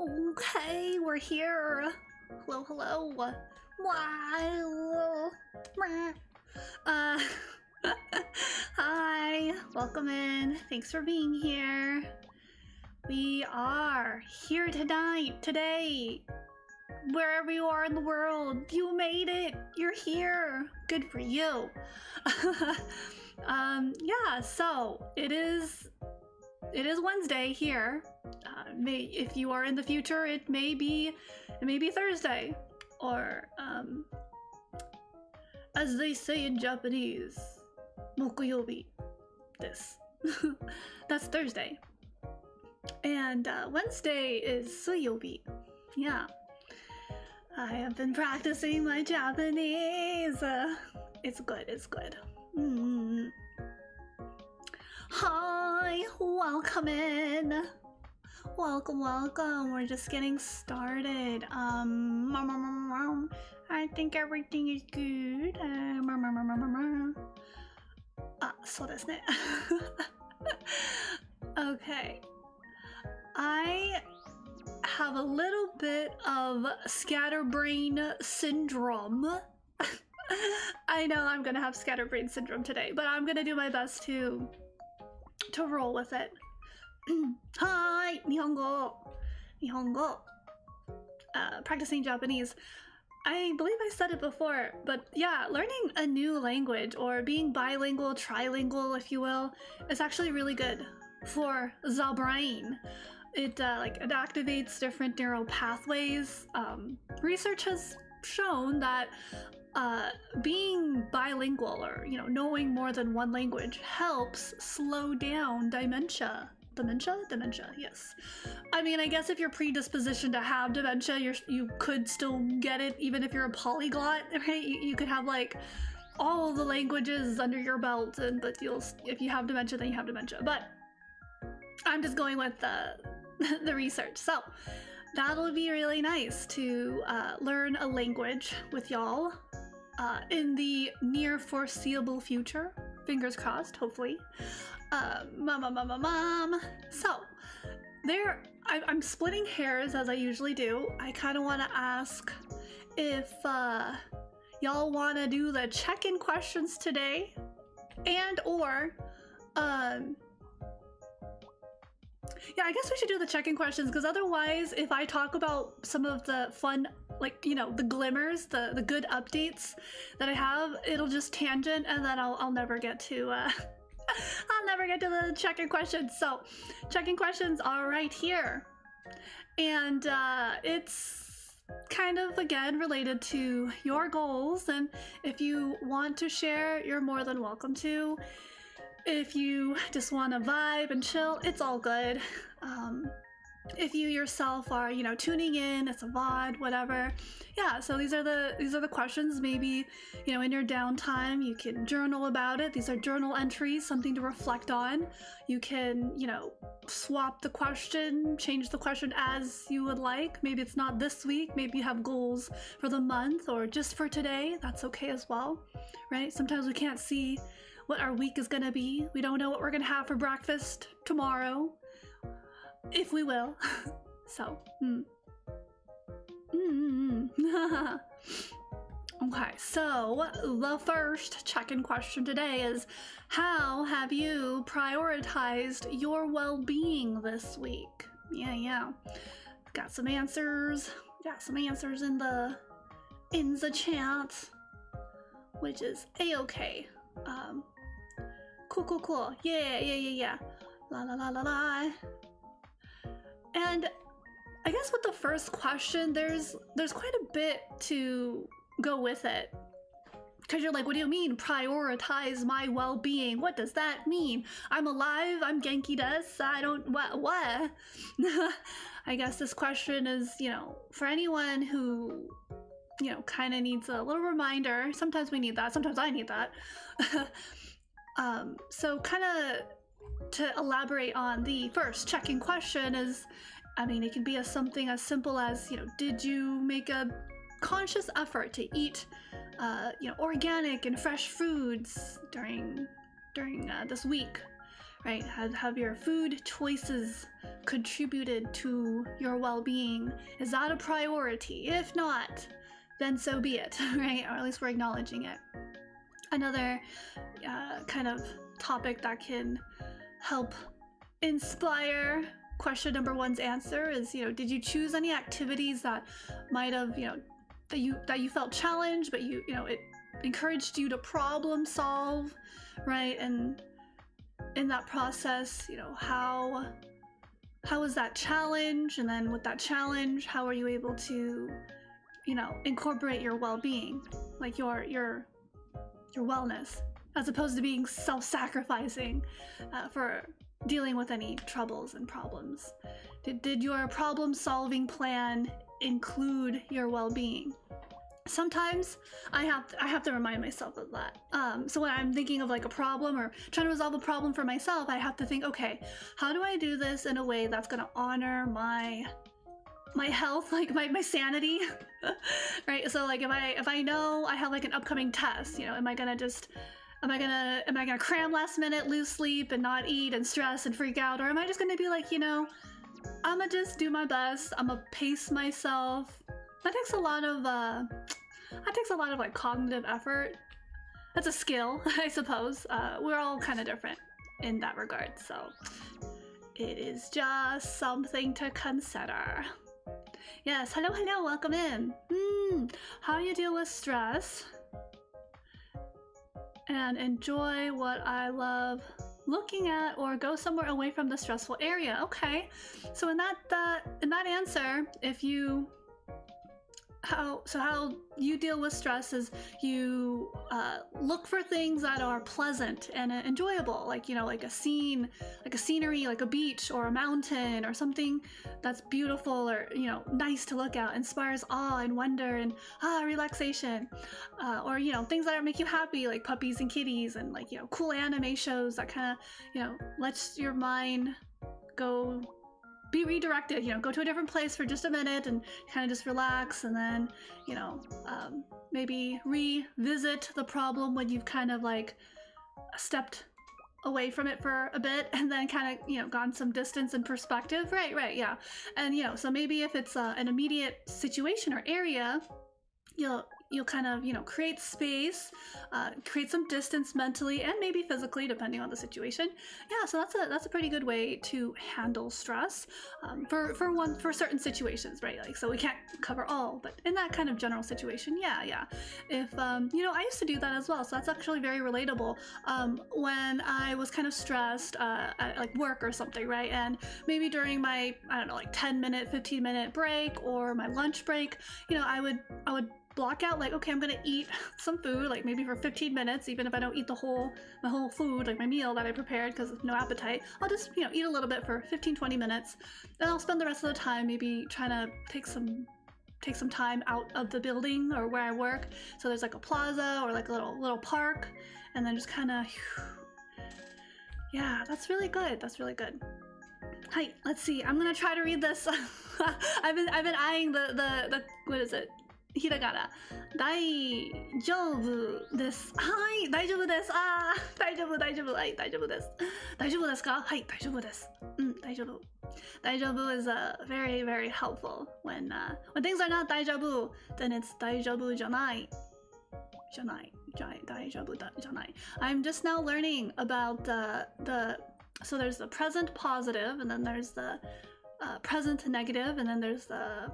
Okay, we're here. Hello, hello. Wow. Hi, welcome in. Thanks for being here. We are here today. Wherever you are in the world, you made it. You're here. Good for you. Yeah, so it is Wednesday here. If you are in the future, it may be Thursday, or as they say in Japanese, mokuyobi. This that's Thursday, and Wednesday is suyobi. Yeah, I have been practicing my Japanese. It's good. It's good. Hi, welcome in. Welcome. We're just getting started. I think everything is good. So desu ne. Okay. I have a little bit of scatterbrain syndrome. I know I'm gonna have scatterbrain syndrome today, but I'm gonna do my best to roll with it. Hi, Nihongo. Practicing Japanese. I believe I said it before, but yeah, learning a new language, or being bilingual, trilingual, if you will, is actually really good for the brain. It activates different neural pathways. Research has shown that being bilingual, or knowing more than one language, helps slow down dementia. Dementia, yes. I mean, I guess if you're predispositioned to have dementia, you could still get it even if you're a polyglot, right? You could have like all the languages under your belt, but if you have dementia, then you have dementia. But I'm just going with the research. So that'll be really nice to learn a language with y'all in the near foreseeable future. Fingers crossed, hopefully. So I'm splitting hairs as I usually do. I kind of want to ask if y'all want to do the check-in questions today, or yeah, I guess we should do the check-in questions, because otherwise, if I talk about some of the fun, the glimmers, the good updates that I have, it'll just tangent, and then I'll never get to I'll never get to the check-in questions. So check-in questions are right here, and it's kind of again related to your goals, and if you want to share, you're more than welcome to. If you just want to vibe and chill, it's all good. If you yourself are, tuning in, it's a VOD, whatever. Yeah, so these are the questions. Maybe, in your downtime, you can journal about it. These are journal entries, something to reflect on. You can, swap the question, change the question as you would like. Maybe it's not this week. Maybe you have goals for the month or just for today. That's okay as well, right? Sometimes we can't see what our week is gonna be. We don't know what we're gonna have for breakfast tomorrow, if we will. So okay, so the first check-in question today is, how have you prioritized your well-being this week? Yeah, got some answers in the chat, which is a-okay. Cool. Yeah. La. And I guess with the first question, there's quite a bit to go with it. Because you're like, what do you mean, prioritize my well-being? What does that mean? I'm alive, I'm Genki desu, I don't, what? I guess this question is, for anyone who, kind of needs a little reminder. Sometimes we need that, sometimes I need that. So kind of to elaborate on the first check-in question is, I mean, it can be something as simple as, did you make a conscious effort to eat, organic and fresh foods during this week, right? Have your food choices contributed to your well-being? Is that a priority? If not, then so be it, right? Or at least we're acknowledging it. Another kind of topic that can help inspire question number one's answer is, did you choose any activities that might have, that you felt challenged, but it encouraged you to problem solve, right? And in that process, how was that challenge? And then with that challenge, how are you able to, incorporate your well-being, like your wellness, as opposed to being self-sacrificing for dealing with any troubles and problems? Did your problem-solving plan include your well-being? Sometimes I have to remind myself of that. So when I'm thinking of like a problem or trying to resolve a problem for myself, I have to think, okay, how do I do this in a way that's going to honor my health, like my sanity, right? So like if I know I have like an upcoming test, am I gonna cram last minute, lose sleep, and not eat and stress and freak out, or am I just gonna be like, I'm gonna just do my best, I'm gonna pace myself? That takes a lot of like cognitive effort. That's a skill, I suppose. We're all kind of different in that regard, so it is just something to consider. Yes, hello, welcome in. How do you deal with stress and enjoy what I love looking at, or go somewhere away from the stressful area? Okay, so in that answer, if you how you deal with stress is you look for things that are pleasant and enjoyable, like like a scene, like a scenery, like a beach or a mountain or something that's beautiful or nice to look at, inspires awe and wonder and relaxation, or things that make you happy, like puppies and kitties, and like cool anime shows that kind of lets your mind be redirected, go to a different place for just a minute and kind of just relax, and then maybe revisit the problem when you've kind of like stepped away from it for a bit, and then kind of gone some distance and perspective, right, yeah. And so maybe if it's an immediate situation or area, you'll kind of create space, create some distance mentally and maybe physically, depending on the situation. Yeah, so that's a pretty good way to handle stress for certain situations, right? Like, so we can't cover all, but in that kind of general situation, yeah. If I used to do that as well, so that's actually very relatable. When I was kind of stressed at like work or something, right? And maybe during my, I don't know, like 10-minute, 15-minute break or my lunch break, I would block out, like, okay, I'm gonna eat some food, like maybe for 15 minutes, even if I don't eat my whole food, like my meal that I prepared, because of no appetite. I'll just eat a little bit for 15-20 minutes, and I'll spend the rest of the time maybe trying to take some time out of the building or where I work. So there's like a plaza or like a little park, and then just kind of, yeah, that's really good. Hi, let's see, I'm gonna try to read this. I've been eyeing the what is it? Hiragana. 大丈夫です。はい、大丈夫です。大丈夫。はい、大丈夫です。大丈夫ですか？はい、大丈夫です。大丈夫。大丈夫 is very, very helpful when things are not 大丈夫, then it's 大丈夫じゃない。大丈夫じゃない. I'm just now learning about so there's the present positive, and then there's the present negative, and then there's the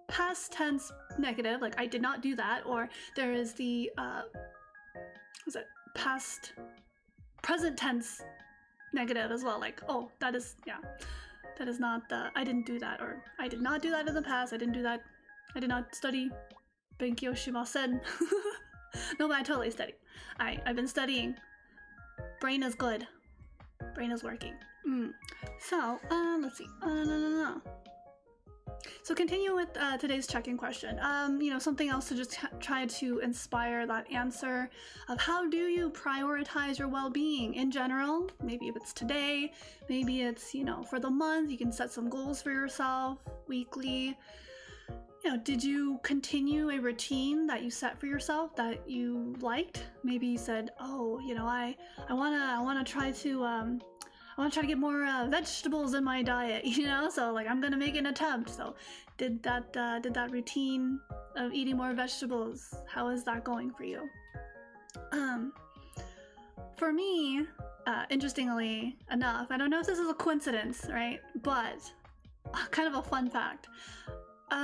past tense negative, like I did not do that, or there is the present tense negative as well, like, oh, that is not I didn't do that, or I did not do that in the past, I did not study. Benkyo shimasen. No, but I totally studied. I've been studying. Brain is good. Brain is working. So let's see. No. So continue with today's check-in question. Something else to just try to inspire that answer of how do you prioritize your well-being in general? Maybe if it's today, maybe it's, for the month, you can set some goals for yourself weekly. Did you continue a routine that you set for yourself that you liked? Maybe you said, oh, I wanna try to I want to try to get more vegetables in my diet, you know. So like I'm gonna make an attempt. So did that routine of eating more vegetables. How is that going for you? For me, interestingly enough, I don't know if this is a coincidence, right? But kind of a fun fact.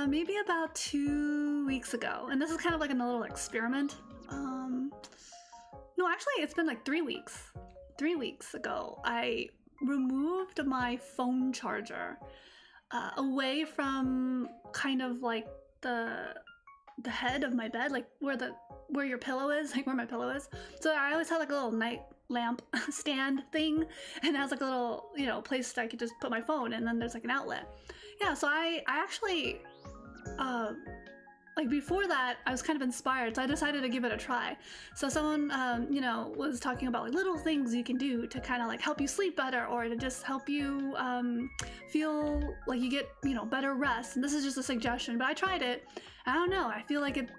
Maybe about 2 weeks ago, and this is kind of like a little experiment. No, actually, it's been like 3 weeks. 3 weeks ago, I removed my phone charger away from kind of like the head of my bed, like where your pillow is, like where my pillow is. So I always had like a little night lamp stand thing, and it has like a little, you know, place that I could just put my phone, and then there's like an outlet. Yeah, so I actually like before that I was kind of inspired, so I decided to give it a try. So someone you know, was talking about like little things you can do to kind of like help you sleep better, or to just help you feel like you get, you know, better rest. And this is just a suggestion, but I tried it. I don't know, I feel like it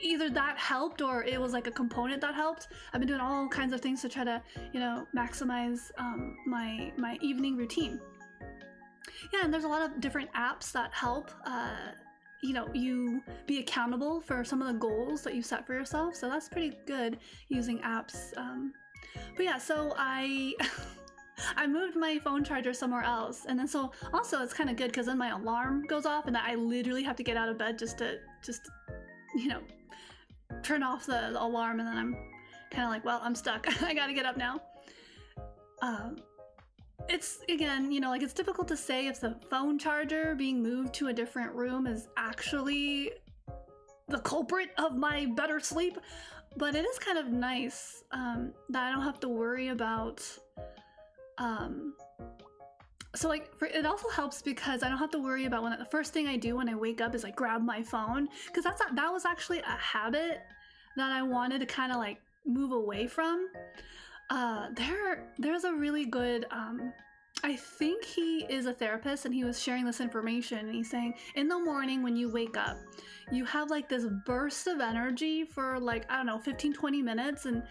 either that helped or it was like a component that helped. I've been doing all kinds of things to try to, you know, maximize my evening routine. Yeah, and there's a lot of different apps that help you know, you be accountable for some of the goals that you set for yourself. So that's pretty good using apps. But yeah, so I moved my phone charger somewhere else, and then so also it's kind of good because then my alarm goes off, and I literally have to get out of bed just to you know, turn off the alarm, and then I'm kind of like, well, I'm stuck. I gotta get up now. It's, again, you know, like it's difficult to say if the phone charger being moved to a different room is actually the culprit of my better sleep, but it is kind of nice that I don't have to worry about so like it also helps because I don't have to worry about when the first thing I do when I wake up is like grab my phone, because that was actually a habit that I wanted to kind of like move away from. There's a really good I think he is a therapist, and he was sharing this information, and he's saying in the morning when you wake up, you have like this burst of energy for like, I don't know, 15-20 minutes, and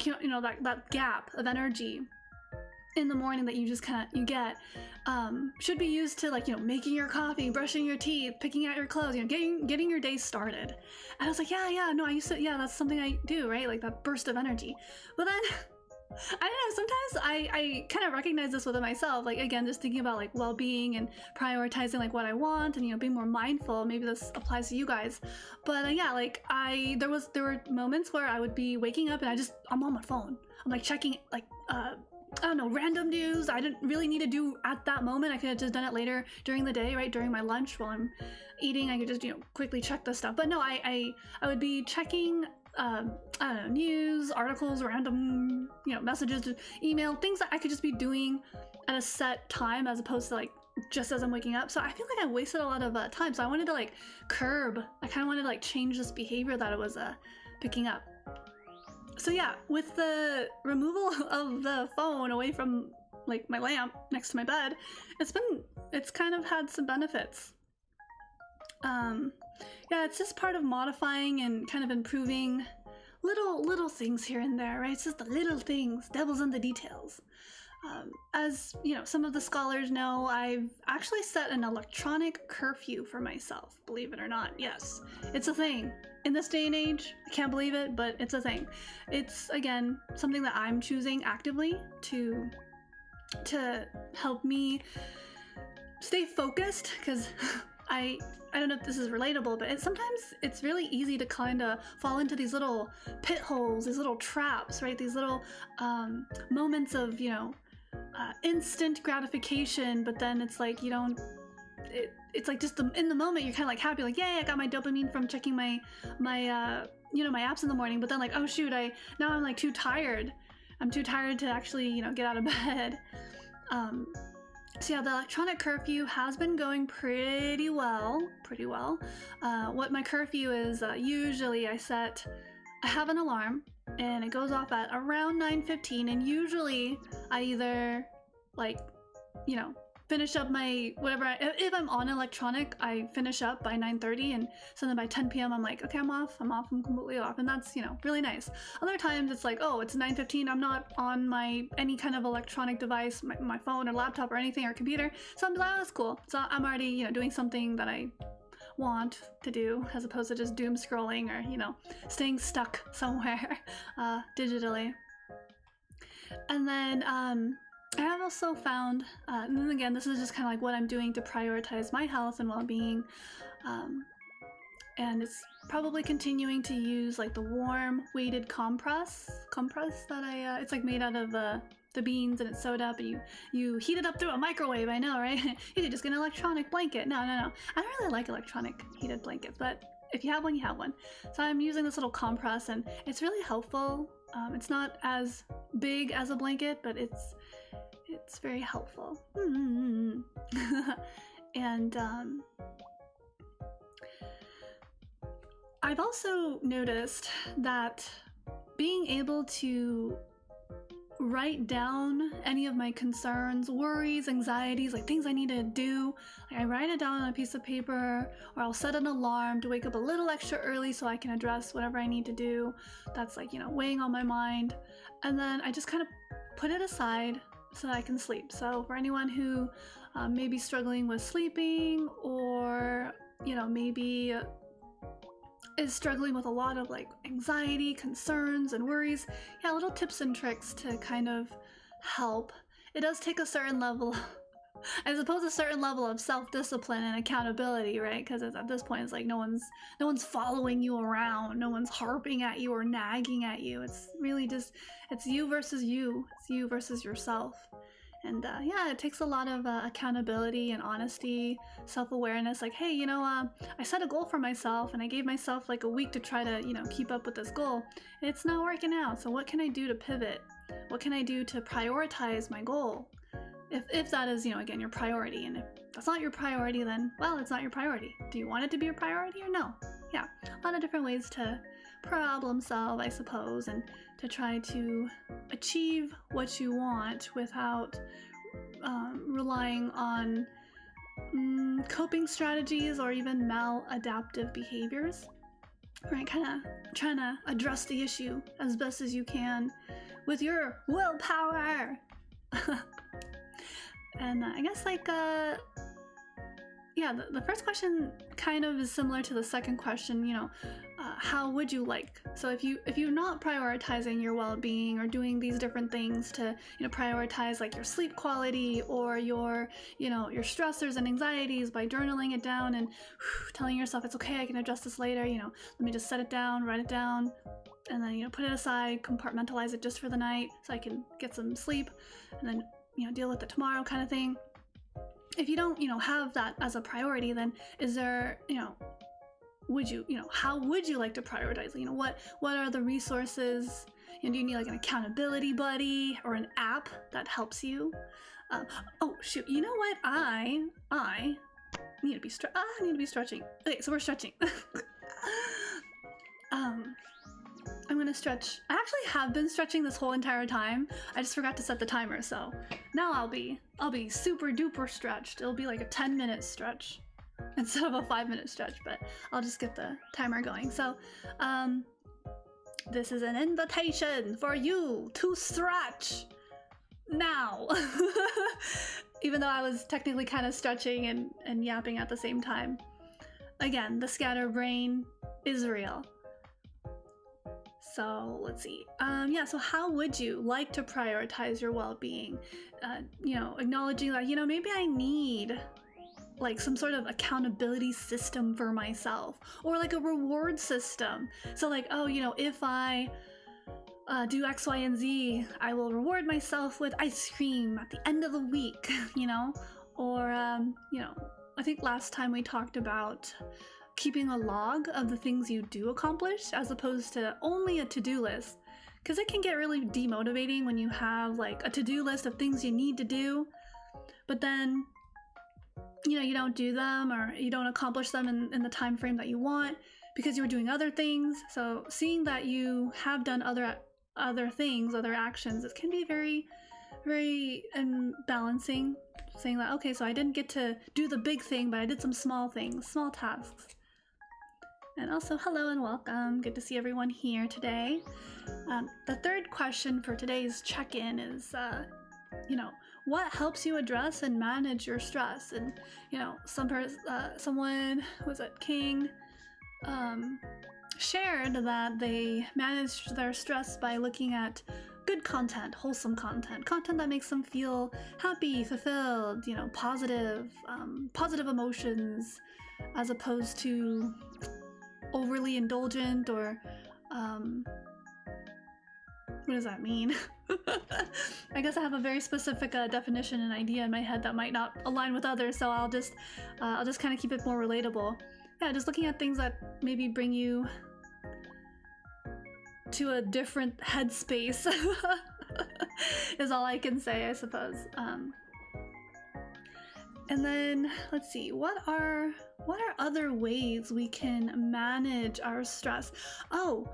you know that gap of energy in the morning that you just you get should be used to, like, you know, making your coffee, brushing your teeth, picking out your clothes, you know, getting your day started. And I was like, yeah, no, I used to, yeah, that's something I do, right? Like that burst of energy. But then I don't know, sometimes I kind of recognize this within myself, like, again, just thinking about like well-being and prioritizing like what I want, and, you know, being more mindful. Maybe this applies to you guys, but yeah, like there were moments where I would be waking up and I'm on my phone, I'm like checking like I don't know, random news I didn't really need to do at that moment. I could have just done it later during the day, right? During my lunch while I'm eating, I could just, you know, quickly check this stuff. But no, I would be checking, I don't know, news, articles, random, you know, messages, email, things that I could just be doing at a set time as opposed to like just as I'm waking up. So I feel like I wasted a lot of time. So I wanted to like curb, I kind of wanted to like change this behavior that I was picking up. So yeah, with the removal of the phone away from like my lamp next to my bed, it's kind of had some benefits. Yeah, it's just part of modifying and kind of improving little things here and there, right? It's just the little things, devil's in the details. As you know, some of the scholars know, I've actually set an electronic curfew for myself, believe it or not. Yes, it's a thing. In this day and age, I can't believe it, but it's a thing. It's, again, something that I'm choosing actively to help me stay focused, because I don't know if this is relatable, but sometimes it's really easy to kind of fall into these little pit holes, these little traps, right? These little moments of, you know, instant gratification, but then it's like you don't, it's like just in the moment you're kind of like happy, like, yay, I got my dopamine from checking my you know, my apps in the morning, but then like, oh shoot, now I'm like too tired. I'm too tired to actually, you know, get out of bed. So yeah, the electronic curfew has been going pretty well. What my curfew is, usually I have an alarm, and it goes off at around 9:15, and usually I either, like, you know, finish up my whatever. If I'm on electronic, I finish up by 9:30, and so then by 10 p.m. I'm like, okay, I'm off, I'm completely off, and that's, you know, really nice. Other times it's like, oh, it's 9:15, I'm not on my any kind of electronic device, my phone or laptop or anything or computer, so I'm like, oh, that's cool. So I'm already, you know, doing something that I want to do as opposed to just doom scrolling or, you know, staying stuck somewhere digitally. And then I have also found, and then again, this is just kind of like what I'm doing to prioritize my health and well-being, and it's probably continuing to use like the warm weighted compress that I, it's like made out of the beans and it's sewed up and you heat it up through a microwave. I know, right? You could just get an electronic blanket. No. I don't really like electronic heated blankets, but if you have one, you have one. So I'm using this little compress and it's really helpful. It's not as big as a blanket, but it's very helpful. And I've also noticed that being able to write down any of my concerns, worries, anxieties, like things I need to do, like I write it down on a piece of paper, or I'll set an alarm to wake up a little extra early so I can address whatever I need to do that's like, you know, weighing on my mind, and then I just kind of put it aside so that I can sleep. So for anyone who may be struggling with sleeping, or, you know, maybe is struggling with a lot of like anxiety, concerns, and worries, yeah, little tips and tricks to kind of help. It does take a certain level, I suppose, a certain level of self-discipline and accountability, right? Because at this point, it's like no one's following you around, no one's harping at you or nagging at you. It's really just, it's you versus you. It's you versus yourself. And yeah, it takes a lot of accountability and honesty, self-awareness. Like, hey, you know, I set a goal for myself and I gave myself like a week to try to, you know, keep up with this goal. It's not working out. So what can I do to pivot? What can I do to prioritize my goal? If that is, you know, again, your priority. And if that's not your priority, then, well, it's not your priority. Do you want it to be your priority or no? Yeah, a lot of different ways to problem solve, I suppose, and to try to achieve what you want without relying on coping strategies or even maladaptive behaviors. Right, kind of trying to address the issue as best as you can with your willpower. And I guess like yeah, the first question kind of is similar to the second question, you know, how would you like? So if you're not prioritizing your well-being or doing these different things to, you know, prioritize like your sleep quality or your, you know, your stressors and anxieties by journaling it down and telling yourself it's okay, I can address this later, you know, let me just set it down, write it down, and then, you know, put it aside, compartmentalize it just for the night so I can get some sleep, and then, you know, deal with it tomorrow kind of thing. If you don't, you know, have that as a priority, then is there, you know, would you, you know, how would you like to prioritize? You know, what are the resources? You know, do you need like an accountability buddy or an app that helps you? Oh shoot, you know what? I need to be I need to be stretching. Okay, so we're stretching. I'm gonna stretch. I actually have been stretching this whole entire time. I just forgot to set the timer, so now I'll be super duper stretched. It'll be like a 10-minute stretch instead of a 5-minute stretch, but I'll just get the timer going. So, this is an invitation for you to stretch now. Even though I was technically kind of stretching and yapping at the same time. Again, the scatterbrain is real. So let's see. Yeah, so how would you like to prioritize your well-being? You know, acknowledging that, you know, maybe I need like some sort of accountability system for myself, or like a reward system. So like, oh, you know, if I do X, Y, and Z, I will reward myself with ice cream at the end of the week, you know? Or, you know, I think last time we talked about keeping a log of the things you do accomplish as opposed to only a to-do list, because it can get really demotivating when you have like a to-do list of things you need to do, but then, you know, you don't do them or you don't accomplish them in the time frame that you want because you were doing other things. So seeing that you have done other things, other actions, it can be very, very balancing, saying that, okay, so I didn't get to do the big thing, but I did some small things, small tasks. And also, hello and welcome. Good to see everyone here today. The third question for today's check-in is, you know, what helps you address and manage your stress? And, you know, someone, was it King, shared that they managed their stress by looking at good content, wholesome content, content that makes them feel happy, fulfilled, you know, positive emotions, as opposed to overly indulgent or what does that mean? I guess I have a very specific definition and idea in my head that might not align with others, so I'll just kind of keep it more relatable. Yeah, just looking at things that maybe bring you to a different headspace is all I can say, I suppose. And then let's see, what are other ways we can manage our stress? Oh,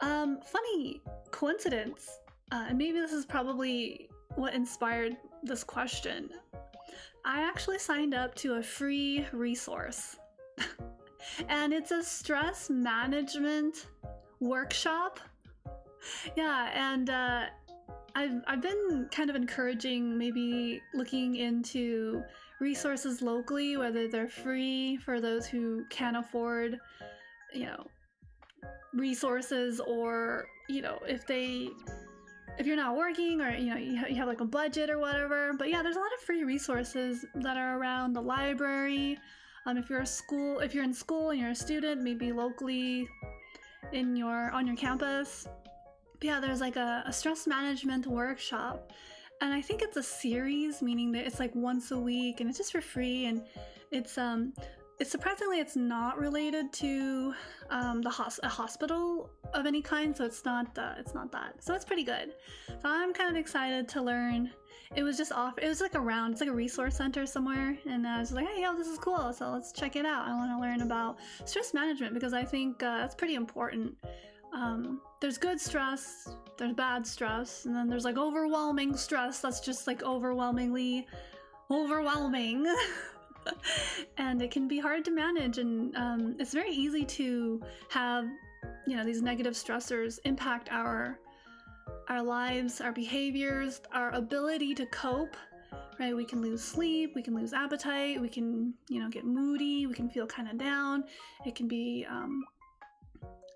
funny coincidence, and maybe this is probably what inspired this question. I actually signed up to a free resource and it's a stress management workshop. Yeah, and I've been kind of encouraging maybe looking into resources locally, whether they're free for those who can't afford, you know, resources, or, you know, if you're not working, or, you know, you have like a budget or whatever. But yeah, there's a lot of free resources that are around the library. If you're in school and you're a student, maybe locally on your campus. But yeah, there's like a stress management workshop. And I think it's a series, meaning that it's like once a week and it's just for free. And it's surprisingly, it's not related to a hospital of any kind, so it's not that. So it's pretty good. So I'm kind of excited to learn. It was like it's like a resource center somewhere, and I was like, hey, yo, this is cool, so let's check it out. I want to learn about stress management because I think that's pretty important. There's good stress, there's bad stress, and then there's like overwhelming stress that's just like overwhelmingly overwhelming. And it can be hard to manage, and it's very easy to have, you know, these negative stressors impact our lives, our behaviors, our ability to cope, right? We can lose sleep, we can lose appetite, we can, you know, get moody, we can feel kind of down. It can be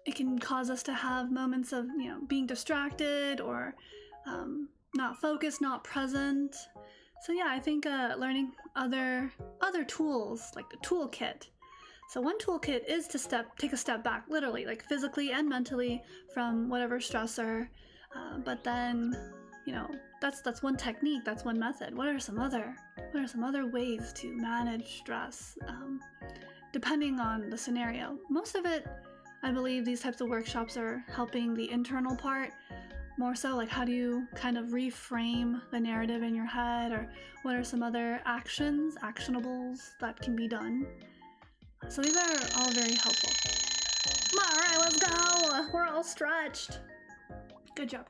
it can cause us to have moments of, you know, being distracted or not focused, not present. So yeah, I think learning other tools, like the toolkit. So one toolkit is to take a step back, literally, like physically and mentally, from whatever stressor. But then, you know, that's one technique, that's one method. What are some other ways to manage stress, depending on the scenario? Most of it, I believe, these types of workshops are helping the internal part. More so, like, how do you kind of reframe the narrative in your head, or what are some other actionables that can be done? So these are all very helpful. All right, let's go. We're all stretched. Good job.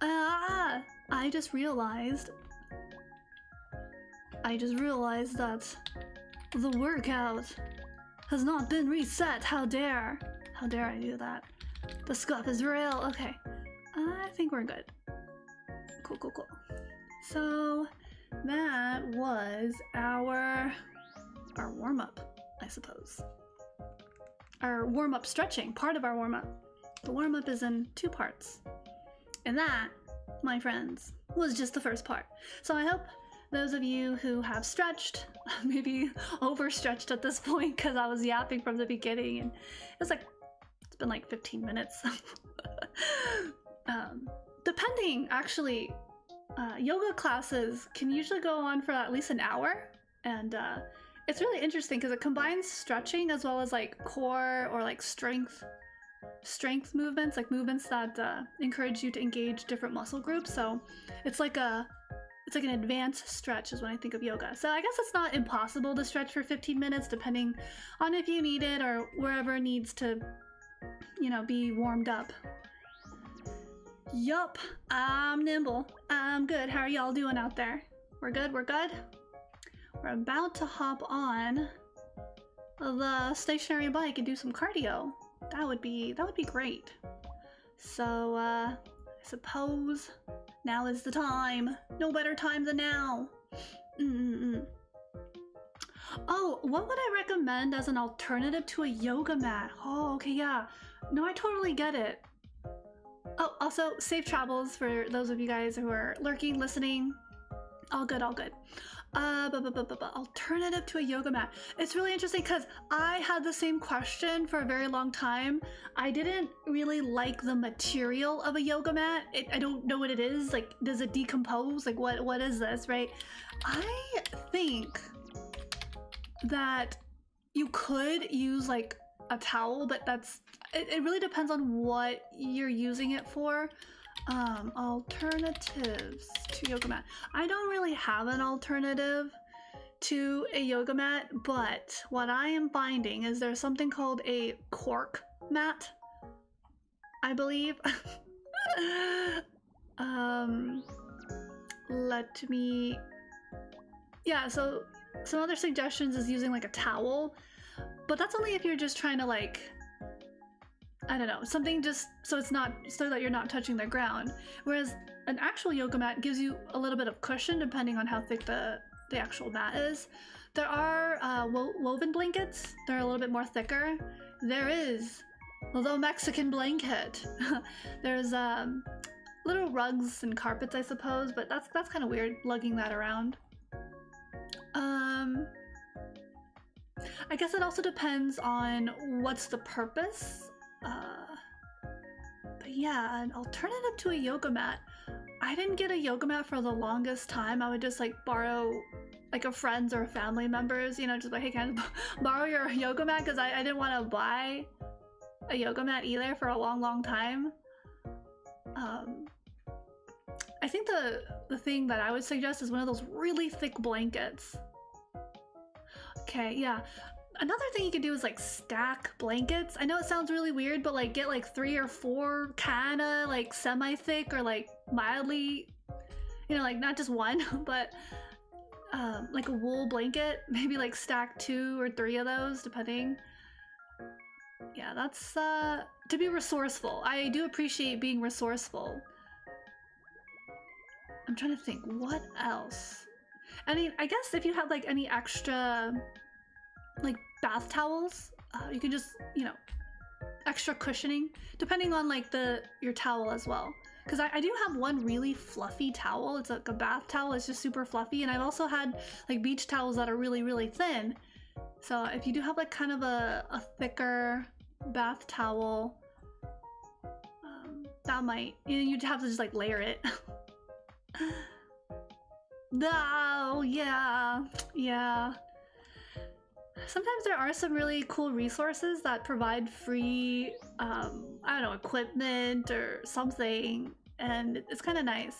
I just realized that the workout has not been reset. How dare I do that? The scuff is real. Okay. I think we're good. Cool. So that was our warm-up, I suppose. Our warm-up stretching, part of our warm-up. The warm-up is in 2 parts. And that, my friends, was just the first part. So I hope those of you who have stretched, maybe overstretched at this point because I was yapping from the beginning, and it's been like 15 minutes. Depending, actually, yoga classes can usually go on for at least an hour, and it's really interesting because it combines stretching as well as like core or like strength movements, like movements that encourage you to engage different muscle groups. So it's like an advanced stretch is when I think of yoga. So I guess it's not impossible to stretch for 15 minutes, depending on if you need it or wherever needs to, you know, be warmed up. Yup, I'm nimble. I'm good. How are y'all doing out there? We're good, we're good? We're about to hop on the stationary bike and do some cardio. That would be great. So, I suppose now is the time. No better time than now. Oh, what would I recommend as an alternative to a yoga mat? Oh, okay, yeah. No, I totally get it. Oh, also, safe travels for those of you guys who are lurking, listening. All good, all good. Alternative to a yoga mat. It's really interesting because I had the same question for a very long time. I didn't really like the material of a yoga mat. I don't know what it is. Like, does it decompose? Like, what is this, right? I think that you could use like a towel, but it really depends on what you're using it for. Alternatives to yoga mat. I don't really have an alternative to a yoga mat, but what I am finding is there's something called a cork mat, I believe. Let me... Yeah, so some other suggestions is using like a towel, but that's only if you're just trying to like, I don't know, something just so that you're not touching the ground. Whereas an actual yoga mat gives you a little bit of cushion depending on how thick the actual mat is. There are woven blankets. They're a little bit more thicker. There is the Mexican blanket. There's little rugs and carpets, I suppose, but that's kind of weird lugging that around. I guess it also depends on what's the purpose. But yeah, an alternative to a yoga mat. I didn't get a yoga mat for the longest time. I would just like borrow like a friend's or a family member's, you know, just like, hey, can I borrow your yoga mat? Because I didn't want to buy a yoga mat either for a long time. I think the thing that I would suggest is one of those really thick blankets. Okay, yeah. Another thing you can do is like stack blankets. I know it sounds really weird, but like get like 3 or 4 kinda like semi-thick or like mildly, you know, like not just one, but like a wool blanket. Maybe like stack 2 or 3 of those, depending. Yeah, that's to be resourceful. I do appreciate being resourceful. I'm trying to think, what else? I mean, I guess if you have like any extra like bath towels, you can just, you know, extra cushioning depending on like your towel as well. Because I do have one really fluffy towel. It's like a bath towel. It's just super fluffy. And I've also had like beach towels that are really thin. So if you do have like kind of a thicker bath towel, that might, you know, you'd have to just like layer it. Oh, yeah. Sometimes there are some really cool resources that provide free, I don't know, equipment or something, and it's kind of nice.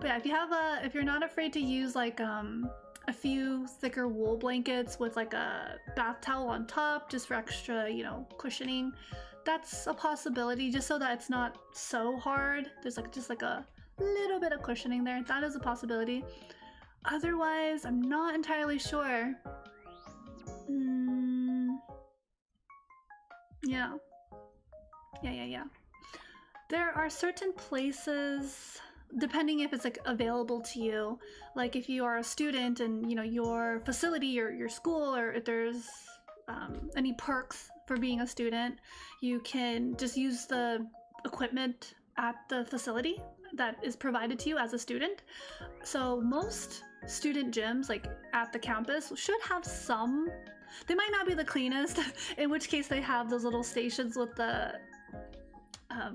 But yeah, if you're not afraid to use like a few thicker wool blankets with like a bath towel on top, just for extra, you know, cushioning, that's a possibility. Just so that it's not so hard. There's like just like a little bit of cushioning there. That is a possibility. Otherwise, I'm not entirely sure. Yeah. There are certain places, depending if it's like available to you, like if you are a student and you know your facility or your school, or if there's any perks for being a student, you can just use the equipment at the facility that is provided to you as a student. So most student gyms like at the campus should have some. They might not be the cleanest, in which case they have those little stations with the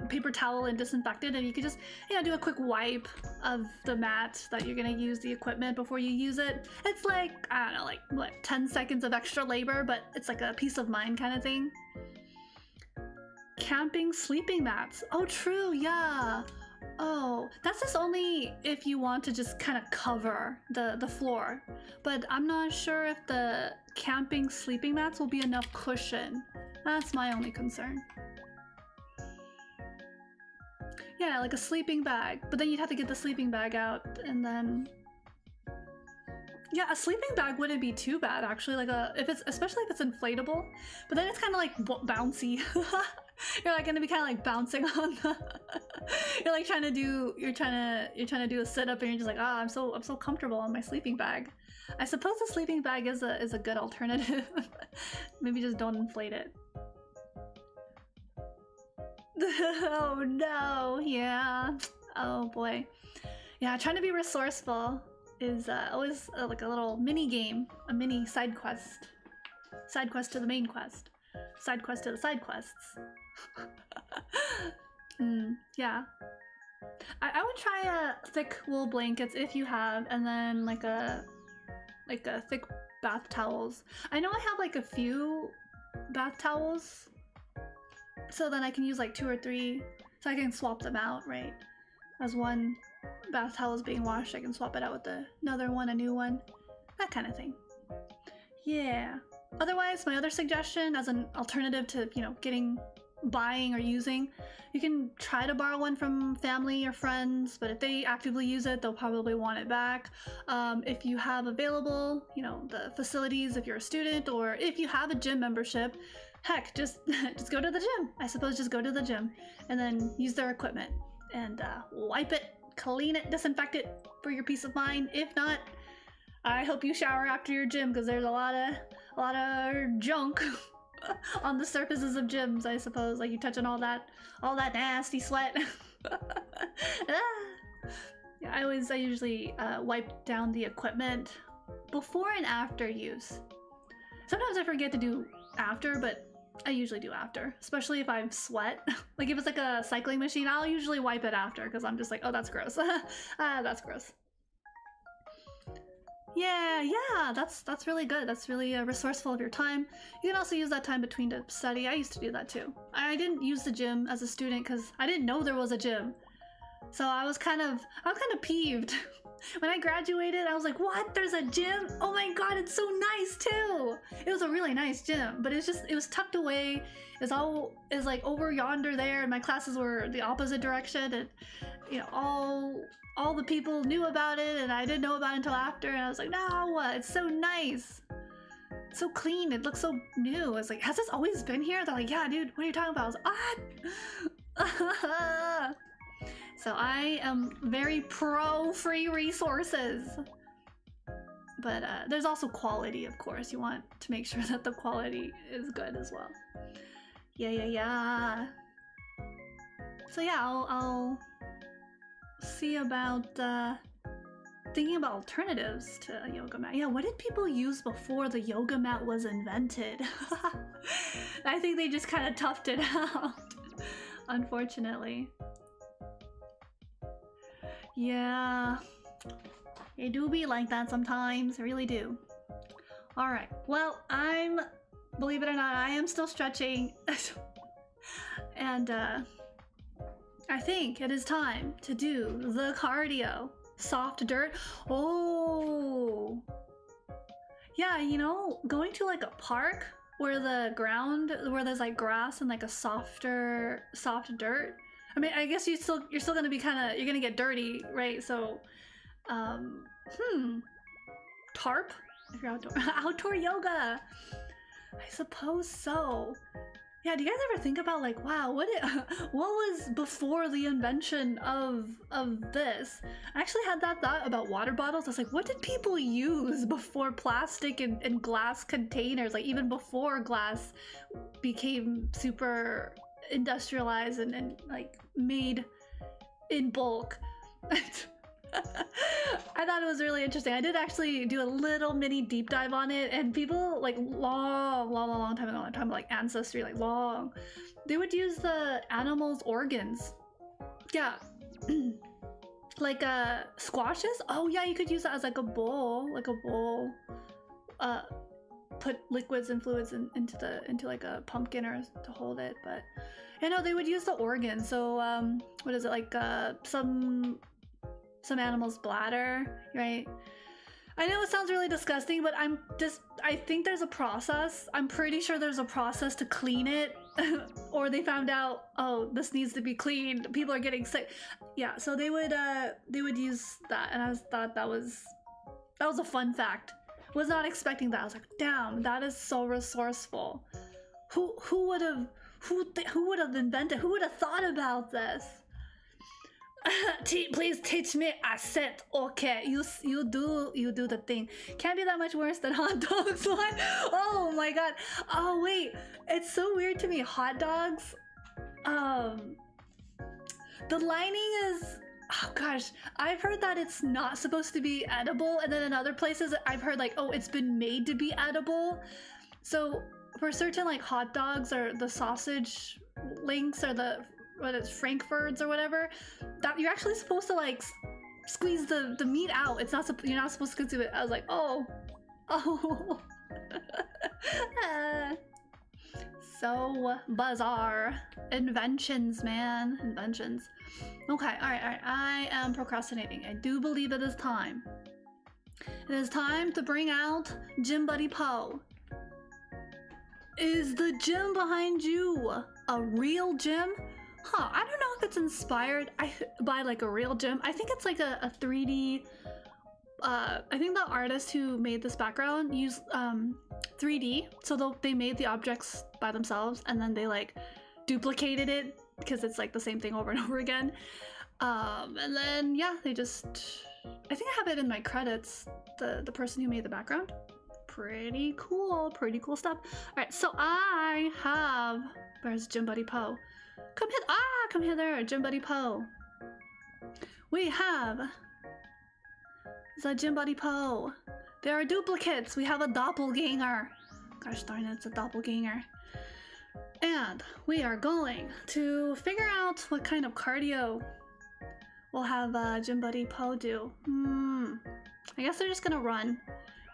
paper towel and disinfectant, and you can just, you know, do a quick wipe of the mat that you're gonna use the equipment before you use it. It's like, I don't know, like what, 10 seconds of extra labor, but it's like a peace of mind kind of thing. Camping sleeping mats. Oh, true, yeah. Oh, that's just only if you want to just kind of cover the floor. But I'm not sure if the camping sleeping mats will be enough cushion. That's my only concern. Yeah, like a sleeping bag. But then you'd have to get the sleeping bag out, and then yeah, a sleeping bag wouldn't be too bad actually. Like especially if it's inflatable. But then it's kind of like bouncy. You're like gonna be kind of like bouncing on the. You're like trying to do a sit up, and you're just like, I'm so comfortable on my sleeping bag. I suppose the sleeping bag is a good alternative. Maybe just don't inflate it. Oh no, yeah. Oh boy. Yeah, trying to be resourceful is always like a little mini game, a mini side quest. Side quest to the main quest. Side quest to the side quests. Yeah. I would try thick wool blankets if you have, and then like a thick bath towels. I know I have like a few bath towels, so then I can use like 2 or 3, so I can swap them out, right? As one bath towel is being washed, I can swap it out with another one, a new one, that kind of thing. Yeah. Otherwise, my other suggestion as an alternative to, you know, buying or using, you can try to borrow one from family or friends, but if they actively use it, they'll probably want it back. If you have available, you know, the facilities, if you're a student, or if you have a gym membership, heck, just go to the gym. I suppose just go to the gym and then use their equipment and wipe it, clean it, disinfect it for your peace of mind. If not, I hope you shower after your gym, because there's a lot of junk on the surfaces of gyms, I suppose. Like you touching all that nasty sweat. Yeah, I usually wipe down the equipment before and after use. Sometimes I forget to do after, but I usually do after, especially if I sweat. Like if it's like a cycling machine, I'll usually wipe it after, because I'm just like, oh, that's gross. That's gross. Yeah, that's really good. That's really resourceful of your time. You can also use that time between to study. I used to do that too. I didn't use the gym as a student because I didn't know there was a gym. So I was kind of peeved. When I graduated, I was like, what? There's a gym? Oh my god, it's so nice too! It was a really nice gym, but it was tucked away. It was like over yonder there, and my classes were the opposite direction, and you know, all the people knew about it, and I didn't know about it until after, and I was like, no, it's so nice. It's so clean, it looks so new. I was like, has this always been here? They're like, yeah, dude, what are you talking about? I was like, ah! So I am very pro free resources. But there's also quality, of course. You want to make sure that the quality is good as well. Yeah. So yeah, I'll see about thinking about alternatives to a yoga mat. Yeah, what did people use before the yoga mat was invented? I think they just kind of toughed it out, unfortunately. Yeah, they do be like that sometimes, I really do. All right, well, believe it or not, I am still stretching. And I think it is time to do the cardio. Soft dirt. Oh, yeah, you know, going to like a park where there's like grass and like a soft dirt. I mean, I guess you're still gonna be you're gonna get dirty, right? So, tarp? If you're outdoor yoga. I suppose so. Yeah, do you guys ever think about like, wow, what was before the invention of this? I actually had that thought about water bottles. I was like, what did people use before plastic and glass containers? Like even before glass became super industrialized and like made in bulk. I thought it was really interesting. I did actually do a little mini deep dive on it, and people like long time ago, time like ancestry, like long, they would use the animals' organs. Yeah. Like squashes. Oh yeah, you could use that as like a bowl. Put liquids and fluids into like a pumpkin or to hold it. But you know, they would use the organs. So what is it, like some animal's bladder, right? I know it sounds really disgusting, but I think there's a process. I'm pretty sure there's a process to clean it. Or they found out, oh, this needs to be cleaned. People are getting sick. Yeah, so they would use that, and I thought that was a fun fact. Was not expecting that. I was like, damn, that is so resourceful. Who would have invented? Who would have thought about this? Please teach me. I said okay. You do the thing. Can't be that much worse than hot dogs. Oh my god. Oh wait, it's so weird to me. Hot dogs. The lining is. Oh gosh, I've heard that it's not supposed to be edible, and then in other places I've heard like, oh, it's been made to be edible. So for certain like hot dogs or the sausage links or what it's frankfurts or whatever, that you're actually supposed to like squeeze the meat out. It's not you're not supposed to consume it. I was like, oh. So bizarre. Inventions, man. Inventions. Okay, alright. I am procrastinating. I do believe it is time. It is time to bring out Gym Buddy Poe. Is the gym behind you a real gym? Huh, I don't know if it's inspired by like a real gym. I think it's like a 3D. I think the artist who made this background used 3D, so they made the objects by themselves and then they like duplicated it because it's like the same thing over and over again. And then yeah, I think I have it in my credits, the person who made the background. Pretty cool stuff. All right, so I have, where's Gym Buddy Poe? Come hither, Gym Buddy Poe. We have the Gym Buddy Poe. There are duplicates. We have a doppelganger. Gosh darn it, it's a doppelganger. And we are going to figure out what kind of cardio we'll have Gym Buddy Poe do. I guess they're just gonna run.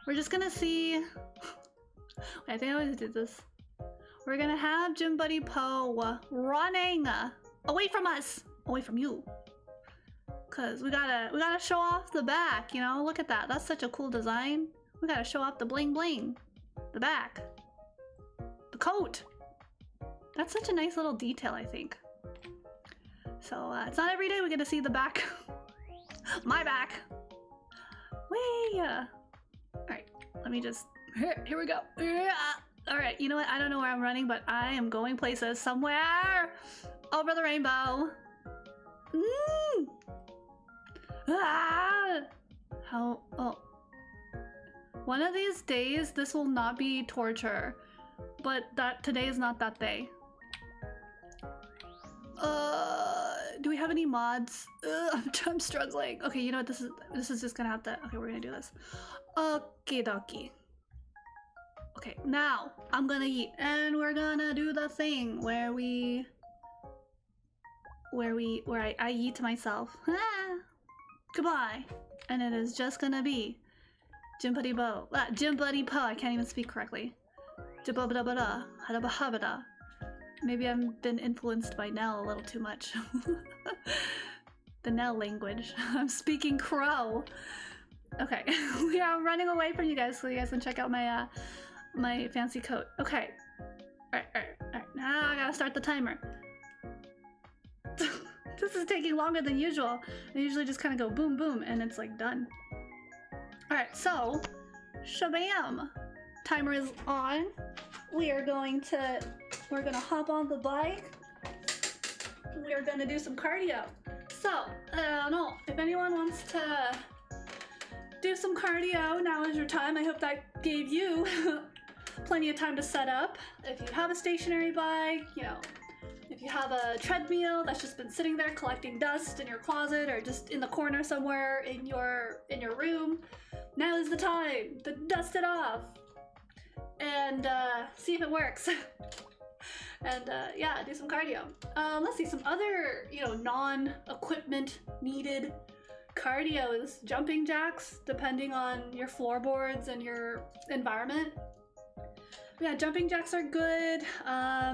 We're just gonna see. Wait, I think I always did this. We're gonna have Gym Buddy Poe running away from us, away from you. Cause we gotta show off the back, you know? Look at that. That's such a cool design. We gotta show off the bling bling, the back, the coat. That's such a nice little detail, I think. So it's not every day we get to see the back. My back. Whee! Alright, let me just... Here we go. Alright, you know what? I don't know where I'm running, but I am going places somewhere over the rainbow. How... Oh. One of these days, this will not be torture. But today is not that day. Do we have any mods? I'm struggling. Okay, you know what? This is just gonna have to... Okay, we're gonna do this. Okie dokie. Okay, now I'm gonna eat, and we're gonna do the thing where I eat myself. Goodbye. And it is just gonna be Gym Buddy Poe. Gym Buddy Poe. I can't even speak correctly. Maybe I've been influenced by Nell a little too much. The Nell language. I'm speaking crow. Okay, we are running away from you guys so you guys can check out my my fancy coat. Okay. Alright. Now I gotta start the timer. This is taking longer than usual. I usually just kind of go boom boom and it's like done. Alright, so shabam! Timer is on. We're gonna hop on the bike. We're gonna do some cardio. So, I don't know, if anyone wants to do some cardio, now is your time. I hope that gave you plenty of time to set up. If you have a stationary bike, you know, if you have a treadmill that's just been sitting there collecting dust in your closet or just in the corner somewhere in your room, now is the time to dust it off and see if it works. And yeah, do some cardio. Let's see, some other, you know, non-equipment needed cardio is jumping jacks, depending on your floorboards and your environment. Yeah, jumping jacks are good. I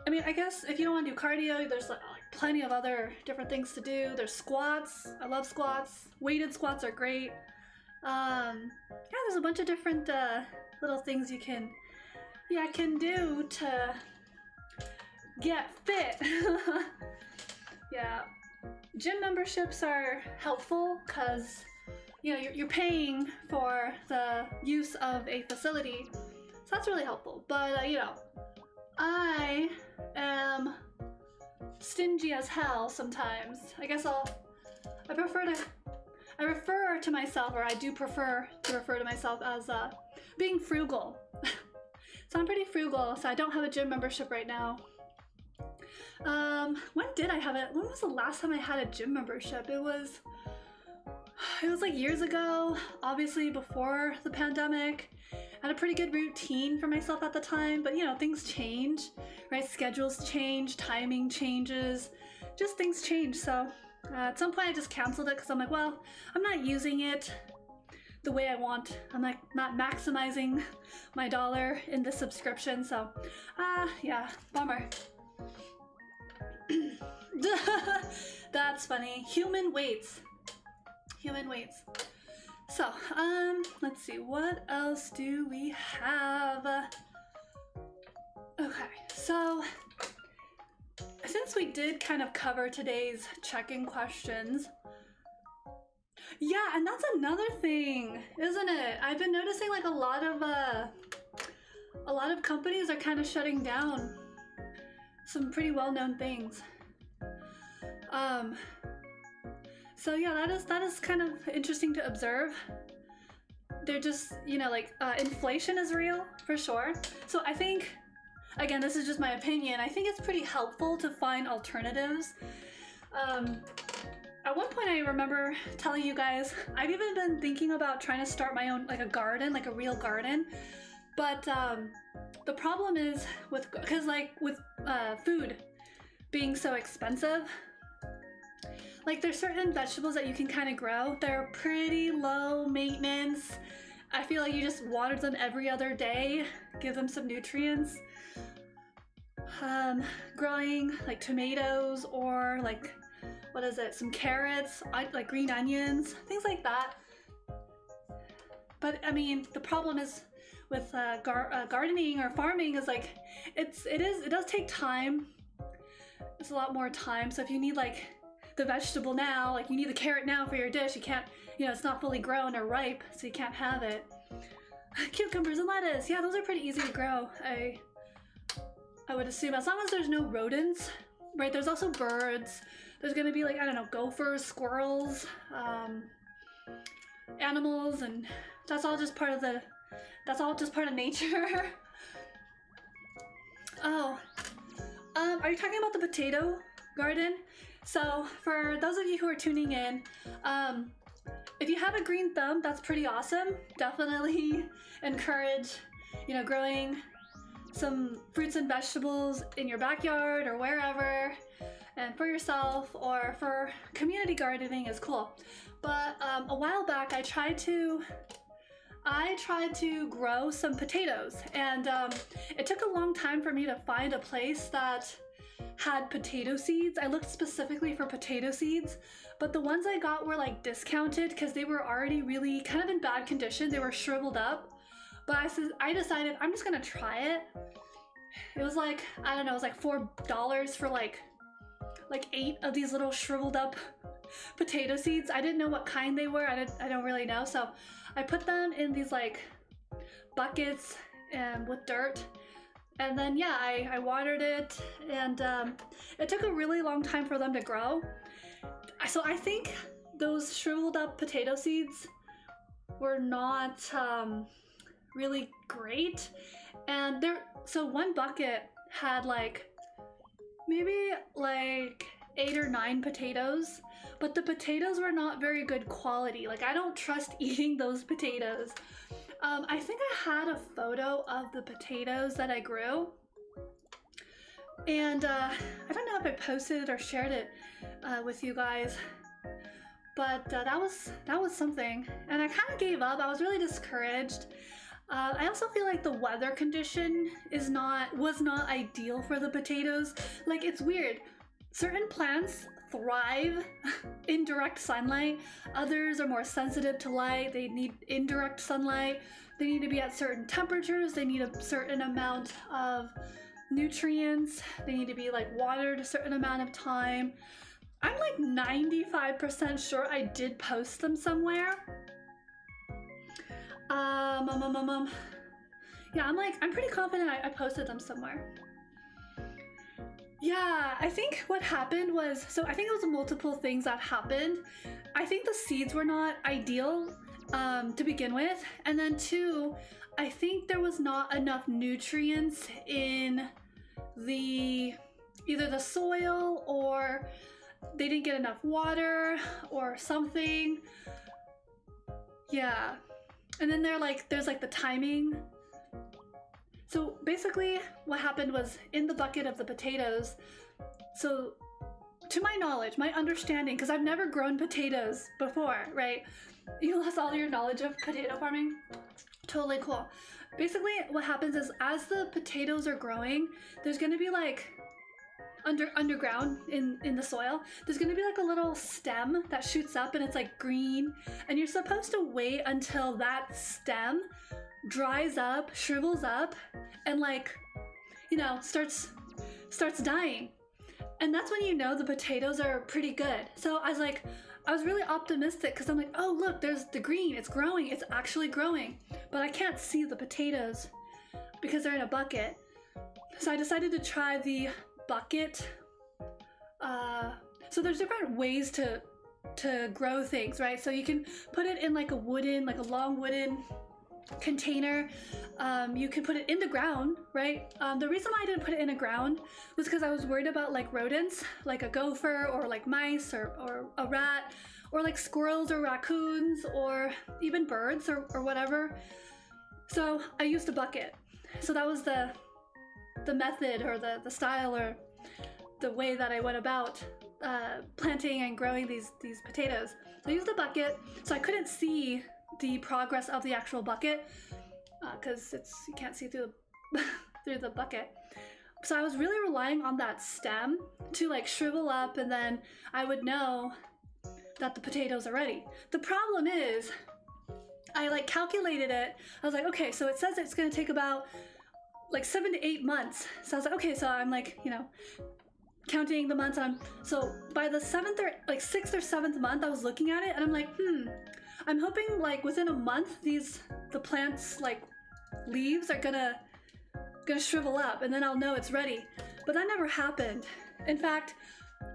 mean, I guess if you don't want to do cardio, there's like plenty of other different things to do. There's squats. I love squats. Weighted squats are great. Yeah, there's a bunch of different little things you can do to get fit. Yeah, gym memberships are helpful because you're paying for the use of a facility, so that's really helpful. But I am stingy as hell sometimes. I guess I refer to myself, or I do prefer to refer to myself as being frugal. So I'm pretty frugal, so I don't have a gym membership right now. When did I have it? When was the last time I had a gym membership? It was like years ago, obviously before the pandemic. I had a pretty good routine for myself at the time, but things change, right? Schedules change, timing changes, just things change. So at some point I just canceled it because I'm like, well, I'm not using it the way I want. I'm like not maximizing my dollar in the subscription. So yeah, bummer. That's funny. Human weights. So, let's see, what else do we have? Okay, so since we did kind of cover today's check-in questions, yeah, and that's another thing, isn't it? I've been noticing like a lot of companies are kind of shutting down some pretty well-known things. So yeah, that is kind of interesting to observe. They're just, inflation is real for sure. So I think, again, this is just my opinion, I think it's pretty helpful to find alternatives. At one point I remember telling you guys, I've even been thinking about trying to start my own, like a garden, like a real garden. But the problem is with food being so expensive, like there's certain vegetables that you can kind of grow. They're pretty low maintenance. I feel like you just water them every other day, give them some nutrients. Growing like tomatoes or like, what is it? Some carrots, like green onions, things like that. But I mean, the problem is with gardening or farming is like, it does take time. It's a lot more time. So if you need like the vegetable now, like you need the carrot now for your dish, you can't, it's not fully grown or ripe, so you can't have it. Cucumbers and lettuce, yeah, those are pretty easy to grow. I would assume, as long as there's no rodents, right? There's also birds. There's gonna be like, I don't know, gophers, squirrels, animals, and that's all just part of nature. Oh, are you talking about the potato garden? So for those of you who are tuning in, if you have a green thumb, that's pretty awesome. Definitely encourage, growing some fruits and vegetables in your backyard or wherever, and for yourself or for community gardening is cool. But a while back I tried to grow some potatoes, and it took a long time for me to find a place that had potato seeds. I looked specifically for potato seeds, but the ones I got were like discounted because they were already really kind of in bad condition. They were shriveled up. But I decided I'm just gonna try it. It was like, I don't know, it was like $4 for like 8 of these little shriveled up potato seeds. I didn't know what kind they were. I don't really know. So I put them in these like buckets and with dirt. And then, yeah, I watered it, and it took a really long time for them to grow. So I think those shriveled up potato seeds were not really great. And so one bucket had like maybe like 8 or 9 potatoes, but the potatoes were not very good quality. Like, I don't trust eating those potatoes. I think I had a photo of the potatoes that I grew, and I don't know if I posted it or shared it with you guys, but that was something, and I kind of gave up. I was really discouraged. I also feel like the weather condition was not ideal for the potatoes. Like, it's weird. certain plants thrive in direct sunlight. Others are more sensitive to light. They need indirect sunlight. They need to be at certain temperatures. They need a certain amount of nutrients. They need to be like watered a certain amount of time. I'm like 95% sure I did post them somewhere. Yeah, I'm pretty confident I posted them somewhere. Yeah, I think what happened was, so I think it was multiple things that happened. I think the seeds were not ideal to begin with. And then two, I think there was not enough nutrients in either the soil, or they didn't get enough water or something. Yeah. And then there's like the timing. So basically what happened was in the bucket of the potatoes, so to my knowledge, my understanding, because I've never grown potatoes before, right? You lost all your knowledge of potato farming? Totally cool. Basically what happens is as the potatoes are growing, there's gonna be like underground in the soil, there's gonna be like a little stem that shoots up and it's like green, and you're supposed to wait until that stem dries up, shrivels up, and like, you know, starts dying. And that's when you know the potatoes are pretty good. So I was really optimistic because I'm like, oh look, there's the green, it's growing, it's actually growing. But I can't see the potatoes because they're in a bucket. So I decided to try the bucket. So there's different ways to grow things, right? So you can put it in like a long wooden container. You can put it in the ground, right? The reason why I didn't put it in the ground was because I was worried about like rodents, like a gopher or like mice or a rat, or like squirrels or raccoons or even birds or whatever. So I used a bucket. So that was the method or the style or the way that I went about planting and growing these potatoes. So I used a bucket, so I couldn't see the progress of the actual bucket because you can't see through through the bucket. So I was really relying on that stem to like shrivel up, and then I would know that the potatoes are ready. The problem is I like calculated it. I was like, okay, so it says it's gonna take about like 7 to 8 months. So I was like, okay, so I'm like, you know, counting the months on. So by the 6th or 7th month, I was looking at it and I'm like, I'm hoping like within a month the plant's like leaves are gonna shrivel up and then I'll know it's ready. But that never happened. In fact,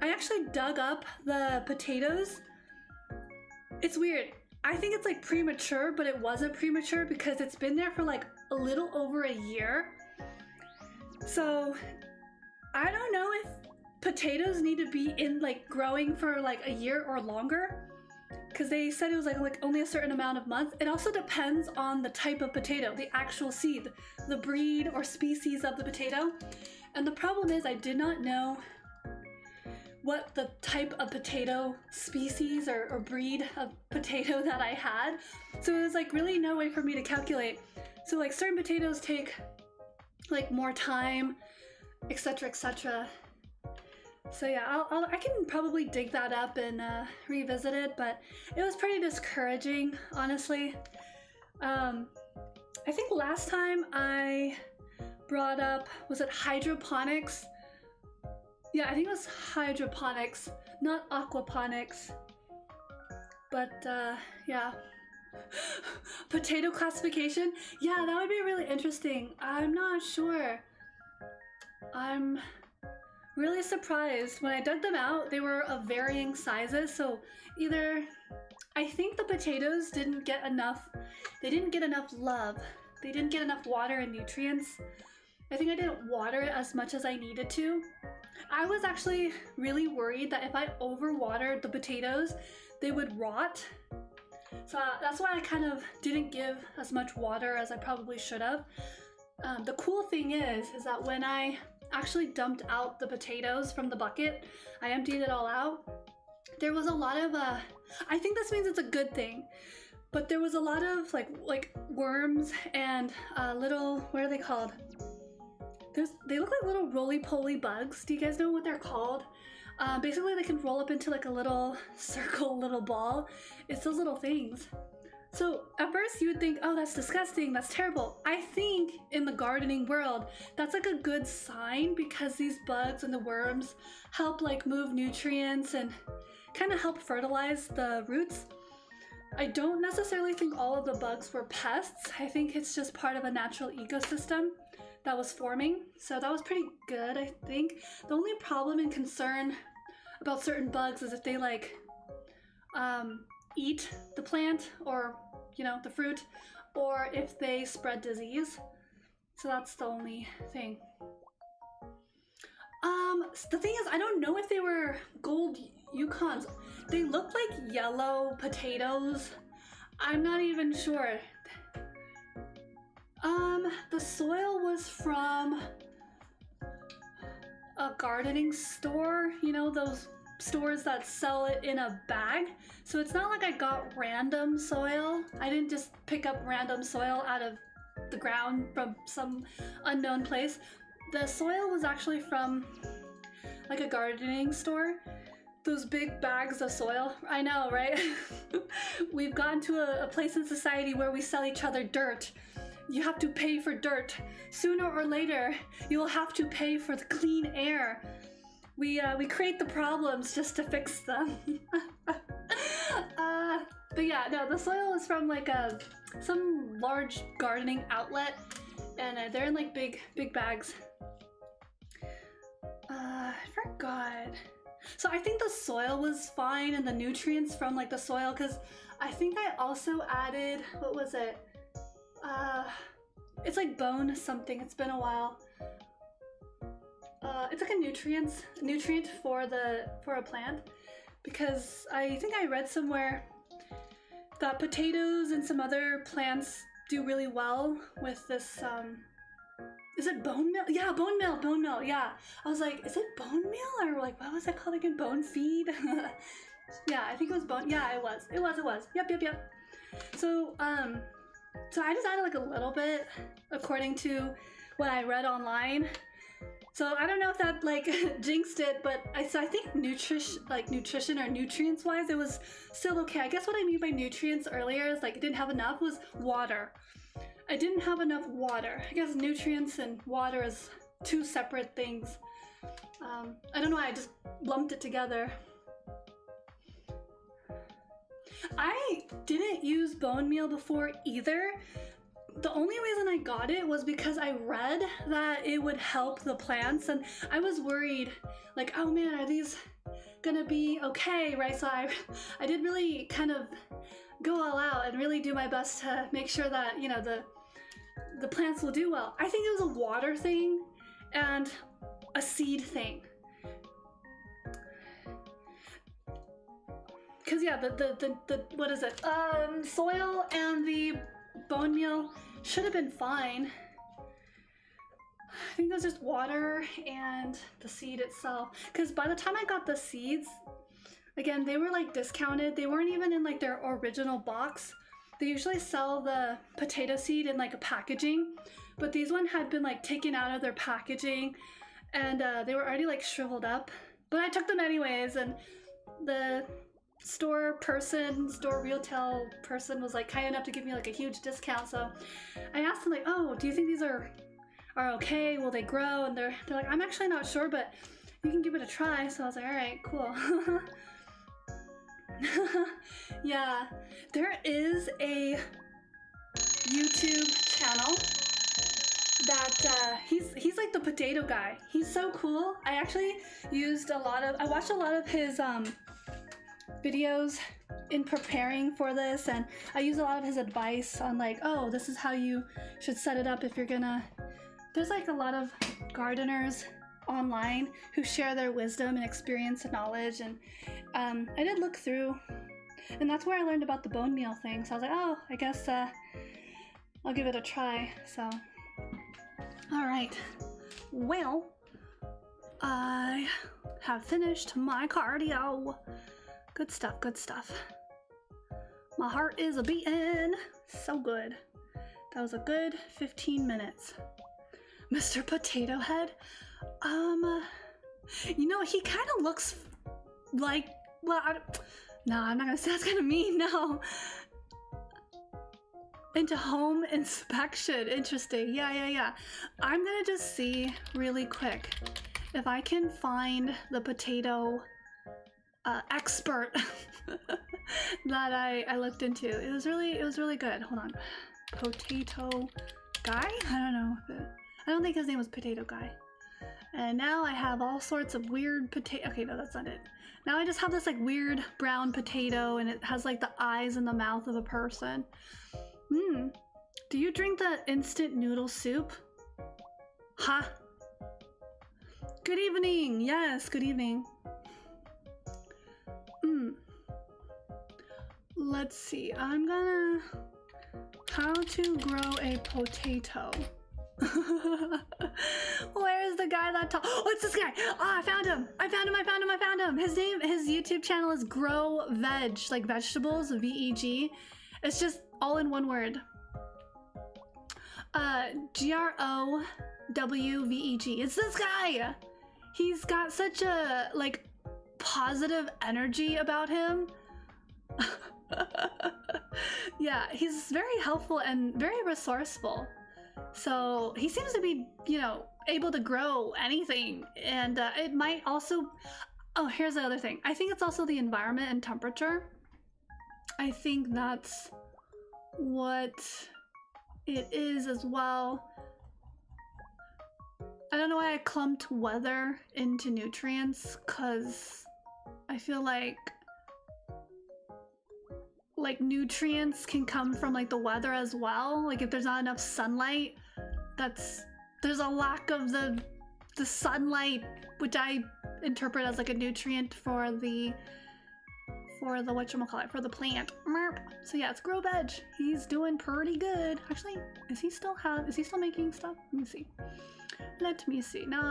I actually dug up the potatoes. It's weird. I think it's like premature, but it wasn't premature because it's been there for like a little over a year. So I don't know if potatoes need to be in like growing for like a year or longer, because they said it was like only a certain amount of months. It also depends on the type of potato, the actual seed, the breed or species of the potato. And the problem is I did not know what the type of potato species or breed of potato that I had. So it was like really no way for me to calculate. So like certain potatoes take like more time, etc., etc. So yeah, I can probably dig that up and revisit it, but it was pretty discouraging, honestly. I think last time I brought up, was it hydroponics? Yeah, I think it was hydroponics, not aquaponics. But yeah. Potato classification? Yeah, that would be really interesting. I'm not sure. I'm really surprised. When I dug them out, they were of varying sizes. So either, I think the potatoes didn't get enough love. They didn't get enough water and nutrients. I think I didn't water it as much as I needed to. I was actually really worried that if I overwatered the potatoes, they would rot. So that's why I kind of didn't give as much water as I probably should have. The cool thing is that when I actually dumped out the potatoes from the bucket, I emptied it all out, there was a lot of, I think this means it's a good thing, but there was a lot of like worms and little, what are they called? They look like little roly-poly bugs. Do you guys know what they're called? Basically, they can roll up into like a little circle, little ball. It's those little things. So at first you would think, oh, that's disgusting, that's terrible. I think in the gardening world, that's like a good sign because these bugs and the worms help like move nutrients and kind of help fertilize the roots. I don't necessarily think all of the bugs were pests. I think it's just part of a natural ecosystem that was forming. So that was pretty good, I think. The only problem and concern about certain bugs is if they like eat the plant or, you know, the fruit, or if they spread disease. So that's the only thing. The thing is, I don't know if they were gold Yukons. They looked like yellow potatoes. I'm not even sure. The soil was from a gardening store, you know, those stores that sell it in a bag. So it's not like I got random soil. I didn't just pick up random soil out of the ground from some unknown place. The soil was actually from like a gardening store. Those big bags of soil. I know, right? We've gotten to a place in society where we sell each other dirt. You have to pay for dirt. Sooner or later, you will have to pay for the clean air. We create the problems just to fix them. But yeah, no, the soil is from like some large gardening outlet, and they're in like big bags. I forgot. So I think the soil was fine and the nutrients from like the soil, because I think I also added, what was it? It's like bone something. It's been a while. It's like a nutrient for a plant, because I think I read somewhere that potatoes and some other plants do really well with this. Is it bone meal? Yeah, bone meal. Yeah, I was like, is it bone meal, or like what was it called again? Bone feed? Yeah, I think it was bone. Yeah, it was. Yep. So so I just added like a little bit according to what I read online. So I don't know if that like jinxed it, but I think nutrition or nutrients wise, it was still okay. I guess what I mean by nutrients earlier is like it didn't have enough was water. I didn't have enough water. I guess nutrients and water is two separate things. I don't know why I just lumped it together. I didn't use bone meal before either. The only reason I got it was because I read that it would help the plants, and I was worried, like, oh man, are these gonna be okay, right? So I did really kind of go all out and really do my best to make sure that, you know, the plants will do well. I think it was a water thing and a seed thing. Cause yeah, the what is it? Soil and the bone meal should have been fine. I think it was just water and the seed itself. Cause by the time I got the seeds, again, they were like discounted. They weren't even in like their original box. They usually sell the potato seed in like a packaging, but these one had been like taken out of their packaging, and they were already like shriveled up. But I took them anyways, and the store retail person was like kind enough to give me like a huge discount. So I asked them like, oh, do you think these are okay? Will they grow? And they're like, I'm actually not sure, but you can give it a try. So I was like, all right, cool. Yeah, there is a YouTube channel that he's like the potato guy. He's so cool. I actually I watched a lot of his videos in preparing for this, and I use a lot of his advice on like, oh, this is how you should set it up if you're gonna. There's like a lot of gardeners online who share their wisdom and experience and knowledge, and I did look through, and that's where I learned about the bone meal thing. So I was like, oh, I guess I'll give it a try. So all right, well, I have finished my cardio. Good stuff. My heart is a beating. So good. That was a good 15 minutes. Mr. Potato Head. You know, he kind of looks like, well, no, I'm not gonna say that's kind of mean, no. Into home inspection, interesting, yeah. I'm gonna just see really quick if I can find the potato expert that I looked into. It was really good. Hold on, potato guy? I don't think his name was Potato Guy. And now I have all sorts of weird potato. Okay, no, that's not it. Now I just have this like weird brown potato, and it has like the eyes and the mouth of a person. Do you drink the instant noodle soup? Huh? Good evening. Yes, good evening. Let's see. I'm gonna... How to grow a potato. Where is the guy that talks? Oh, it's this guy. Oh, I found him. His YouTube channel is Grow Veg, like vegetables, VEG. It's just all in one word. GROWVEG. It's this guy. He's got such a like positive energy about him. Yeah, he's very helpful and very resourceful. So he seems to be, you know, able to grow anything. And it might also... Oh, here's the other thing. I think it's also the environment and temperature. I think that's what it is as well. I don't know why I clumped weather into nutrients, because I feel like nutrients can come from like the weather as well. Like if there's not enough sunlight, there's a lack of the sunlight, which I interpret as like a nutrient for the whatchamacallit, for the plant. So yeah, it's Grow Veg. He's doing pretty good. Actually, is he still making stuff? Let me see. Now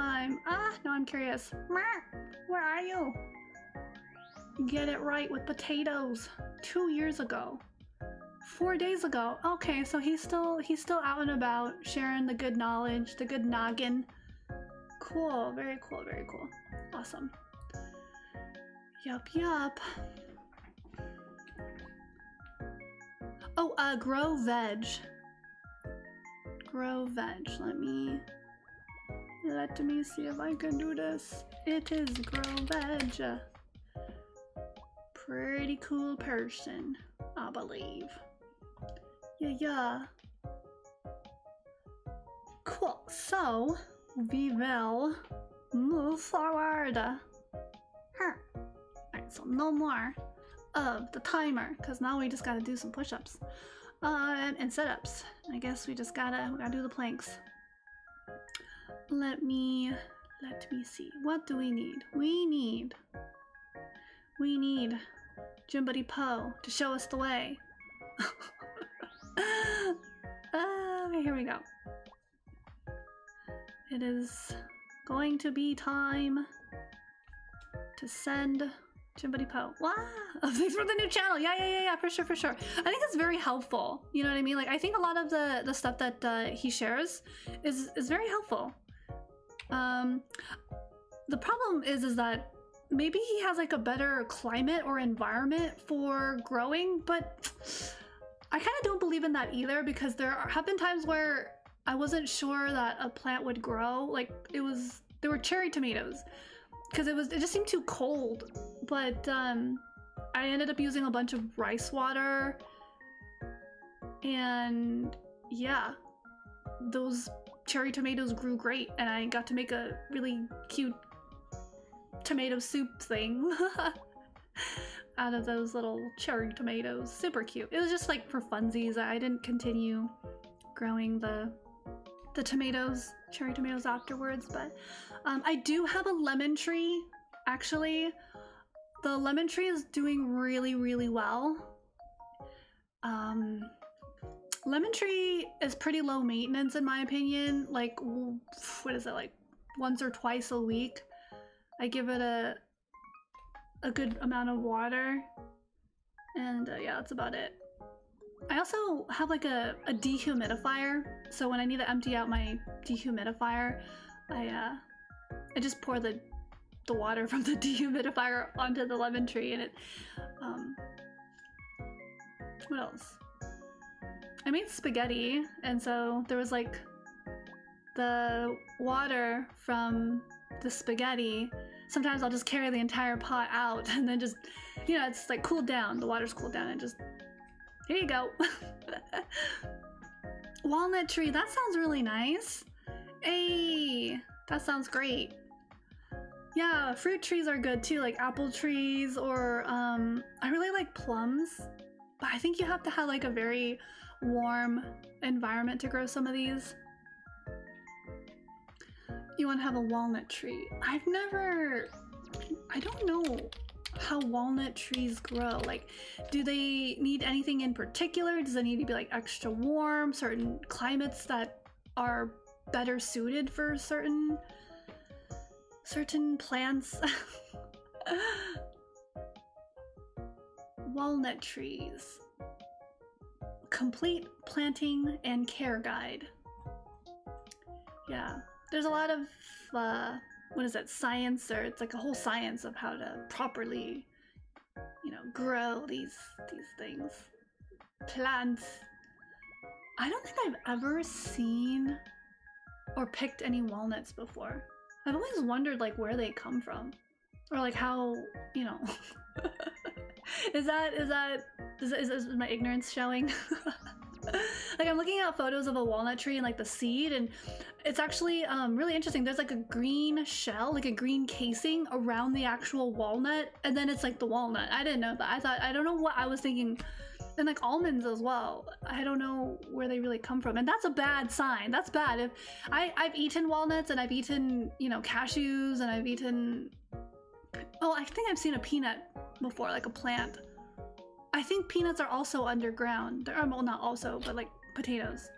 I'm curious. Where are you? Get it right with potatoes. 2 years ago. 4 days ago. Okay, so he's still out and about, sharing the good knowledge, the good noggin. Cool, very cool, very cool. Awesome. Yup. Oh, Grow Veg. Grow Veg. Let me see if I can do this. It is Grow Veg. Pretty cool person, I believe. Yeah. Cool. So we will move forward. Alright, so no more of the timer, because now we just gotta do some push-ups and sit-ups. I guess we gotta do the planks. Let me see. What do we need? We need Jimbody Poe to show us the way. Okay, here we go. It is going to be time to send Jimbody Poe. Wow! Oh, thanks for the new channel. Yeah, for sure. I think it's very helpful. You know what I mean? Like, I think a lot of the stuff that he shares is very helpful. The problem is that maybe he has like a better climate or environment for growing, but I kind of don't believe in that either, because there have been times where I wasn't sure that a plant would grow. Like there were cherry tomatoes, because it just seemed too cold. But I ended up using a bunch of rice water, and yeah, those cherry tomatoes grew great, and I got to make a really cute tomato soup thing out of those little cherry tomatoes. Super cute. It was just like for funsies. I didn't continue growing the cherry tomatoes afterwards, but I do have a lemon tree. Actually, the lemon tree is doing really well. Lemon tree is pretty low maintenance in my opinion. Like, what is it, like once or twice a week? I give it a good amount of water, and yeah, that's about it. I also have like a dehumidifier, so when I need to empty out my dehumidifier, I just pour the the water from the dehumidifier onto the lemon tree, and it what else? I made spaghetti, and so there was like the water from the spaghetti. Sometimes I'll just carry the entire pot out and then just, you know, it's like cooled down. The water's cooled down and just, here you go. Walnut tree, that sounds really nice. Hey, that sounds great. Yeah, fruit trees are good too, like apple trees, or I really like plums, but I think you have to have like a very warm environment to grow some of these. You want to have a walnut tree. I don't know how walnut trees grow. Like, do they need anything in particular? Does it need to be like extra warm, certain climates that are better suited for certain plants? Walnut trees. Complete planting and care guide. Yeah, there's a lot of what is that, science, or it's like a whole science of how to properly, you know, grow these things. Plants. I don't think I've ever seen or picked any walnuts before. I've always wondered like where they come from, or like how, you know. is my ignorance showing? Like, I'm looking at photos of a walnut tree and like the seed, and it's actually really interesting. There's like a green shell, like a green casing around the actual walnut, and then it's like the walnut. I didn't know that. I don't know what I was thinking. And like almonds as well. I don't know where they really come from, and that's a bad sign. That's bad. If I've eaten walnuts, and I've eaten, you know, cashews, and I've eaten, oh, I think I've seen a peanut before, like a plant. I think peanuts are also underground. They're, well, not also, but like potatoes.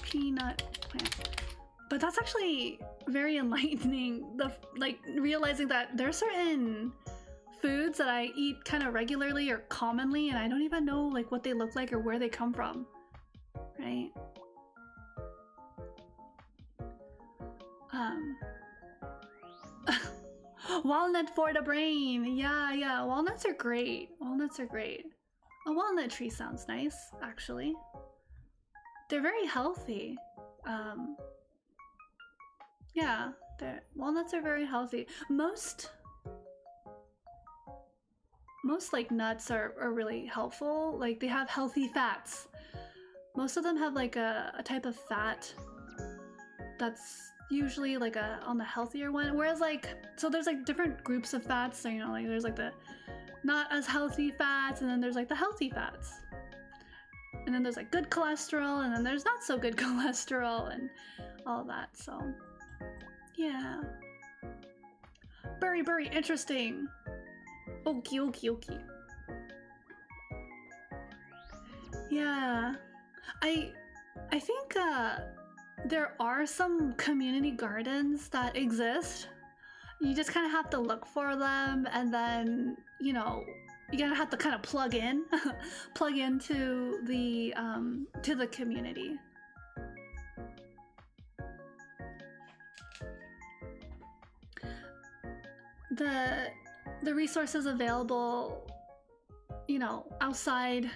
Peanut plant. But that's actually very enlightening. Like realizing that there are certain foods that I eat kind of regularly or commonly, and I don't even know like what they look like or where they come from, right? Walnut for the brain. Yeah, walnuts are great. Walnuts are great. A walnut tree sounds nice, actually. They're very healthy. Yeah, walnuts are very healthy. Most like nuts are really helpful. Like, they have healthy fats. Most of them have like a type of fat that's usually like on the healthier one, whereas like, so there's like different groups of fats. So, you know, like there's like the not as healthy fats, and then there's like the healthy fats, and then there's like good cholesterol, and then there's not so good cholesterol, and all that. So yeah, very interesting. Okie. Yeah, I think there are some community gardens that exist. You just kind of have to look for them, and then, you know, you gotta have to kind of plug into the to the community. The resources available, you know, outside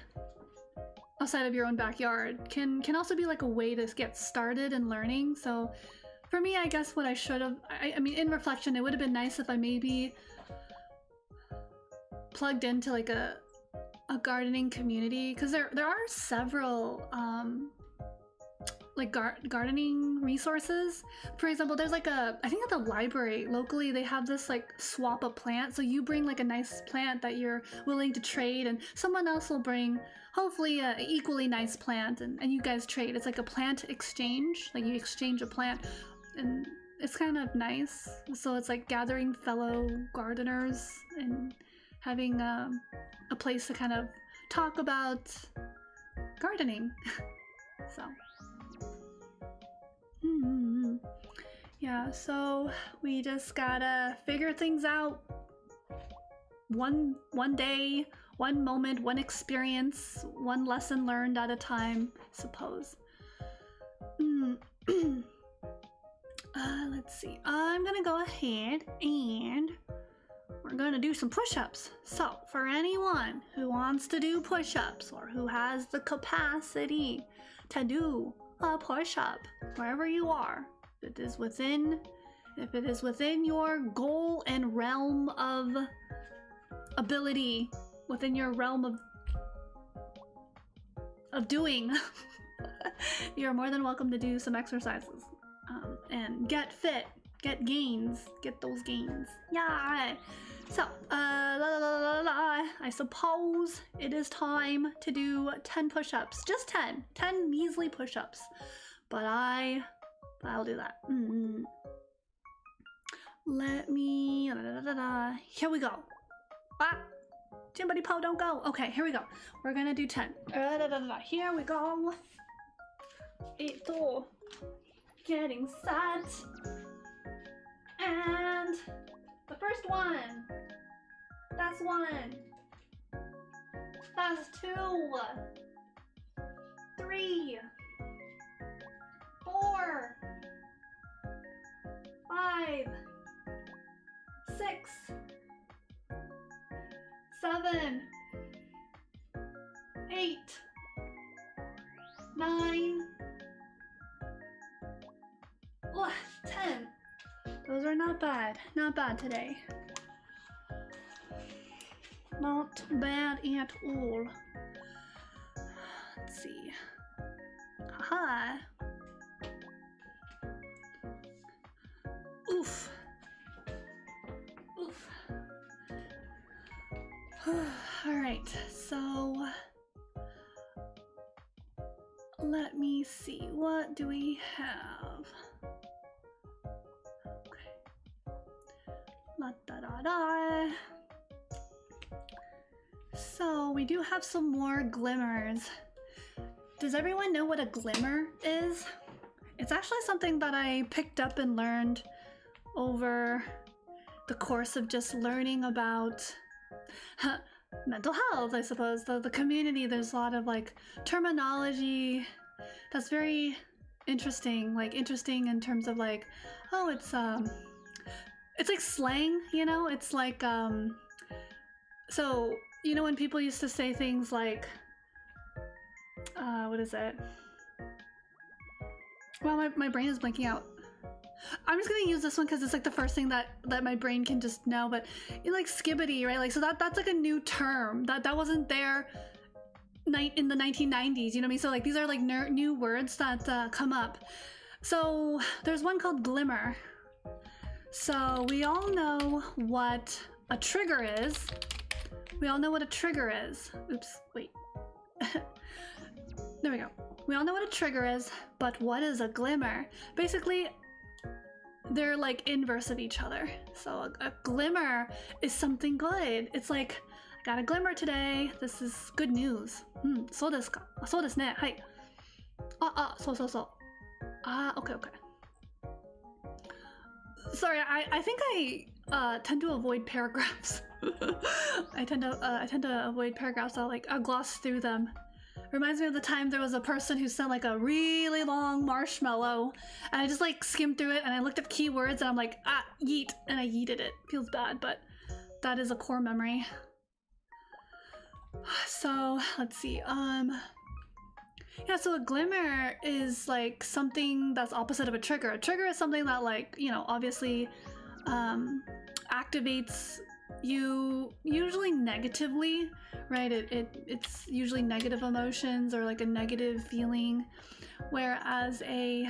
of your own backyard can also be like a way to get started in learning. So for me, I guess what I should have, I mean, in reflection, it would have been nice if I maybe plugged into like a gardening community, because there are several like gardening resources. For example, there's like I think at the library locally, they have this like swap a plant. So you bring like a nice plant that you're willing to trade, and someone else will bring hopefully an equally nice plant, and you guys trade. It's like a plant exchange, like you exchange a plant, and it's kind of nice. So it's like gathering fellow gardeners and having a place to kind of talk about gardening. So yeah, so we just gotta figure things out one day, one moment, one experience, one lesson learned at a time, I suppose. Let's see. I'm gonna go ahead and we're gonna do some push-ups. So for anyone who wants to do push-ups or who has the capacity to do a push-up wherever you are, if it is within your goal and realm of ability, within your realm of doing, you're more than welcome to do some exercises and get fit, get gains, get those gains. Yeah. So, I suppose it is time to do 10 push-ups. Just 10 measly push-ups. But I'll do that. Let me, here we go. Jimbody Po, don't go. Okay, here we go. We're gonna do 10. Here we go. Ito. Getting set. And the first one. That's 1. That's 2. 3. 4. 5. 6. 7. 8. 9. 10. Those are not bad. Not bad today. Not bad at all. Let's see. Haha. Oof. Oof. Alright, so let me see. What do we have? Okay. La da da da. So we do have some more glimmers. Does everyone know what a glimmer is? It's actually something that I picked up and learned over the course of just learning about mental health, I suppose. The community, there's a lot of like terminology that's very interesting, like interesting in terms of like, oh, it's like slang, you know? It's like so you know when people used to say things like what is it? Well, my brain is blanking out. I'm just gonna use this one because it's like the first thing that my brain can just know, but you like skibbity, right? Like, so that's like a new term that wasn't there in the 1990s, you know what I mean? So like these are like new words that come up. So there's one called glimmer. So we all know what a trigger is. We all know what a trigger is. Oops, wait. There we go. We all know what a trigger is, but what is a glimmer? Basically, they're like inverse of each other. So a glimmer is something good. It's like, I got a glimmer today. This is good news. そうですか。そうですね。はい。そうそうそう。Okay, okay. Sorry, I think I tend to avoid paragraphs. I tend to avoid paragraphs. I'll gloss through them. Reminds me of the time there was a person who sent like a really long marshmallow and I just like skimmed through it and I looked up keywords and I'm like, yeet, and I yeeted it. Feels bad, but that is a core memory. So let's see. Yeah, so a glimmer is like something that's opposite of a trigger. A trigger is something that, like, you know, obviously activates you usually negatively, right? It's usually negative emotions or like a negative feeling, whereas a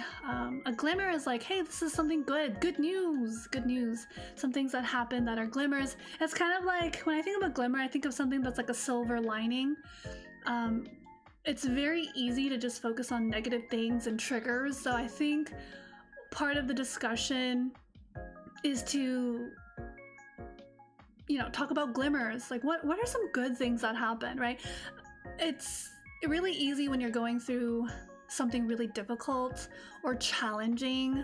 glimmer is like, hey, this is something good news, some things that happen that are glimmers. It's kind of like, when I think of a glimmer, I think of something that's like a silver lining. It's very easy to just focus on negative things and triggers, so I think part of the discussion is to, you know, talk about glimmers. Like, what are some good things that happen, right? It's really easy when you're going through something really difficult or challenging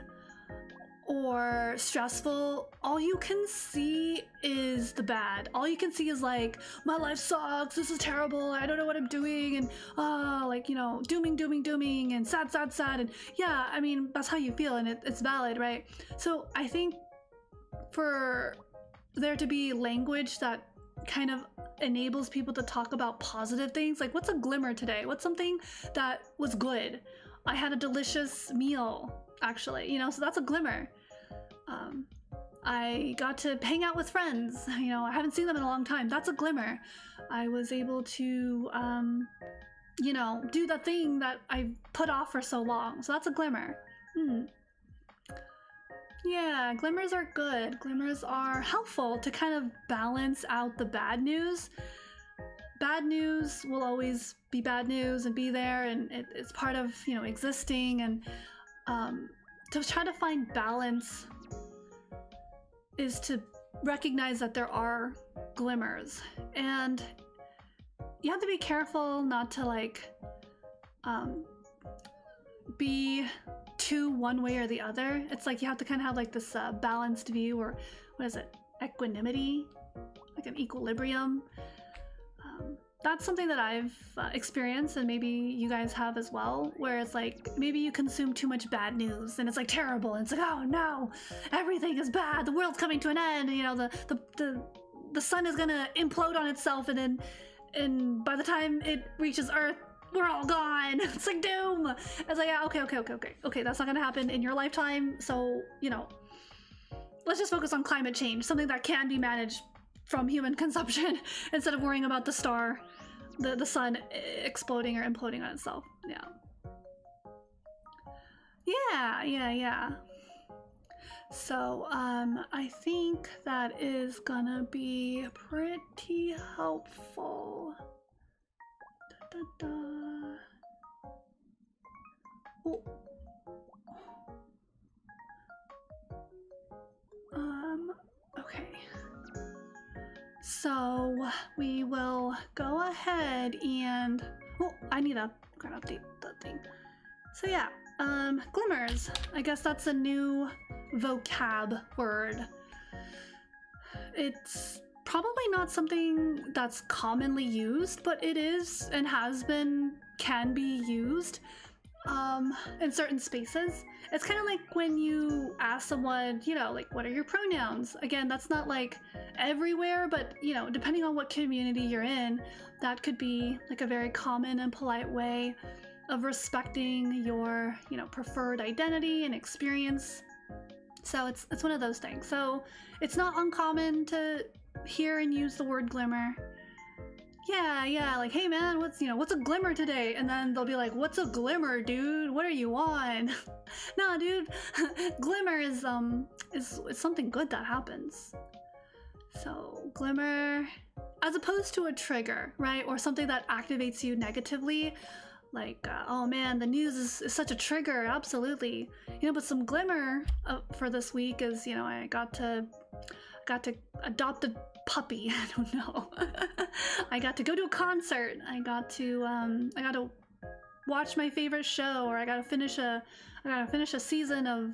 or stressful, all you can see is the bad. All you can see is like, my life sucks, this is terrible, I don't know what I'm doing, and like, you know, dooming, and sad, and yeah, I mean, that's how you feel, and it's valid, right? So I think for there to be language that kind of enables people to talk about positive things, like what's a glimmer today? What's something that was good? I had a delicious meal, actually, you know, so that's a glimmer. I got to hang out with friends, you know, I haven't seen them in a long time. That's a glimmer. I was able to, you know, do the thing that I put off for so long. So that's a glimmer. Yeah, glimmers are good. Glimmers are helpful to kind of balance out the bad news. Bad news will always be bad news and be there, and it's part of, you know, existing, and to try to find balance is to recognize that there are glimmers, and you have to be careful not to like be too one way or the other. It's like you have to kind of have like this balanced view, or what is it, equanimity, like an equilibrium. That's something that I've experienced, and maybe you guys have as well, where it's like maybe you consume too much bad news and it's like terrible, and it's like, oh no, everything is bad, the world's coming to an end, and, you know, the sun is gonna implode on itself, and by the time it reaches Earth, we're all gone. It's like doom. It's like, yeah, okay, that's not gonna happen in your lifetime, so, you know, let's just focus on climate change, something that can be managed from human consumption instead of worrying about the sun exploding or imploding on itself. Yeah. So I think that is gonna be pretty helpful. Oh. Okay. So we will go ahead and, oh, I need to update the thing. So yeah, glimmers. I guess that's a new vocab word. It's probably not something that's commonly used, but it is and has been, can be used in certain spaces. It's kind of like when you ask someone, you know, like, what are your pronouns? Again, that's not like everywhere, but, you know, depending on what community you're in, that could be like a very common and polite way of respecting your, you know, preferred identity and experience. So it's one of those things. So it's not uncommon to hear and use the word glimmer. Yeah, like, hey man, what's a glimmer today? And then they'll be like, what's a glimmer, dude? What are you on? Nah, dude, glimmer is something good that happens. So glimmer, as opposed to a trigger, right? Or something that activates you negatively, like, oh man, the news is such a trigger, absolutely. You know, but some glimmer for this week is, you know, I got to adopt a puppy. I don't know. I got to go to a concert. I got to watch my favorite show, or I got to finish a season of,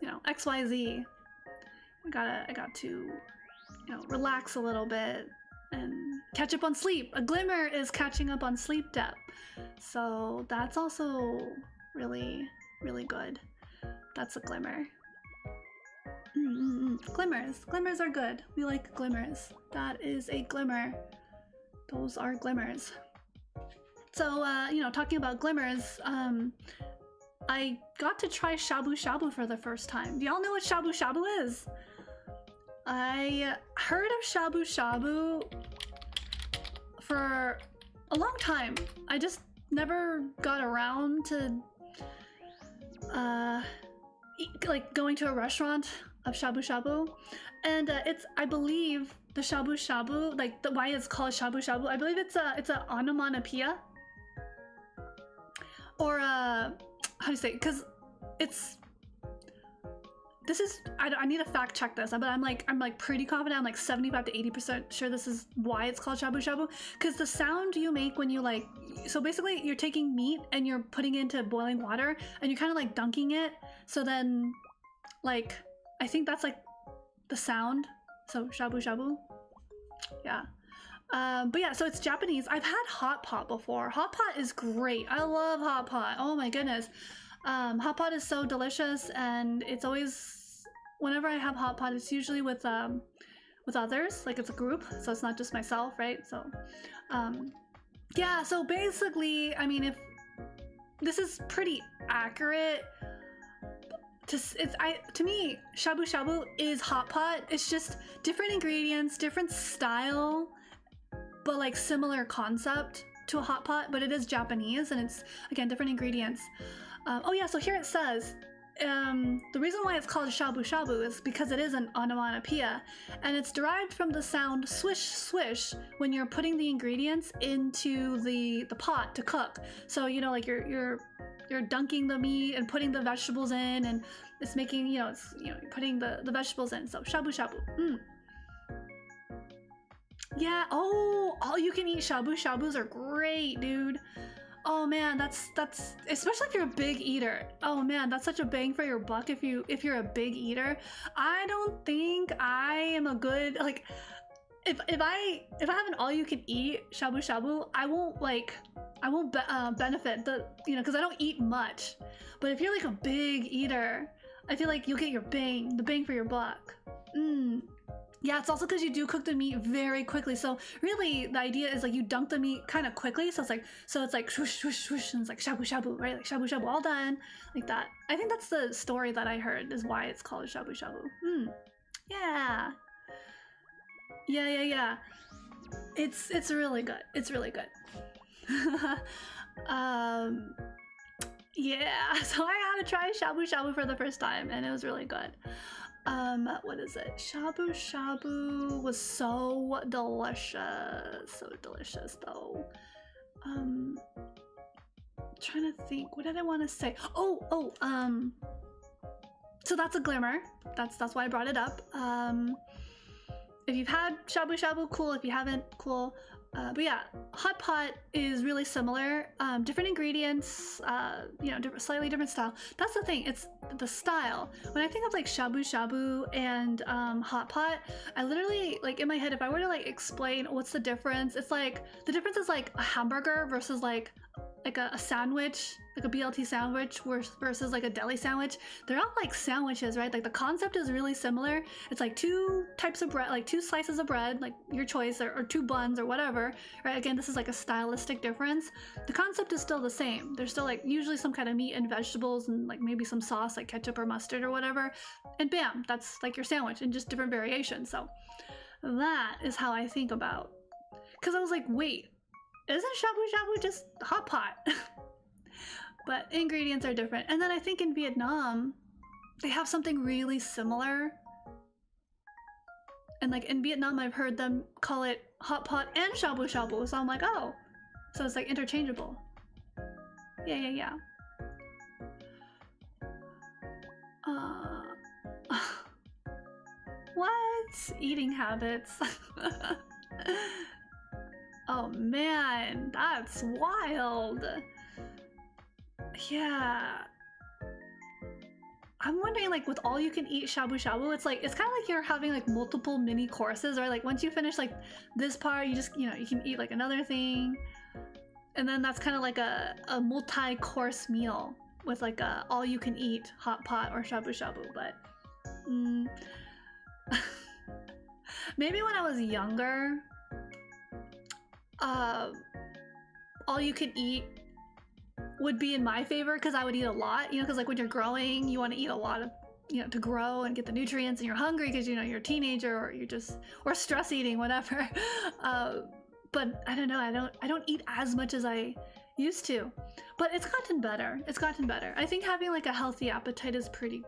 you know, XYZ. I got to, you know, relax a little bit and catch up on sleep. A glimmer is catching up on sleep depth. So that's also really, really good. That's a glimmer. Glimmers are good. We like glimmers. That is a glimmer. Those are glimmers. So, you know, talking about glimmers, I got to try shabu shabu for the first time. Do y'all know what shabu shabu is? I heard of shabu shabu for a long time. I just never got around to, like, going to a restaurant of shabu shabu, and it's, I believe, the shabu shabu, like why it's called shabu shabu, I believe it's a onomatopoeia, or how do you say, because it's, this is, I need to fact check this, but I'm like pretty confident, I'm like 75 to 80% sure this is why it's called shabu shabu, because the sound you make when you, like, so basically you're taking meat and you're putting it into boiling water and you're kind of like dunking it, so then like, I think that's like the sound. So shabu shabu. Yeah. But yeah, so it's Japanese. I've had hot pot before. Hot pot is great. I love hot pot. Oh my goodness. Hot pot is so delicious, and it's always, whenever I have hot pot, it's usually with others, like it's a group, so it's not just myself, right? So yeah, so basically, I mean, if this is pretty accurate, to me, shabu shabu is hot pot. It's just different ingredients, different style, but like similar concept to a hot pot, but it is Japanese, and it's, again, different ingredients. Oh yeah, so here it says, the reason why it's called shabu shabu is because it is an onomatopoeia, and it's derived from the sound swish swish when you're putting the ingredients into the pot to cook. So, you know, like you're dunking the meat and putting the vegetables in, and it's making, you're putting the vegetables in. So shabu shabu. Yeah, oh, all you can eat shabu shabus are great, dude. Oh man, that's especially if you're a big eater. Oh man, that's such a bang for your buck if you're a big eater. I don't think I am a good, like, if I have an all you can eat shabu shabu, I won't benefit because I don't eat much. But if you're like a big eater, I feel like you'll get the bang for your buck. Yeah, it's also because you do cook the meat very quickly. So really, the idea is like you dunk the meat kind of quickly. So it's like swoosh, swoosh, swoosh, and it's like shabu shabu, right? Like shabu shabu, all done, like that. I think that's the story that I heard is why it's called shabu shabu. Yeah. Yeah. It's really good. It's really good. Yeah. So I had to try shabu shabu for the first time, and it was really good. What is it? Shabu shabu was so delicious though. Trying to think, what did I want to say? So that's a glimmer. That's why I brought it up. If you've had shabu shabu, cool. If you haven't, cool. But yeah, hot pot is really similar. Different ingredients, slightly different style. That's the thing, it's the style. When I think of like shabu shabu and hot pot, I literally, like, in my head, if I were to like explain what's the difference, it's like the difference is like a hamburger versus like a sandwich, like a BLT sandwich versus like a deli sandwich. They're all like sandwiches, right? Like the concept is really similar. It's like two types of bread, like two slices of bread, like your choice, or two buns or whatever, right? Again, this is like a stylistic difference. The concept is still the same. There's still like usually some kind of meat and vegetables and like maybe some sauce like ketchup or mustard or whatever. And bam, that's like your sandwich in just different variations. So that is how I think about. Because I was like, wait, isn't shabu shabu just hot pot? But ingredients are different. And then I think in Vietnam, they have something really similar. And like in Vietnam, I've heard them call it hot pot and shabu shabu. So I'm like, oh, so it's like interchangeable. Yeah. What? Eating habits. Oh man, that's wild. Yeah. I'm wondering, like, with all you can eat shabu shabu, it's kind of like you're having like multiple mini courses, or like once you finish like this part, you just, you can eat like another thing. And then that's kind of like a multi-course meal with like a all you can eat hot pot or shabu shabu. But maybe when I was younger, all you can eat would be in my favor because I would eat a lot, because like when you're growing, you want to eat a lot of, to grow and get the nutrients, and you're hungry because you're a teenager, or or stress eating, whatever. But I don't know, I don't eat as much as I used to, but it's gotten better. I think having like a healthy appetite is pretty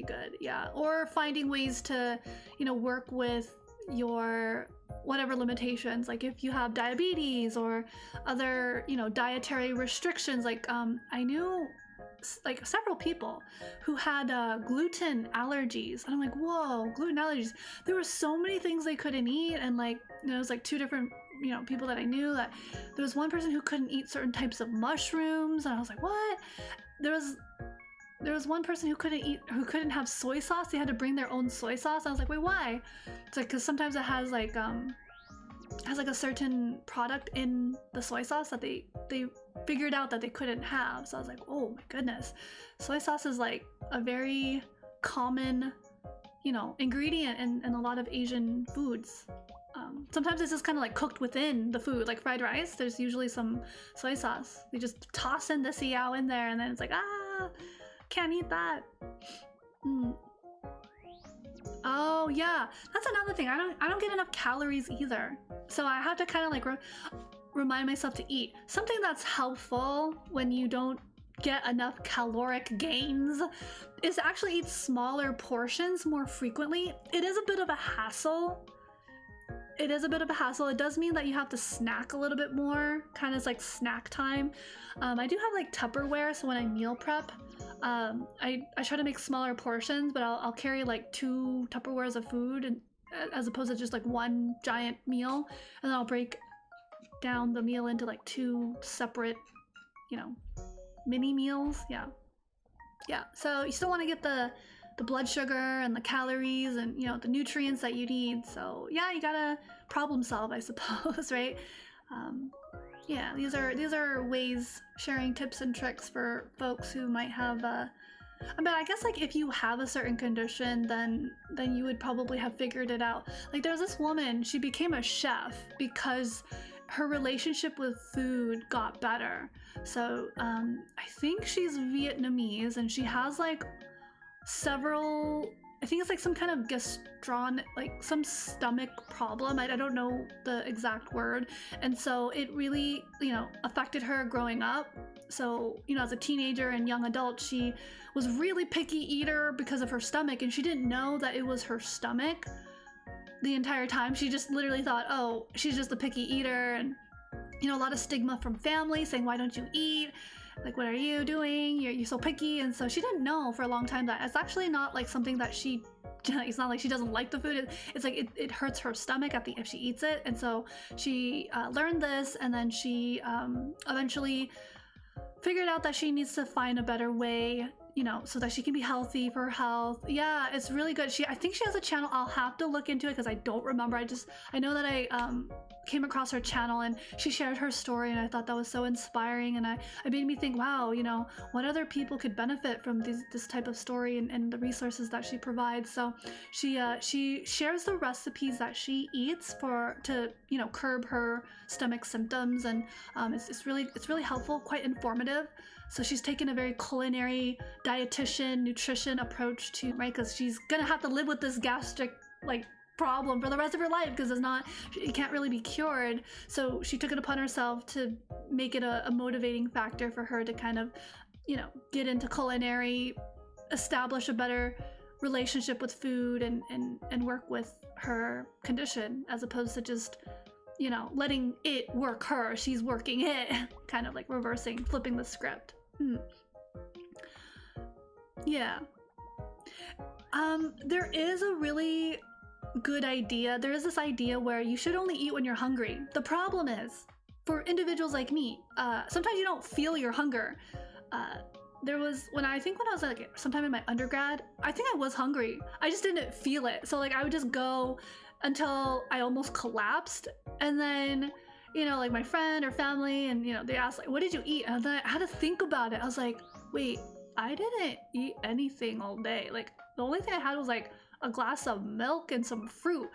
good. Yeah. Or finding ways to, work with your whatever limitations, like if you have diabetes or other, dietary restrictions. Like I knew like several people who had gluten allergies, and I'm like, whoa, gluten allergies. There were so many things they couldn't eat, and like, it was like two different people that I knew. That there was one person who couldn't eat certain types of mushrooms, and I was like, what? There was there was one person who couldn't have soy sauce. They had to bring their own soy sauce. I was like, wait, why? It's like, because sometimes it has like a certain product in the soy sauce that they figured out that they couldn't have. So I was like, oh my goodness, soy sauce is like a very common, you know, ingredient in a lot of Asian foods. Sometimes it's just kind of like cooked within the food, like fried rice. There's usually some soy sauce. They just toss in the siao in there, and then it's like, ah, can't eat that. Oh yeah, that's another thing. I don't get enough calories either, so I have to kind of like remind myself to eat. Something that's helpful when you don't get enough caloric gains is to actually eat smaller portions more frequently. It is a bit of a hassle. It does mean that you have to snack a little bit more, kind of like snack time. I do have like Tupperware, so when I meal prep, I try to make smaller portions, but I'll carry like 2 Tupperwares of food, and as opposed to just like one giant meal, and then I'll break down the meal into like 2 separate, you know, mini meals. Yeah, so you still want to get the blood sugar and the calories and, you know, the nutrients that you need. So yeah, you gotta problem solve, I suppose. Right? Yeah, these are ways, sharing tips and tricks for folks who might have I mean, I guess like if you have a certain condition, then you would probably have figured it out. Like there's this woman, she became a chef because her relationship with food got better. So I think she's Vietnamese, and she has like several, I think it's like some kind of like some stomach problem. I don't know the exact word. And so it really, you know, affected her growing up. So, you know, as a teenager and young adult, she was really picky eater because of her stomach, and she didn't know that it was her stomach the entire time. She just literally thought, oh, she's just a picky eater. And, you know, a lot of stigma from family saying, why don't you eat? Like, what are you doing? You're so picky. And so she didn't know for a long time that it's actually not like something that she, it's not like she doesn't like the food. It's like it hurts her stomach if she eats it. And so she learned this, and then she eventually figured out that she needs to find a better way, you know, so that she can be healthy for her health. Yeah, it's really good. I think she has a channel. I'll have to look into it because I don't remember. I know that I came across her channel, and she shared her story, and I thought that was so inspiring, and it made me think, wow, you know, what other people could benefit from this type of story and the resources that she provides. So she shares the recipes that she eats to, you know, curb her stomach symptoms, and it's really helpful, quite informative. So she's taken a very culinary, dietitian, nutrition approach to, right, because she's gonna have to live with this gastric like problem for the rest of her life, because it can't really be cured. So she took it upon herself to make it a motivating factor for her to kind of, you know, get into culinary, establish a better relationship with food, and work with her condition, as opposed to just, you know, letting it work her. She's working it, kind of like flipping the script. Yeah. There is a really good idea. There is this idea where you should only eat when you're hungry. The problem is, for individuals like me, sometimes you don't feel your hunger. There was when I was like sometime in my undergrad, I think I was hungry. I just didn't feel it. So like I would just go until I almost collapsed, and then, you know, like my friend or family, and, you know, they asked like, what did you eat? And then I had to think about it. I was like, wait, I didn't eat anything all day. Like the only thing I had was like a glass of milk and some fruit.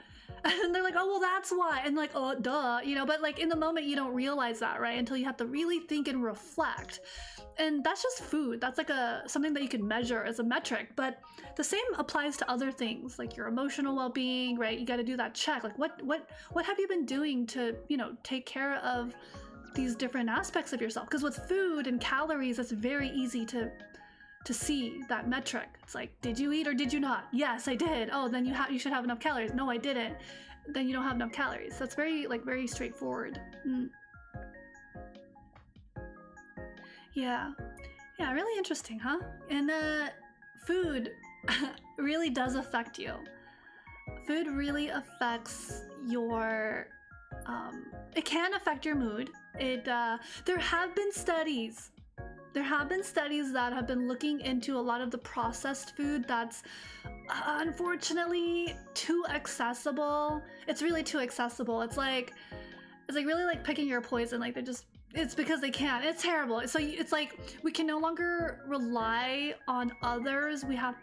And they're like, oh, well, that's why. And like, oh, duh, you know, but like in the moment you don't realize that, right? Until you have to really think and reflect. And that's just food. That's like something that you can measure as a metric. But the same applies to other things, like your emotional well-being, right? You got to do that check. Like what have you been doing to, you know, take care of these different aspects of yourself? Because with food and calories, it's very easy to see that metric. It's like, did you eat or did you not? Yes, I did. Oh, then you should have enough calories. No, I didn't. Then you don't have enough calories. That's very straightforward. Yeah, really interesting, huh? And food really does affect you. Food really affects your it can affect your mood. There have been studies there have been studies that have been looking into a lot of the processed food that's unfortunately too accessible. It's really too accessible. It's like really like picking your poison. Like it's because they can. It's terrible. So it's like we can no longer rely on others. We have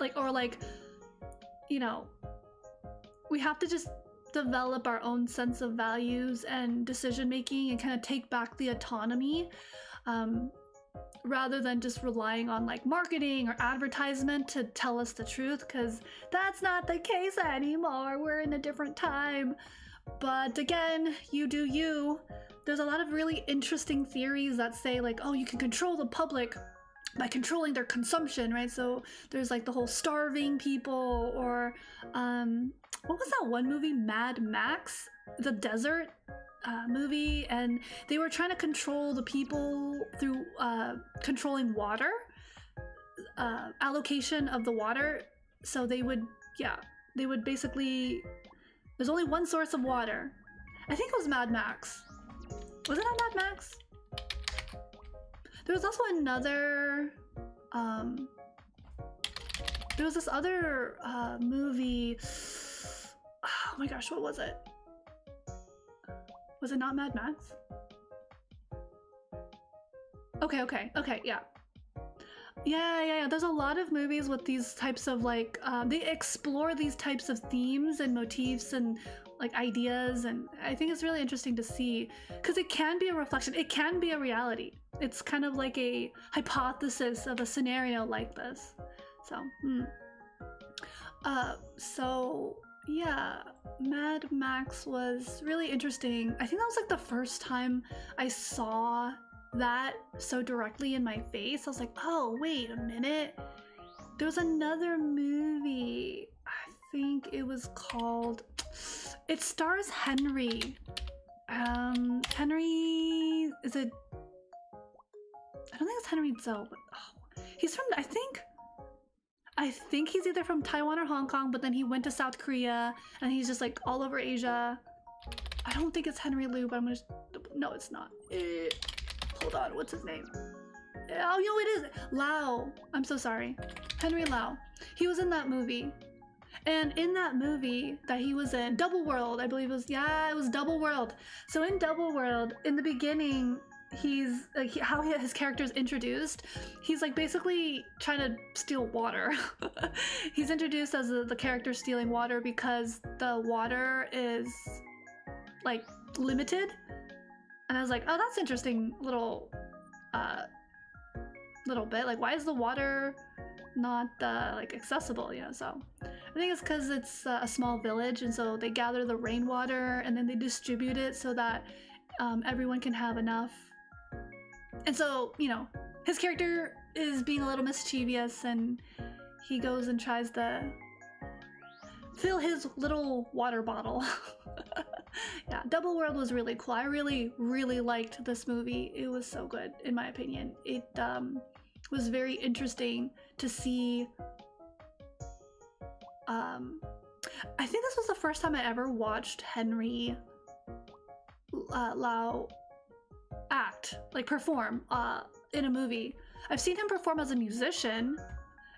we have to just develop our own sense of values and decision making and kind of take back the autonomy. Rather than just relying on like marketing or advertisement to tell us the truth, because that's not the case anymore. We're in a different time. But again, you do you. There's a lot of really interesting theories that say like, oh, you can control the public by controlling their consumption, right? So there's like the whole starving people, or what was that one movie, Mad Max, the desert movie, and they were trying to control the people through controlling water, allocation of the water. So they would basically, there's only one source of water. I think it was Mad Max. Was it not Mad Max? There was also another there was this other movie. Oh my gosh, what was it? Was it not Mad Max? Okay, yeah. There's a lot of movies with these types of like, they explore these types of themes and motifs and like ideas, and I think it's really interesting to see because it can be a reflection. It can be a reality. It's kind of like a hypothesis of a scenario like this. So yeah, Mad Max was really interesting. I think that was like the first time I saw that so directly in my face. I was like, oh, wait a minute. There was another movie. I think it was called, it stars Henry. Henry, is it? I don't think it's Henry Zhou, but he's from, I think he's either from Taiwan or Hong Kong, but then he went to South Korea and he's just like all over Asia. I don't think it's Henry Liu, but I'm gonna, no, it's not. Hold on, what's his name? Oh, no, it is Lau. I'm so sorry. Henry Lau. He was in that movie. And in that movie that he was in, Double World, I believe it was, yeah, it was Double World. So in Double World, in the beginning, he's like, how his character is introduced, he's like basically trying to steal water. He's introduced as the character stealing water because the water is like limited. And I was like, oh, that's interesting little bit. Like, why is the water not like accessible, you know? So I think it's because it's a small village, and so they gather the rainwater and then they distribute it so that everyone can have enough. And so, you know, his character is being a little mischievous, and he goes and tries to fill his little water bottle. Yeah, Double World was really cool. I really, really liked this movie. It was so good, in my opinion. It was very interesting to see. I think this was the first time I ever watched Henry Lau act, like perform in a movie. I've seen him perform as a musician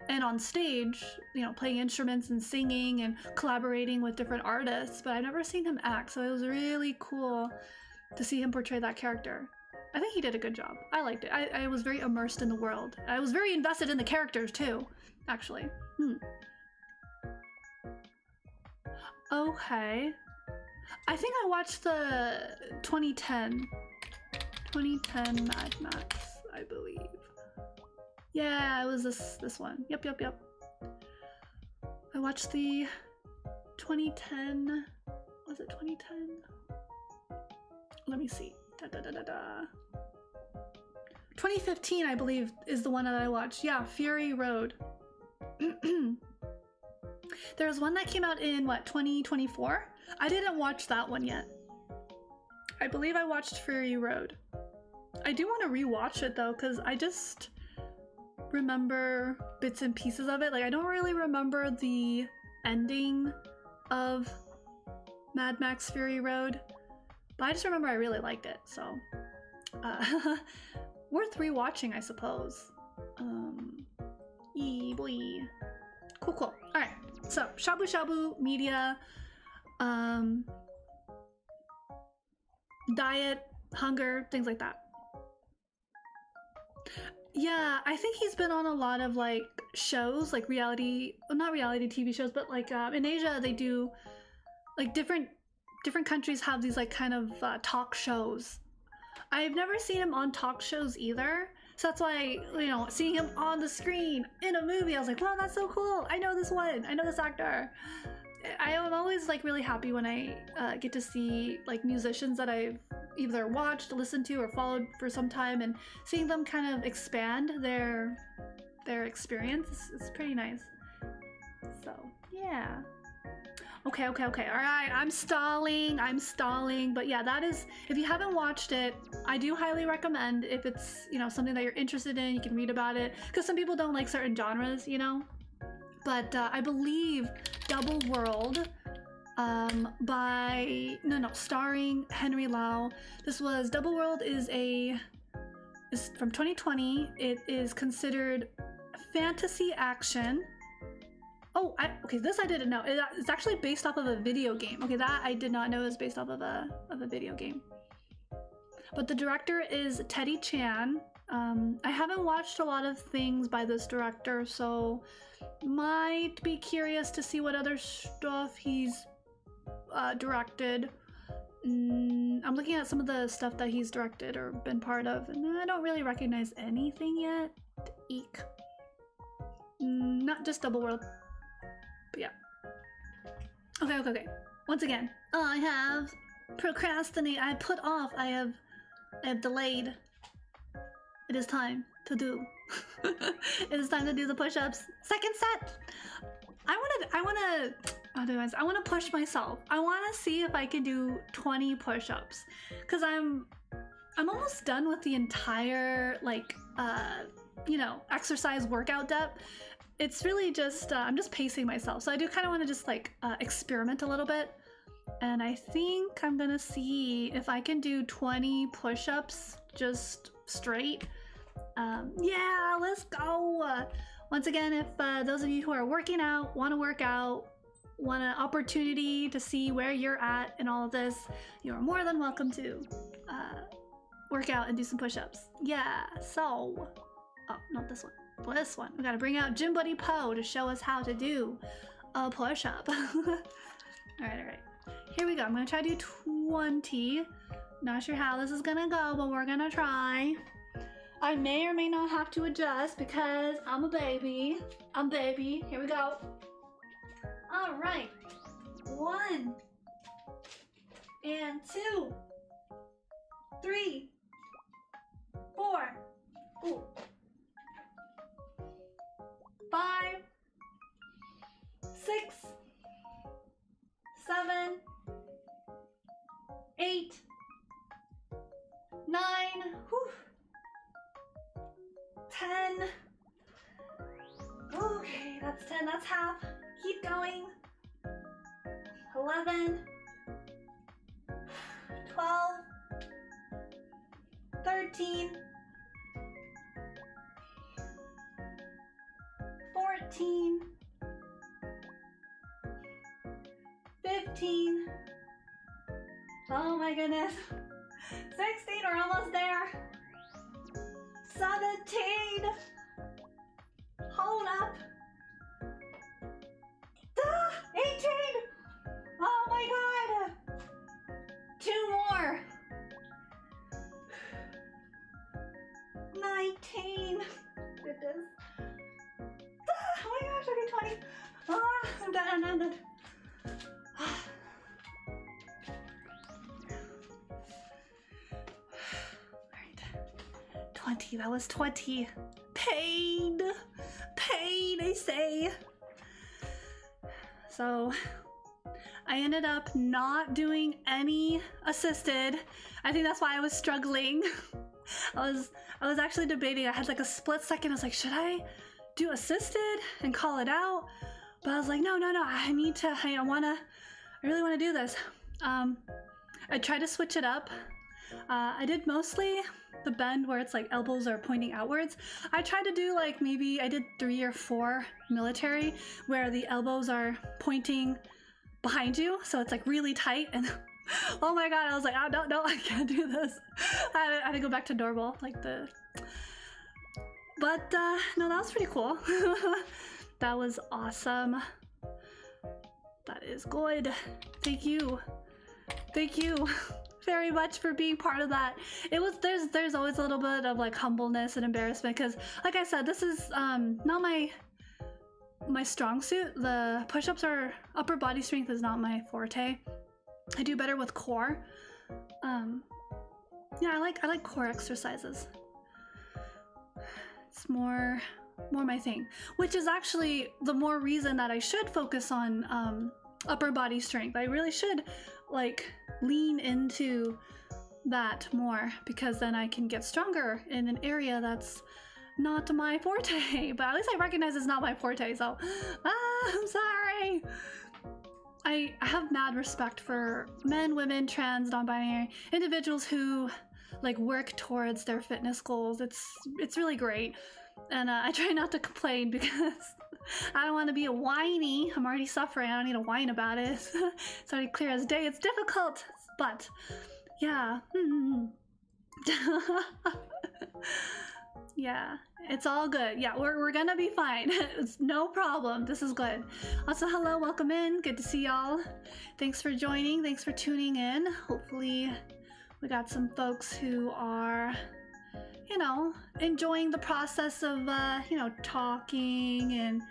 and on stage, you know, playing instruments and singing and collaborating with different artists, but I've never seen him act, so it was really cool to see him portray that character. I think he did a good job. I liked it. I was very immersed in the world. I was very invested in the characters too, actually. Okay. I think I watched the 2010 Mad Max, I believe. Yeah, it was this one. Yep. I watched the 2010. Was it 2010? Let me see. 2015, I believe, is the one that I watched. Yeah, Fury Road. There was one that came out in, what, 2024? I didn't watch that one yet. I believe I watched Fury Road. I do want to rewatch it though, because I just remember bits and pieces of it. Like, I don't really remember the ending of Mad Max Fury Road, but I just remember I really liked it, so worth rewatching, I suppose. Boy. Cool, cool. All right. So Shabu Shabu Media, diet, hunger, things like that. Yeah, I think he's been on a lot of like shows, like reality, well, not reality TV shows, but like in Asia they do like different countries have these like kind of talk shows. I've never seen him on talk shows either, so that's why, you know, seeing him on the screen in a movie, I was like, wow, that's so cool. I know this one. I know this actor. I am always like really happy when I get to see like musicians that I've either watched, listened to, or followed for some time, and seeing them kind of expand their experience is pretty nice. So yeah. Okay. All right, I'm stalling. But yeah, that is, if you haven't watched it, I do highly recommend. If it's, you know, something that you're interested in, you can read about it, because some people don't like certain genres, you know. But I believe Double World, starring Henry Lau. This was Double World is from 2020. It is considered fantasy action. Oh, okay, this I didn't know. It's actually based off of a video game. Okay, that I did not know is based off of a video game. But the director is Teddy Chan. I haven't watched a lot of things by this director, so might be curious to see what other stuff he's directed. I'm looking at some of the stuff that he's directed or been part of, and I don't really recognize anything yet. Eek. Not just Double World. But yeah. Okay. Once again, I have procrastinated. I put off. I have delayed. It is time to do. It is time to do the push-ups. Second set. I want to push myself. I want to see if I can do 20 push-ups, because I'm almost done with the entire like you know, exercise workout depth. It's really just I'm just pacing myself, so I do kind of want to just like experiment a little bit, and I think I'm gonna see if I can do 20 push-ups just straight. Yeah, let's go. Once again, if those of you who are working out, want to work out, want an opportunity to see where you're at in all of this, you are more than welcome to work out and do some push-ups. Yeah, so oh, not this one. This one. We gotta bring out Gym Buddy Poe to show us how to do a push-up. Alright. Here we go. I'm gonna try to do 20. Not sure how this is gonna go, but we're gonna try. I may or may not have to adjust because I'm a baby. Here we go. Alright. 1 and 2, 3, 4. Ooh. 5, 6, 7, 8, 9, whew, 10. Okay, that's 10, that's half. Keep going. 11, 12, 13, 14, 15, oh my goodness, 16, we're almost there, 17, hold up, 18, oh my god, 2 more, 19, goodness. Oh my gosh, okay, 20. I'm done. Alright. 20, that was 20. Pain, I say. So, I ended up not doing any assisted. I think that's why I was struggling. I was actually debating. I had like a split second. I was like, should I do assisted and call it out? But I was like, no, I really want to do this. I tried to switch it up. I did mostly the bend where it's like elbows are pointing outwards. I tried to do like maybe I did 3 or 4 military where the elbows are pointing behind you, so it's like really tight, and oh my god, I was like, oh, no, I can't do this. I had to go back to normal, like the. But no, that was pretty cool. That was awesome. That is good. Thank you very much for being part of that. It was there's always a little bit of like humbleness and embarrassment because, like I said, this is not my strong suit. The push-ups are upper body strength is not my forte. I do better with core. Yeah, I like core exercises. It's more my thing, which is actually the more reason that I should focus on upper body strength. I really should like lean into that more, because then I can get stronger in an area that's not my forte. But at least I recognize it's not my forte, so I'm sorry. I have mad respect for men, women, trans, non-binary individuals who like work towards their fitness goals. It's really great, and I try not to complain because I don't want to be a whiny. I'm already suffering. I don't need to whine about it. It's already clear as day. It's difficult, but yeah. Yeah, it's all good. Yeah, we're gonna be fine. It's no problem. This is good. Also, hello, welcome in. Good to see y'all. Thanks for joining. Thanks for tuning in. Hopefully we got some folks who are, you know, enjoying the process of, you know, talking and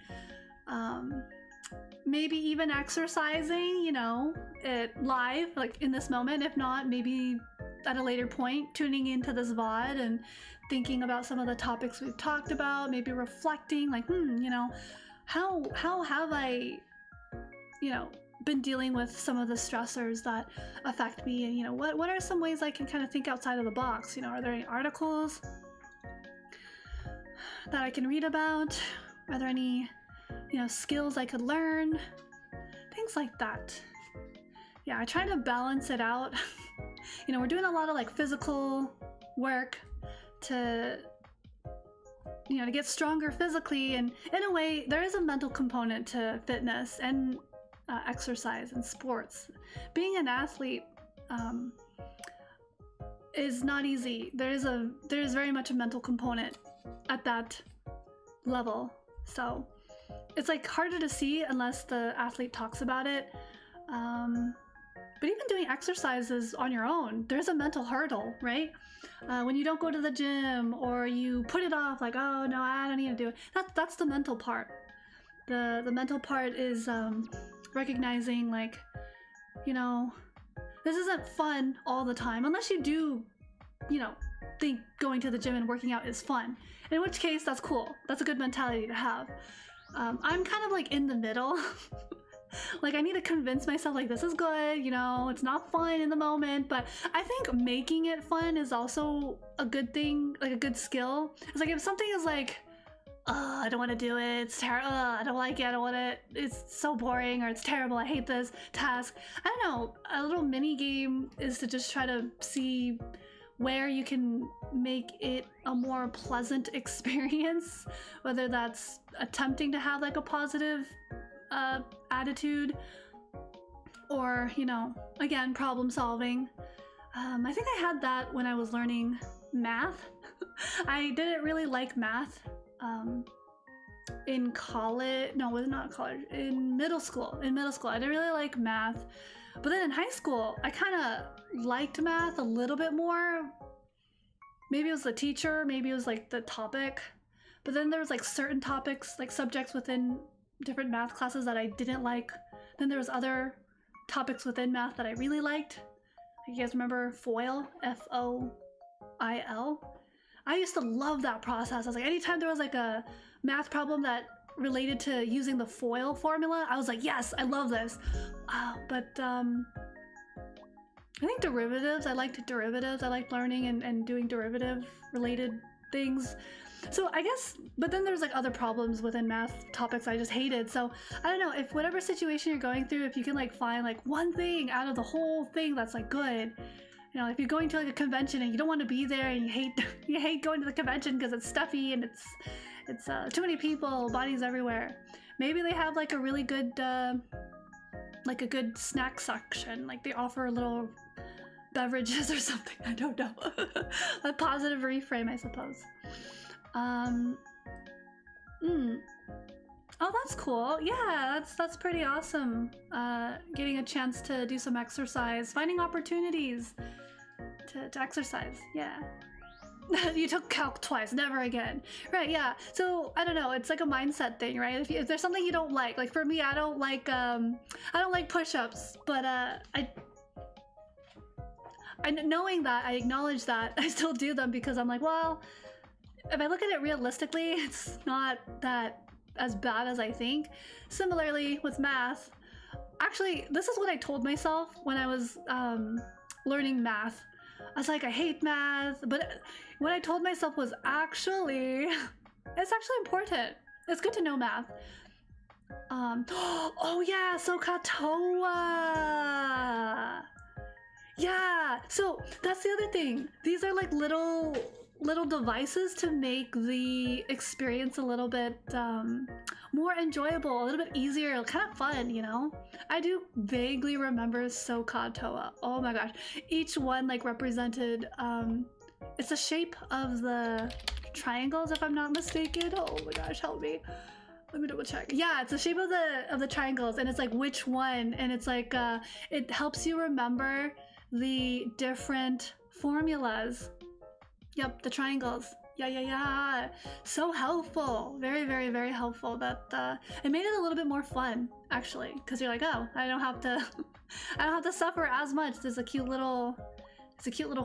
maybe even exercising, you know, it live, like in this moment. If not, maybe at a later point, tuning into this VOD and thinking about some of the topics we've talked about, maybe reflecting, like, you know, how have I, you know, been dealing with some of the stressors that affect me, and, you know, what are some ways I can kind of think outside of the box? You know, are there any articles that I can read about? Are there any, you know, skills I could learn? Things like that. Yeah, I try to balance it out. You know, we're doing a lot of like physical work to, you know, to get stronger physically, and in a way there is a mental component to fitness and exercise and sports. Being an athlete is not easy. There is very much a mental component at that level, so it's like harder to see unless the athlete talks about it. But even doing exercises on your own, there's a mental hurdle, right? When you don't go to the gym, or you put it off, like, oh no, I don't need to do it. That's the mental part. The mental part is recognizing, like, you know, this isn't fun all the time, unless you do, you know, think going to the gym and working out is fun. In which case, that's cool. That's a good mentality to have. I'm kind of like in the middle. Like, I need to convince myself, like, this is good, you know, it's not fun in the moment, but I think making it fun is also a good thing, like a good skill. It's like, if something is like, I don't want to do it, it's terrible, I don't like it, I don't want it, it's so boring, or it's terrible, I hate this task. I don't know, a little mini game is to just try to see where you can make it a more pleasant experience, whether that's attempting to have like a positive attitude, or, you know, again, problem solving. I think I had that when I was learning math. I didn't really like math in college. No, it was not college. In middle school. I didn't really like math. But then in high school, I kind of liked math a little bit more. Maybe it was the teacher, maybe it was like the topic. But then there was like certain topics, like subjects within different math classes that I didn't like. Then there was other topics within math that I really liked. You guys remember FOIL? F-O-I-L? I used to love that process. I was like, anytime there was like a math problem that related to using the FOIL formula, I was like, yes, I love this. But I think derivatives, I liked derivatives. I liked learning and doing derivative related things. So I guess, but then there's like other problems within math topics I just hated. So I don't know, if whatever situation you're going through, if you can like find like one thing out of the whole thing that's like good, You know, if you're going to like a convention and you don't want to be there and you hate going to the convention because it's stuffy and it's too many people, bodies everywhere. Maybe they have like a really good like a good snack section. Like they offer little beverages or something. I don't know. A positive reframe, I suppose. Oh, that's cool. Yeah, that's pretty awesome. Getting a chance to do some exercise, finding opportunities to exercise. Yeah. You took calc twice, never again. Right, yeah. So I don't know, it's like a mindset thing, right? If there's something you don't like for me, I don't like push-ups, but knowing that, I acknowledge that, I still do them because I'm like, well, if I look at it realistically, it's not that as bad as I think. Similarly with math, actually, this is what I told myself when I was learning math. I was like, I hate math, but what I told myself was actually, it's actually important. It's good to know math. Oh yeah, so katoa. Yeah, so that's the other thing. These are like little devices to make the experience a little bit more enjoyable, a little bit easier, kind of fun, you know? I do vaguely remember Sokatoa. Oh my gosh. Each one like represented, it's the shape of the triangles if I'm not mistaken. Oh my gosh, help me. Let me double check. Yeah, it's the shape of the triangles and it's like which one, and it's like, it helps you remember the different formulas. Yep, the triangles. Yeah. So helpful. Very, very, very helpful. That it made it a little bit more fun, actually, because you're like, oh, I don't have to, I don't have to suffer as much. There's a cute little,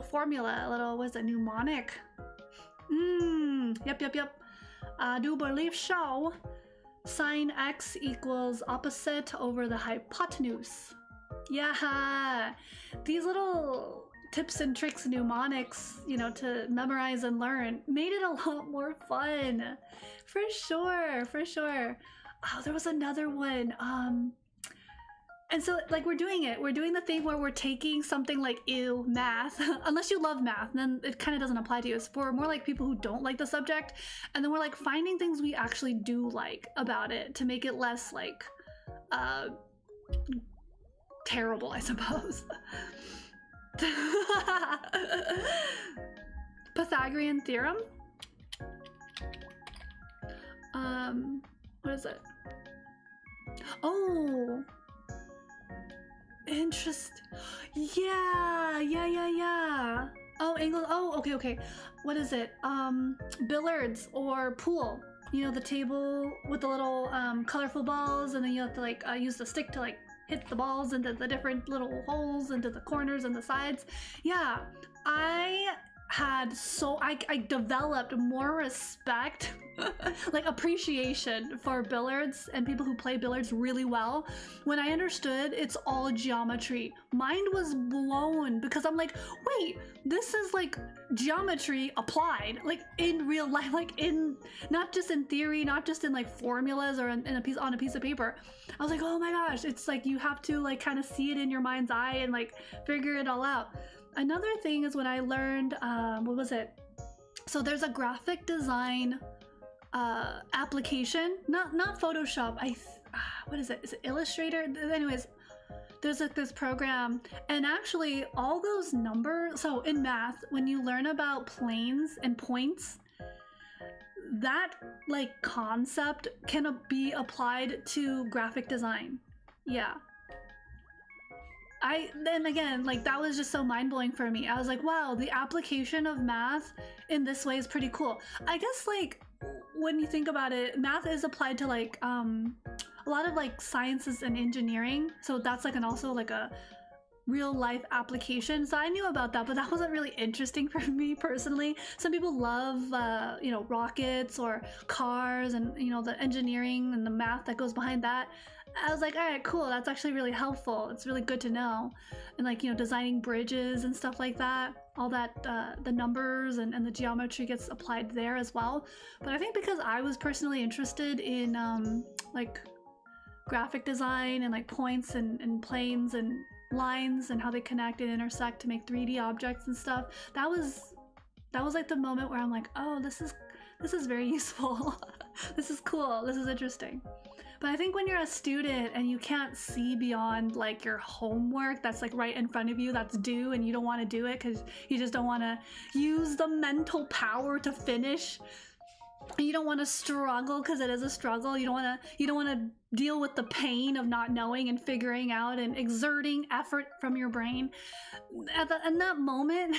formula. A little, what's it, mnemonic? Yep. I do believe so. Sine x equals opposite over the hypotenuse. Yeah, these little tips and tricks, mnemonics, you know, to memorize and learn made it a lot more fun. For sure. Oh, there was another one. And so like we're doing the thing where we're taking something like ew, math, unless you love math, then it kind of doesn't apply to you. It's for more like people who don't like the subject, and then we're like finding things we actually do like about it to make it less like terrible, I suppose. Pythagorean theorem? What is it? Oh, interesting. Yeah. Oh, angle. Oh, okay. What is it? Billiards or pool. You know, the table with the little colorful balls, and then you have to like use the stick to like hit the balls into the different little holes into the corners and the sides. Yeah, I developed more respect, like appreciation for billiards and people who play billiards really well when I understood it's all geometry. Mind was blown because I'm like, wait, this is like geometry applied, like in real life, like in, not just in theory, not just in like formulas or on a piece of paper. I was like, oh my gosh, it's like you have to like kind of see it in your mind's eye and like figure it all out. Another thing is when I learned, what was it? So there's a graphic design application, not Photoshop. What is it? Is it Illustrator? Anyways, there's like this program, and actually all those numbers. So in math, when you learn about planes and points, that like concept can be applied to graphic design. Yeah. Then again, like that was just so mind-blowing for me. I was like, wow, the application of math in this way is pretty cool. I guess like when you think about it, math is applied to like a lot of like sciences and engineering. So that's like also like a real life application. So I knew about that, but that wasn't really interesting for me personally. Some people love, you know, rockets or cars and, you know, the engineering and the math that goes behind that. I was like, all right, cool. That's actually really helpful. It's really good to know. And like, you know, designing bridges and stuff like that, all that, the numbers and the geometry gets applied there as well. But I think because I was personally interested in like graphic design and like points and planes and lines and how they connect and intersect to make 3D objects and stuff. That was like the moment where I'm like, oh, this is very useful. This is cool. This is interesting. But I think when you're a student and you can't see beyond like your homework that's like right in front of you that's due, and you don't want to do it because you just don't want to use the mental power to finish. You don't want to struggle because it is a struggle. You don't want to deal with the pain of not knowing and figuring out and exerting effort from your brain. In that moment,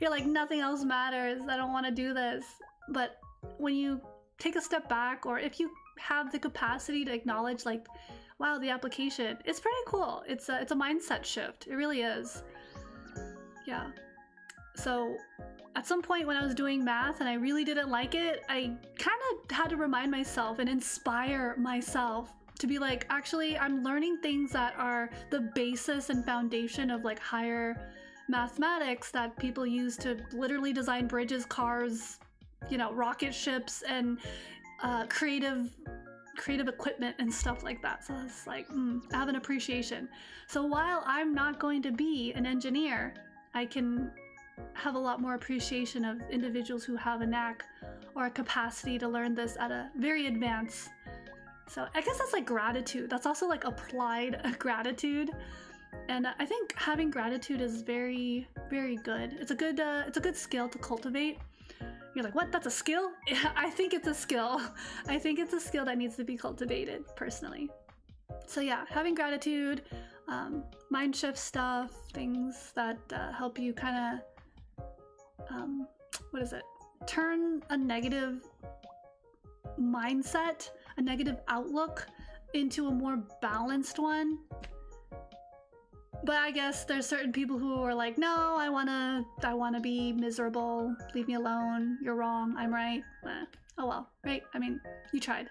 you're like, nothing else matters. I don't want to do this. But when you take a step back, or if you have the capacity to acknowledge like, wow, the application, it's pretty cool. It's a mindset shift. It really is. Yeah. So at some point when I was doing math and I really didn't like it, I kind of had to remind myself and inspire myself to be like, actually, I'm learning things that are the basis and foundation of like higher mathematics that people use to literally design bridges, cars, you know, rocket ships, and creative equipment and stuff like that. So it's like, I have an appreciation. So while I'm not going to be an engineer, I can have a lot more appreciation of individuals who have a knack or a capacity to learn this at a very advanced. So I guess that's like gratitude. That's also like applied gratitude. And I think having gratitude is very, very good. It's a good skill to cultivate. You're like, what? That's a skill? Yeah, I think it's a skill. I think it's a skill that needs to be cultivated personally. So yeah, having gratitude, mind shift stuff, things that help you kind of, turn a negative mindset, a negative outlook into a more balanced one. But I guess there's certain people who are like, no, I wanna be miserable. Leave me alone. You're wrong. I'm right. Oh well, right? I mean, you tried.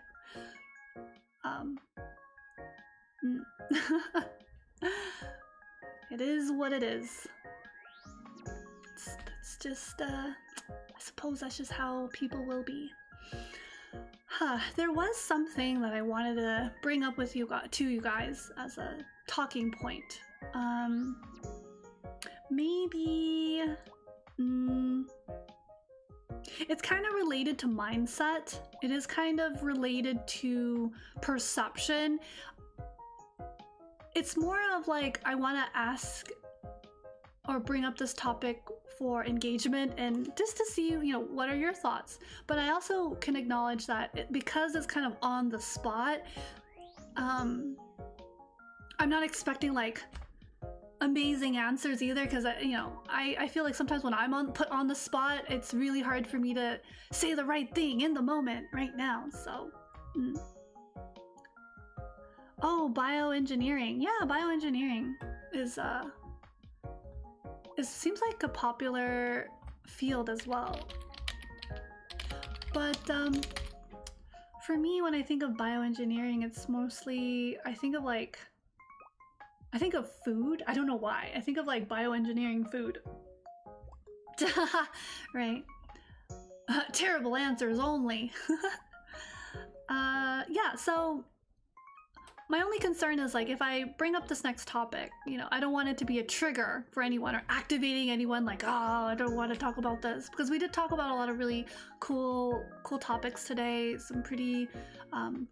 It is what it is. It's just, I suppose that's just how people will be. There was something that I wanted to bring up with you guys as a talking point. Maybe it's kind of related to mindset. It is kind of related to perception. It's more of like, I want to ask or bring up this topic for engagement and just to see, you know, what are your thoughts? But I also can acknowledge that because it's kind of on the spot, I'm not expecting like amazing answers either, because I feel like sometimes when I'm put on the spot, it's really hard for me to say the right thing in the moment right now. So oh, bioengineering. Yeah, bioengineering is it seems like a popular field as well. But for me, when I think of bioengineering, it's mostly, I think of food. I don't know why. I think of like bioengineering food. Right. Terrible answers only. Yeah, so my only concern is like, if I bring up this next topic, you know, I don't want it to be a trigger for anyone or activating anyone like, oh, I don't want to talk about this, because we did talk about a lot of really cool topics today, some pretty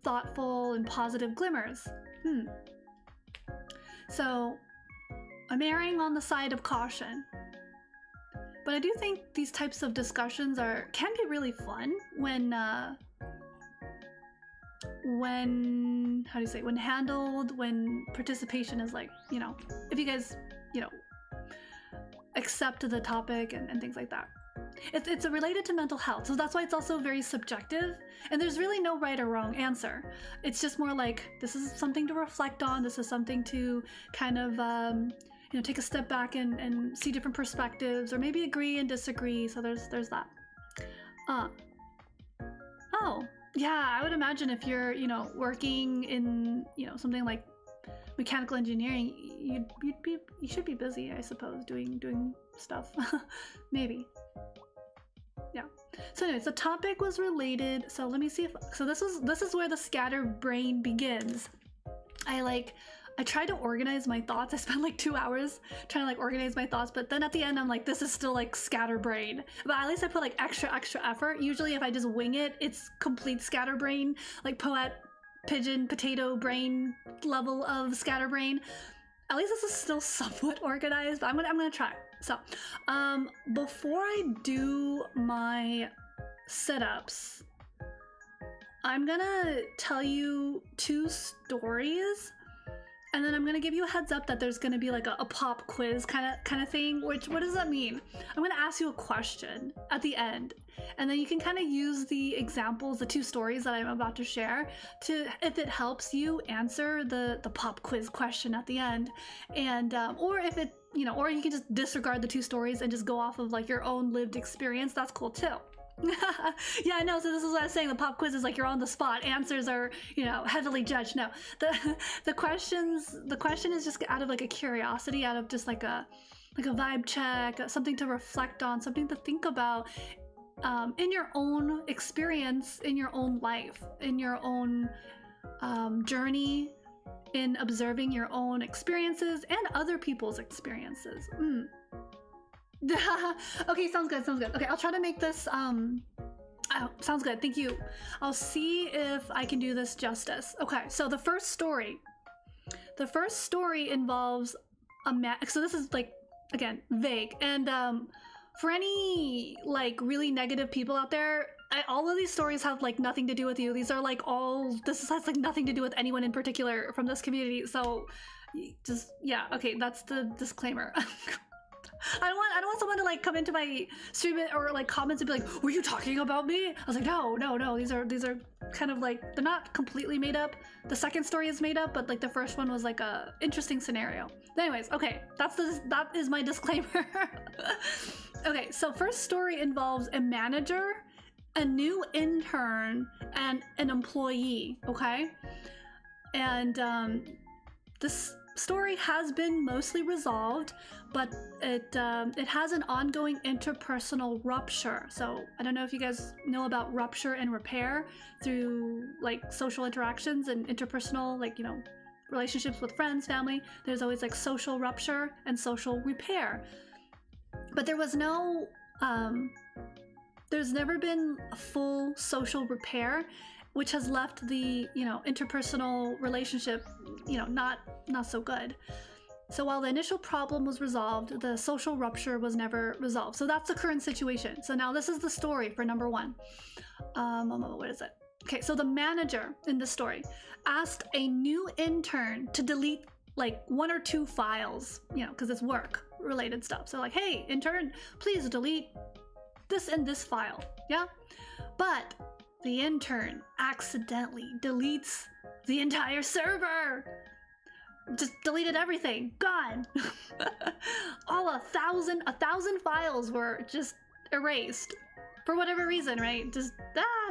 thoughtful and positive glimmers. So I'm erring on the side of caution, but I do think these types of discussions can be really fun when when handled, when participation is like, you know, if you guys, you know, accept the topic and things like that. It's related to mental health, so that's why it's also very subjective, and there's really no right or wrong answer. It's just more like, this is something to reflect on, this is something to kind of you know, take a step back and see different perspectives, or maybe agree and disagree. So there's that. Oh yeah, I would imagine if you're, you know, working in, you know, something like mechanical engineering, you should be busy, I suppose, doing stuff. Maybe. Yeah. So anyways, the topic was related. So let me see if, so this is where the scatterbrain begins. I like I tried to organize my thoughts. I spent like 2 hours trying to like organize my thoughts, but then at the end I'm like, this is still like scatterbrain. But at least I put like extra effort. Usually if I just wing it, it's complete scatterbrain, like Poette, pigeon, potato brain level of scatterbrain. At least this is still somewhat organized, but I'm gonna try. So, before I do my sit-ups, I'm gonna tell you 2 stories, and then I'm gonna give you a heads up that there's gonna be like a pop quiz kind of thing. Which, what does that mean? I'm gonna ask you a question at the end, and then you can kind of use the examples, the 2 stories that I'm about to share, to, if it helps you, answer the pop quiz question at the end, and or if it, you know, or you can just disregard the 2 stories and just go off of like your own lived experience. That's cool too. Yeah, I know. So this is what I was saying. The pop quiz is like you're on the spot. Answers are, you know, heavily judged. No, the question is just out of like a curiosity, out of just like a vibe check, something to reflect on, something to think about, in your own experience, in your own life, in your own journey, in observing your own experiences and other people's experiences. Okay, sounds good. Okay, I'll try to make this oh, sounds good. Thank you. I'll see if I can do this justice. Okay, so the first story involves a man. So this is like, again, vague, and for any like really negative people out there, all of these stories have like nothing to do with you. These are like this has like nothing to do with anyone in particular from this community. So just, yeah, okay, that's the disclaimer. I don't want someone to like come into my stream or like comments and be like, were you talking about me? I was like, no, these are kind of like, they're not completely made up. The second story is made up, but like the first one was like a interesting scenario. Anyways, okay, that is my disclaimer. Okay, so first story involves a manager, a new intern, and an employee, okay? And this story has been mostly resolved, but it has an ongoing interpersonal rupture. So I don't know if you guys know about rupture and repair through like social interactions and interpersonal, like, you know, relationships with friends, family. There's always like social rupture and social repair. But there was no, there's never been a full social repair, which has left the, you know, interpersonal relationship, you know, not so good. So while the initial problem was resolved, the social rupture was never resolved. So that's the current situation. So now this is the story for number 1. What is it? Okay, so the manager in the story asked a new intern to delete like 1 or 2 files, you know, because it's work related stuff. So like, hey, intern, please delete this and this file. Yeah, but the intern accidentally deletes the entire server. Just deleted everything. Gone. All 1,000 files were just erased for whatever reason, right? Just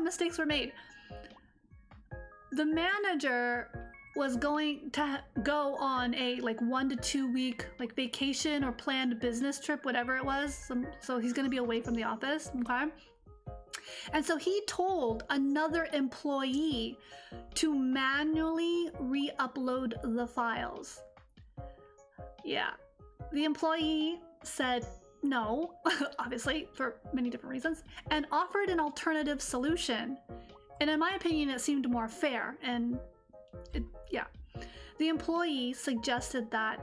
mistakes were made. The manager was going to go on a like 1 to 2 week like vacation or planned business trip, whatever it was. So he's going to be away from the office. Okay. And so he told another employee to manually re-upload the files. Yeah, the employee said no, obviously for many different reasons, and offered an alternative solution. And in my opinion, it seemed more fair. And the employee suggested that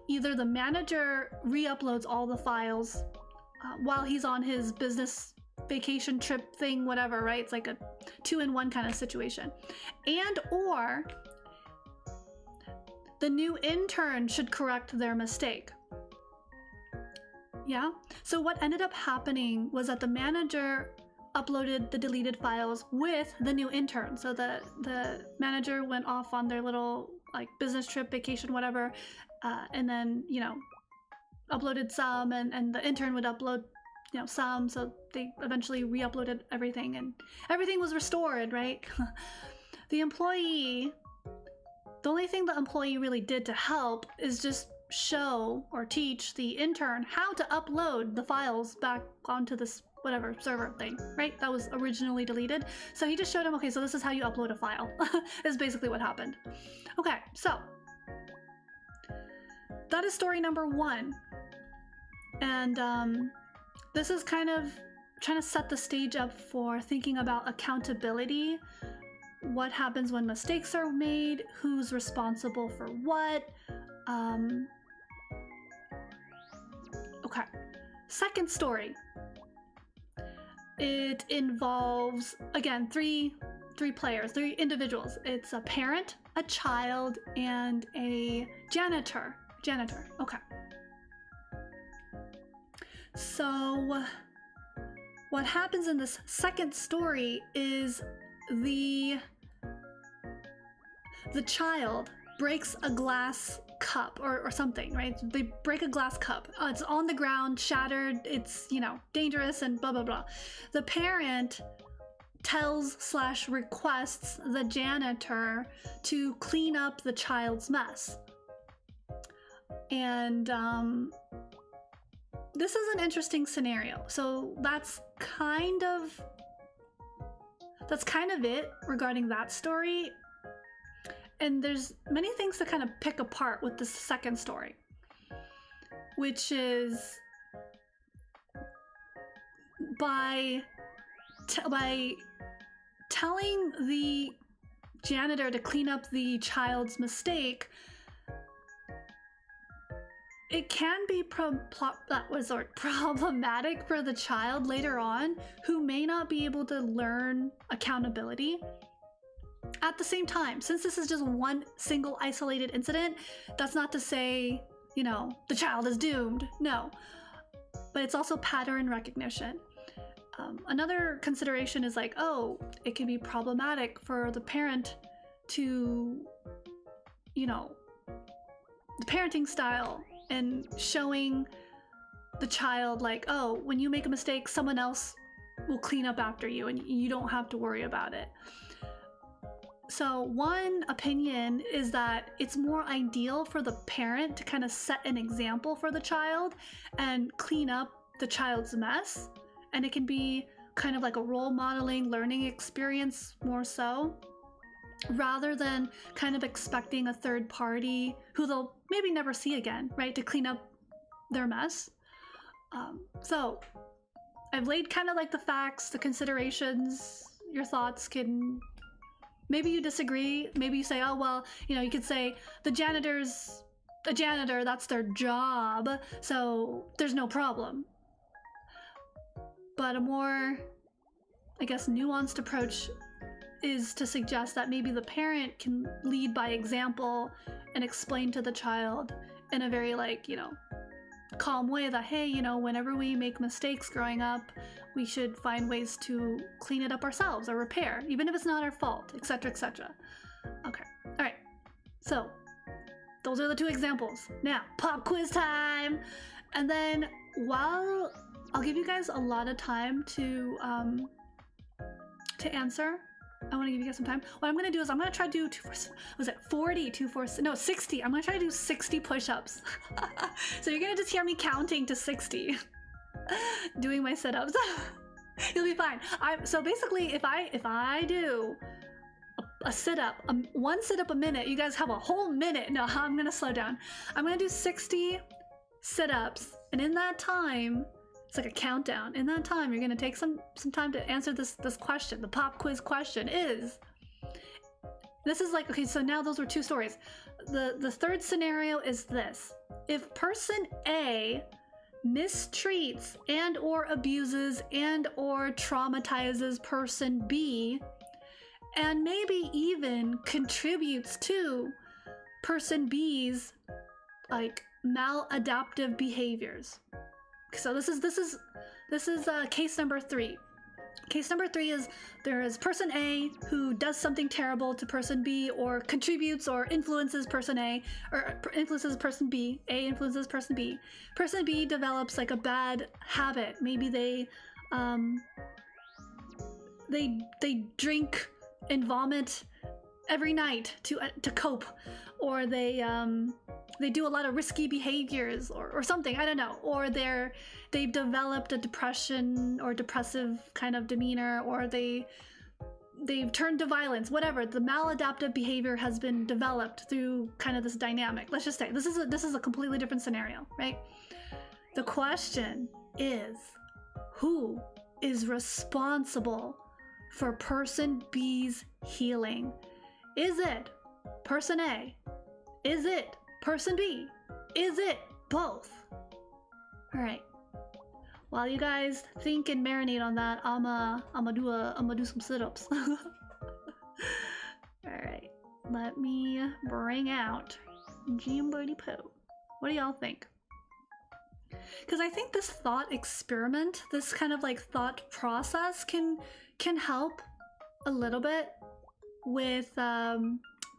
either the manager re-uploads all the files while he's on his business vacation trip thing, whatever, right? It's like a 2-in-1 kind of situation. And or the new intern should correct their mistake. Yeah? So what ended up happening was that the manager uploaded the deleted files with the new intern. So the manager went off on their little like business trip, vacation, whatever, and then, you know, uploaded some, and the intern would upload, you know, some, so they eventually re-uploaded everything and everything was restored, right? The only thing the employee really did to help is just show or teach the intern how to upload the files back onto this whatever server thing, right? That was originally deleted. So he just showed him, okay, so this is how you upload a file. Is basically what happened. Okay, so that is story number 1. And this is kind of trying to set the stage up for thinking about accountability. What happens when mistakes are made? Who's responsible for what? Okay. Second story. It involves, again, three players, 3 individuals. It's a parent, a child, and a janitor. Okay. So what happens in this second story is the child breaks a glass cup or something, right? They break a glass cup. It's on the ground, shattered, it's, you know, dangerous and blah, blah, blah. The parent tells/requests the janitor to clean up the child's mess. And this is an interesting scenario. So that's kind of it regarding that story. And there's many things to kind of pick apart with this second story, which is by telling the janitor to clean up the child's mistake, it can be problematic for the child later on, who may not be able to learn accountability. At the same time, since this is just one single isolated incident, that's not to say, you know, the child is doomed. No. But it's also pattern recognition. Another consideration is like, oh, it can be problematic for the parent to, you know, the parenting style and showing the child like, oh, when you make a mistake, someone else will clean up after you and you don't have to worry about it. So one opinion is that it's more ideal for the parent to kind of set an example for the child and clean up the child's mess. And it can be kind of like a role modeling learning experience more so, rather than kind of expecting a third party who they'll maybe never see again, right, to clean up their mess. So I've laid kind of like the facts, the considerations. Your thoughts can... Maybe you disagree. Maybe you say, oh, well, you know, you could say the janitor's a janitor, that's their job, so there's no problem. But a more, I guess, nuanced approach is to suggest that maybe the parent can lead by example and explain to the child in a very, like, you know, calm way that, hey, you know, whenever we make mistakes growing up, we should find ways to clean it up ourselves or repair, even if it's not our fault, etc., etc. Okay, all right. So those are the 2 examples. Now, pop quiz time. And then while I'll give you guys a lot of time to answer, I want to give you guys some time. What I'm going to do is I'm going to try to do 60. I'm going to try to do 60 push-ups. So you're going to just hear me counting to 60, doing my sit-ups. You'll be fine. So basically, if I do a sit-up, 1 sit-up a minute, you guys have a whole minute. No, I'm going to slow down. I'm going to do 60 sit-ups, and in that time, it's like a countdown. In that time, you're going to take some time to answer this question. The pop quiz question is, this is like, okay, so now those were 2 stories. The third scenario is this. If person A mistreats and or abuses and or traumatizes person B, and maybe even contributes to person B's, like, maladaptive behaviors. So this is case number 3. Case number 3 is there is person A who does something terrible to person B, or contributes or influences person A, or influences person B. A influences person B. Person B develops like a bad habit. Maybe they drink and vomit every night to cope, or they they do a lot of risky behaviors or something, I don't know, or they've developed a depression or depressive kind of demeanor, or they've turned to violence, whatever. The maladaptive behavior has been developed through kind of this dynamic. Let's just say this is a completely different scenario, right? The question is, who is responsible for person B's healing? Is it person A? Is it person B? Is it both? All right. While you guys think and marinate on that, I'ma do some sit-ups. All right. Let me bring out Jambody Poo. What do y'all think? Because I think this thought experiment, this kind of like thought process can help a little bit with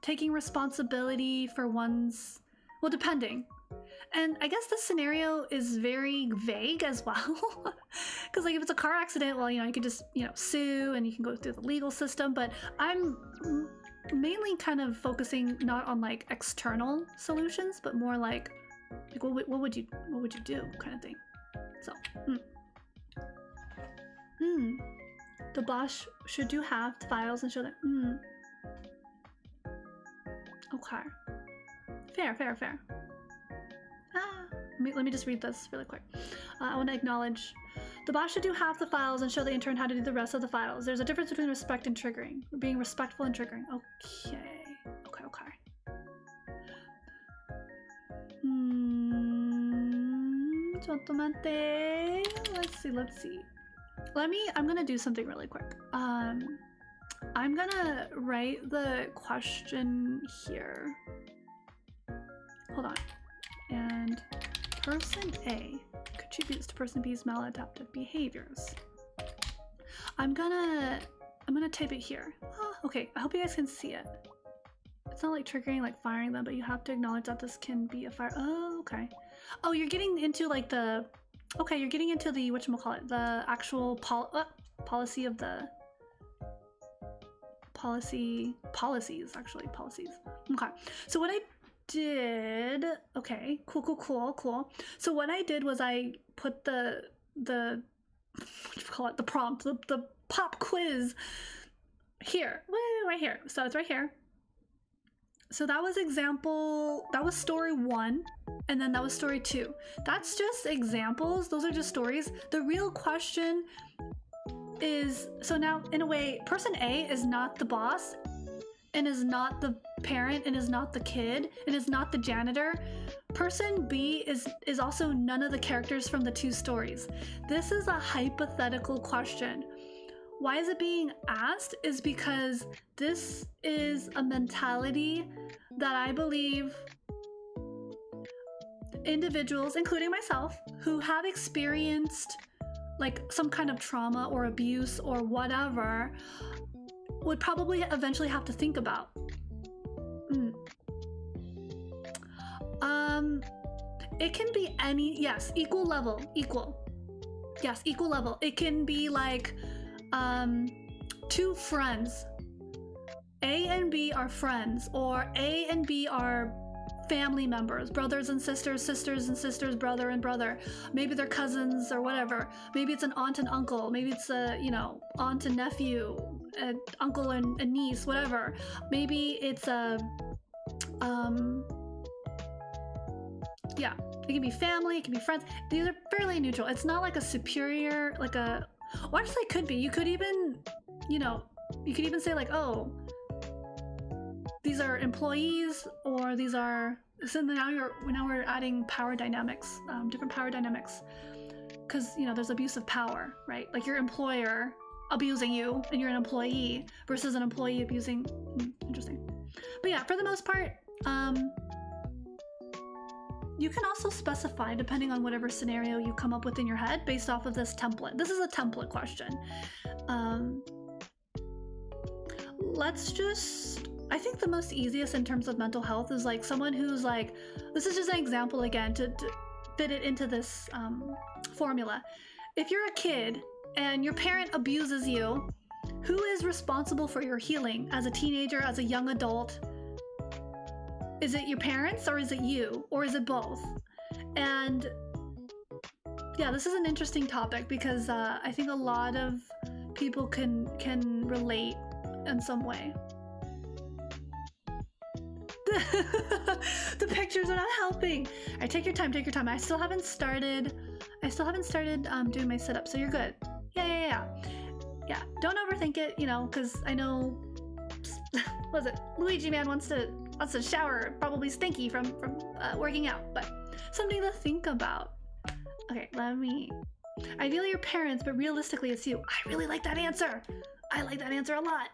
taking responsibility for one's, well, depending. And I guess this scenario is very vague as well. Because like if it's a car accident, well, you can just, sue and you can go through the legal system. But I'm mainly kind of focusing not on like external solutions, but more like what would you do kind of thing. So, the boss should do half the files and show them. Okay. Fair. Let me just read this really quick. I want to acknowledge the boss should do half the files and show the intern how to do the rest of the files. There's a difference between respect and triggering. We're being respectful and triggering. Okay. Let's see. I'm gonna do something really quick. I'm gonna write the question here. Hold on. And person A contributes to person B's maladaptive behaviors. I'm gonna type it here. Oh, okay, I hope you guys can see it. It's not like triggering, like firing them, but you have to acknowledge that this can be a fire. Oh, okay. Oh, you're getting into like the, okay, you're getting into the, whatchamacallit, the actual policy of the, policies. Okay, so what I did, okay, cool. So what I did was I put the what do you call it, the prompt, the pop quiz here, right here. So it's right here. So that was story 1, and then that was story 2. That's just examples. Those are just stories. The real question is, so now in a way, person A is not the boss, and is not the parent, and is not the kid, and is not the janitor. Person B is also none of the characters from the 2 stories. This is a hypothetical question. Why is it being asked is because this is a mentality that I believe individuals, including myself, who have experienced like some kind of trauma or abuse or whatever, would probably eventually have to think about. It can be any, yes, equal level. Yes, equal level. It can be like 2 friends. A and B are friends, or A and B are family members, brothers and sisters, sisters and sisters, brother and brother. Maybe they're cousins or whatever. Maybe it's an aunt and uncle. Maybe it's a, aunt and nephew, uncle and niece, whatever. Maybe it's a, yeah, it can be family, it can be friends. These are fairly neutral. It's not like a superior, like a, well, actually it could be. You could even, you could even say like, oh, these are employees, or these are, so now we're adding power dynamics, different power dynamics, because there's abuse of power, right? Like your employer abusing you, and you're an employee versus an employee abusing. Interesting. But yeah, for the most part, you can also specify depending on whatever scenario you come up with in your head based off of this template. This is a template question. Let's just, I think the most easiest in terms of mental health is like someone who's like, this is just an example again to fit it into this formula. If you're a kid and your parent abuses you, who is responsible for your healing as a teenager, as a young adult? Is it your parents or is it you? Or is it both? And yeah, this is an interesting topic because I think a lot of people can relate in some way. The pictures are not helping. All right, take your time, take your time. I still haven't started doing my sit-ups, so you're good. Yeah, don't overthink it, you know, because I know, what was it, Luigi man wants to shower, probably stinky from working out, but something to think about. Okay, ideally your parents, but realistically it's you. I really like that answer. I like that answer a lot.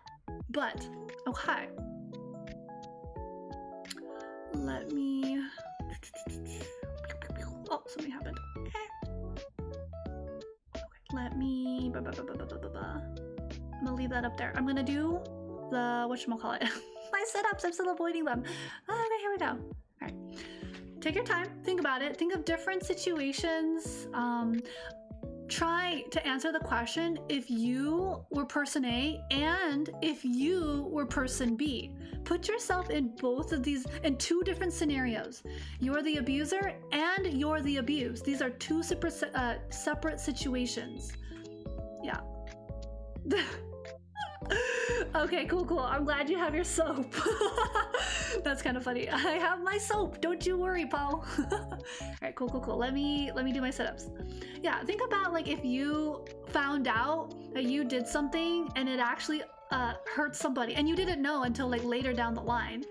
But, okay. Oh, something happened. Okay, let me, I'm gonna leave that up there. I'm gonna do the, whatchamacallit, my setups, I'm still avoiding them. Okay, here we go. All right, take your time, think about it, think of different situations. Try to answer the question if you were person A and if you were person B. Put yourself in both of these, in two different scenarios. You're the abuser and you're the abused. These are two separate situations. Yeah. Okay, cool. I'm glad you have your soap. That's kind of funny. I have my soap. Don't you worry, Paul. All right, cool. Let me do my sit-ups. Yeah, think about like if you found out that you did something and it actually hurt somebody and you didn't know until like later down the line.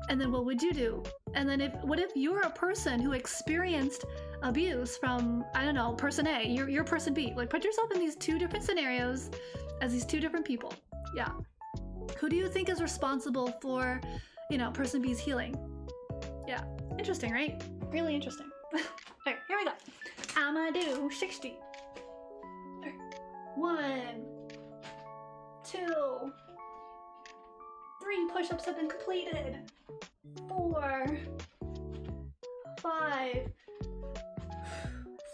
And then what would you do? And then what if you're a person who experienced abuse from, I don't know, person A, you're person B. Like put yourself in these two different scenarios as these two different people. Yeah. Who do you think is responsible for, you know, person B's healing? Yeah. Interesting, right? Really interesting. Okay, here we go. I'ma do 60. 1, 2, 3 push-ups have been completed. 4, 5,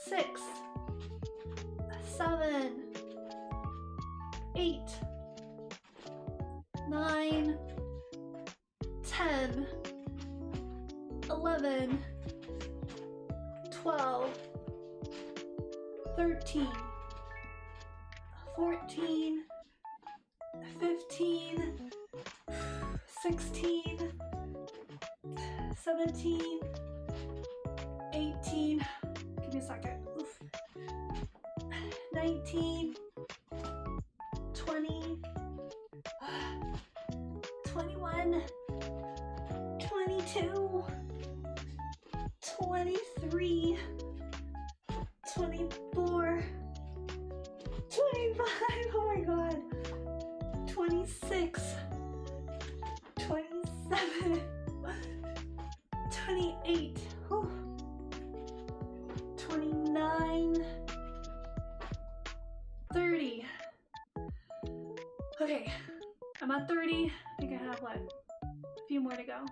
6, 7, 8, 9, 10, 11, 12, 13, 14, 15, 16, 17, 18, give me a second, oof, 19, 20, 21, 22, 23, 24, 25, oh my god, 26, 27, 28, 29, 30. Okay, I'm at 30. I think I have what? A few more to go.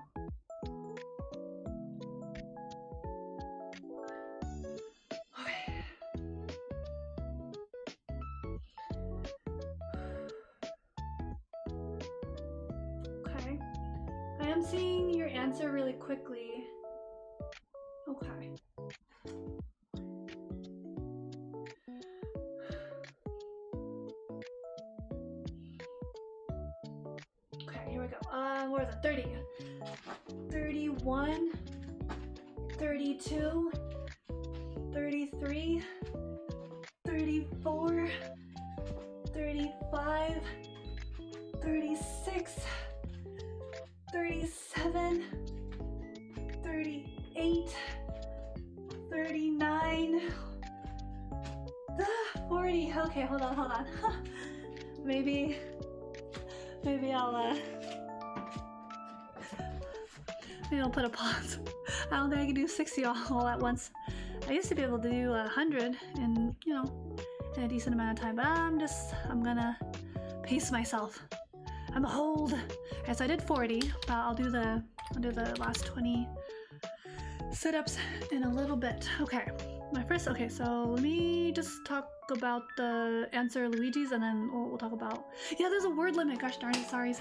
Okay. Okay. I am seeing your answer really quickly. Okay. Okay, here we go. Where is it? 30. 31, 32, 33, 34, 35, 36, 37, 38, 39, 40. Okay, hold on. Maybe I'll put a pause. I don't think I can do 60 all at once. I used to be able to do 100 in, you know, in a decent amount of time, but I'm gonna pace myself. I'm a hold. As I did 40, I'll do the last 20 sit-ups in a little bit. Okay, okay, so let me just talk about the answer Luigi's and then we'll talk about, yeah, there's a word limit, gosh darn it, sorry.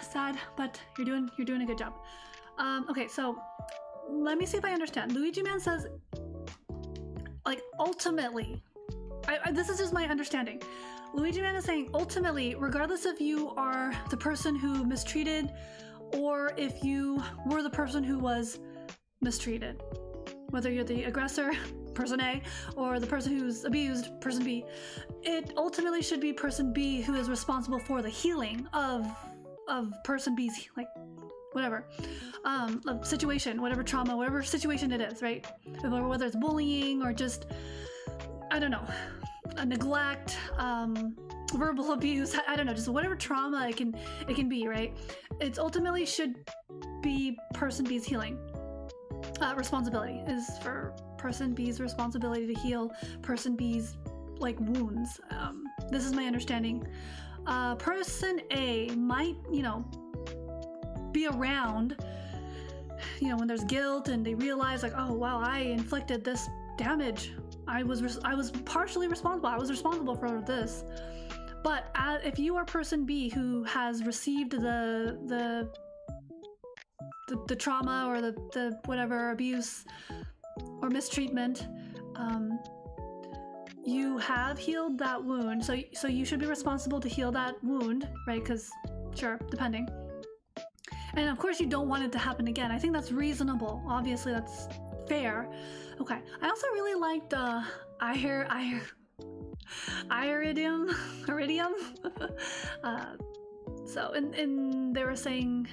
Sad, but you're doing a good job. Okay, so let me see if I understand. Luigi Man says, like, ultimately, this is just my understanding. Luigi Man is saying, ultimately, regardless if you are the person who mistreated or if you were the person who was mistreated, whether you're the aggressor, person A, or the person who's abused, person B, it ultimately should be person B who is responsible for the healing of person B's, like, whatever, situation, whatever trauma, whatever situation it is, right? Whether it's bullying or just, I don't know, a neglect, verbal abuse, I don't know, just whatever trauma it can be, right? It's ultimately should be person B's healing. Responsibility is for person B's responsibility to heal person B's, like, wounds. This is my understanding. Person A might, you know, be around, you know, when there's guilt and they realize, like, oh wow, I inflicted this damage. I was partially responsible. I was responsible for this. But if you are person B who has received the trauma or the whatever abuse or mistreatment, you have healed that wound, so you should be responsible to heal that wound, right? Because sure, depending. And of course you don't want it to happen again. I think that's reasonable. Obviously that's fair. Okay. I also really liked iridium. So and they were saying,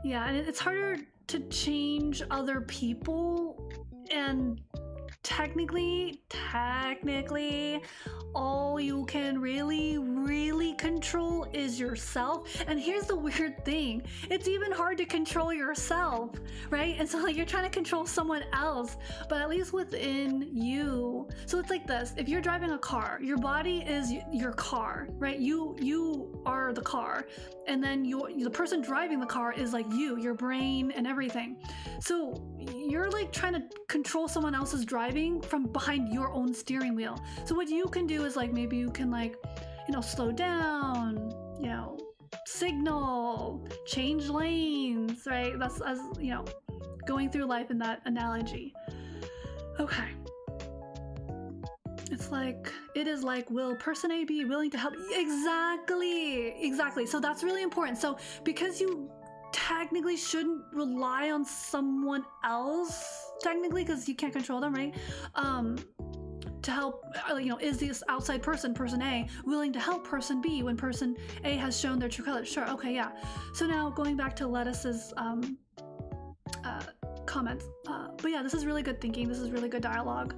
yeah, and it's harder to change other people, and technically all you can really control is yourself. And here's the weird thing, it's even hard to control yourself, right? And so, like, you're trying to control someone else, but at least within you. So it's like this: if you're driving a car, your body is your car, right? You are the car, and then the person driving the car is like your brain and everything. So you're like trying to control someone else's driving from behind your own steering wheel. So what you can do is, like, maybe you can, like, you know, slow down, you know, signal, change lanes, right? That's, as you know, going through life in that analogy. Okay. It's like, it is like, will person A be willing to help? Exactly. So that's really important. So because you technically shouldn't rely on someone else, technically, because you can't control them, right? To help, you know, is this outside person A, willing to help person B when person A has shown their true colors? Sure, okay, yeah. So now going back to Lettuce's comments, but yeah, this is really good thinking. This is really good dialogue.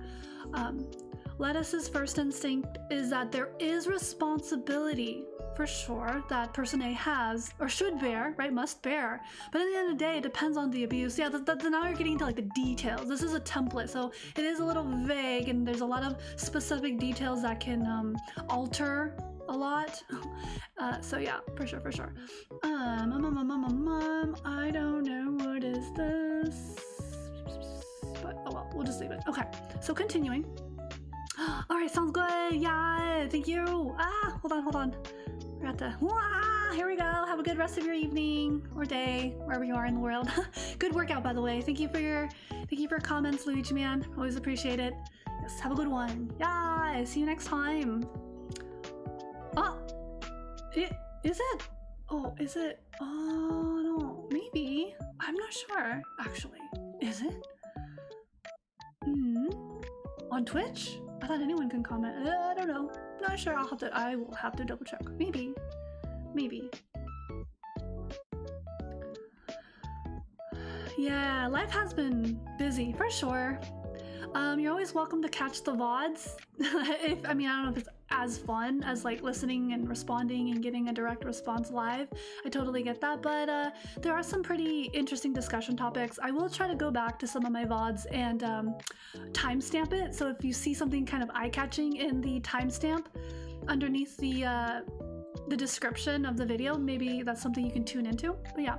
Lettuce's first instinct is that there is responsibility, for sure, that person A has, or should bear, right? Must bear. But at the end of the day, it depends on the abuse. Yeah, now you're getting into, like, the details. This is a template, so it is a little vague, and there's a lot of specific details that can alter a lot. So yeah, for sure. I don't know what is this, but oh well, we'll just leave it. Okay, so continuing. All right, sounds good. Yeah, thank you. Hold on. We're at the, here we go. Have a good rest of your evening or day, wherever you are in the world. Good workout, by the way. Thank you for your comments, Luigi Man. Always appreciate it. Yes, have a good one. Yeah, see you next time. Is it? Oh, is it? Oh, no, maybe. I'm not sure, actually. Is it? On Twitch? I thought anyone can comment. I don't know. Not sure. I will have to double check. Maybe. Yeah, life has been busy for sure. You're always welcome to catch the VODs. I don't know if it's as fun as, like, listening and responding and getting a direct response live. I totally get that, but there are some pretty interesting discussion topics. I will try to go back to some of my VODs and timestamp it. So if you see something kind of eye-catching in the timestamp underneath the description of the video, maybe that's something you can tune into. But yeah.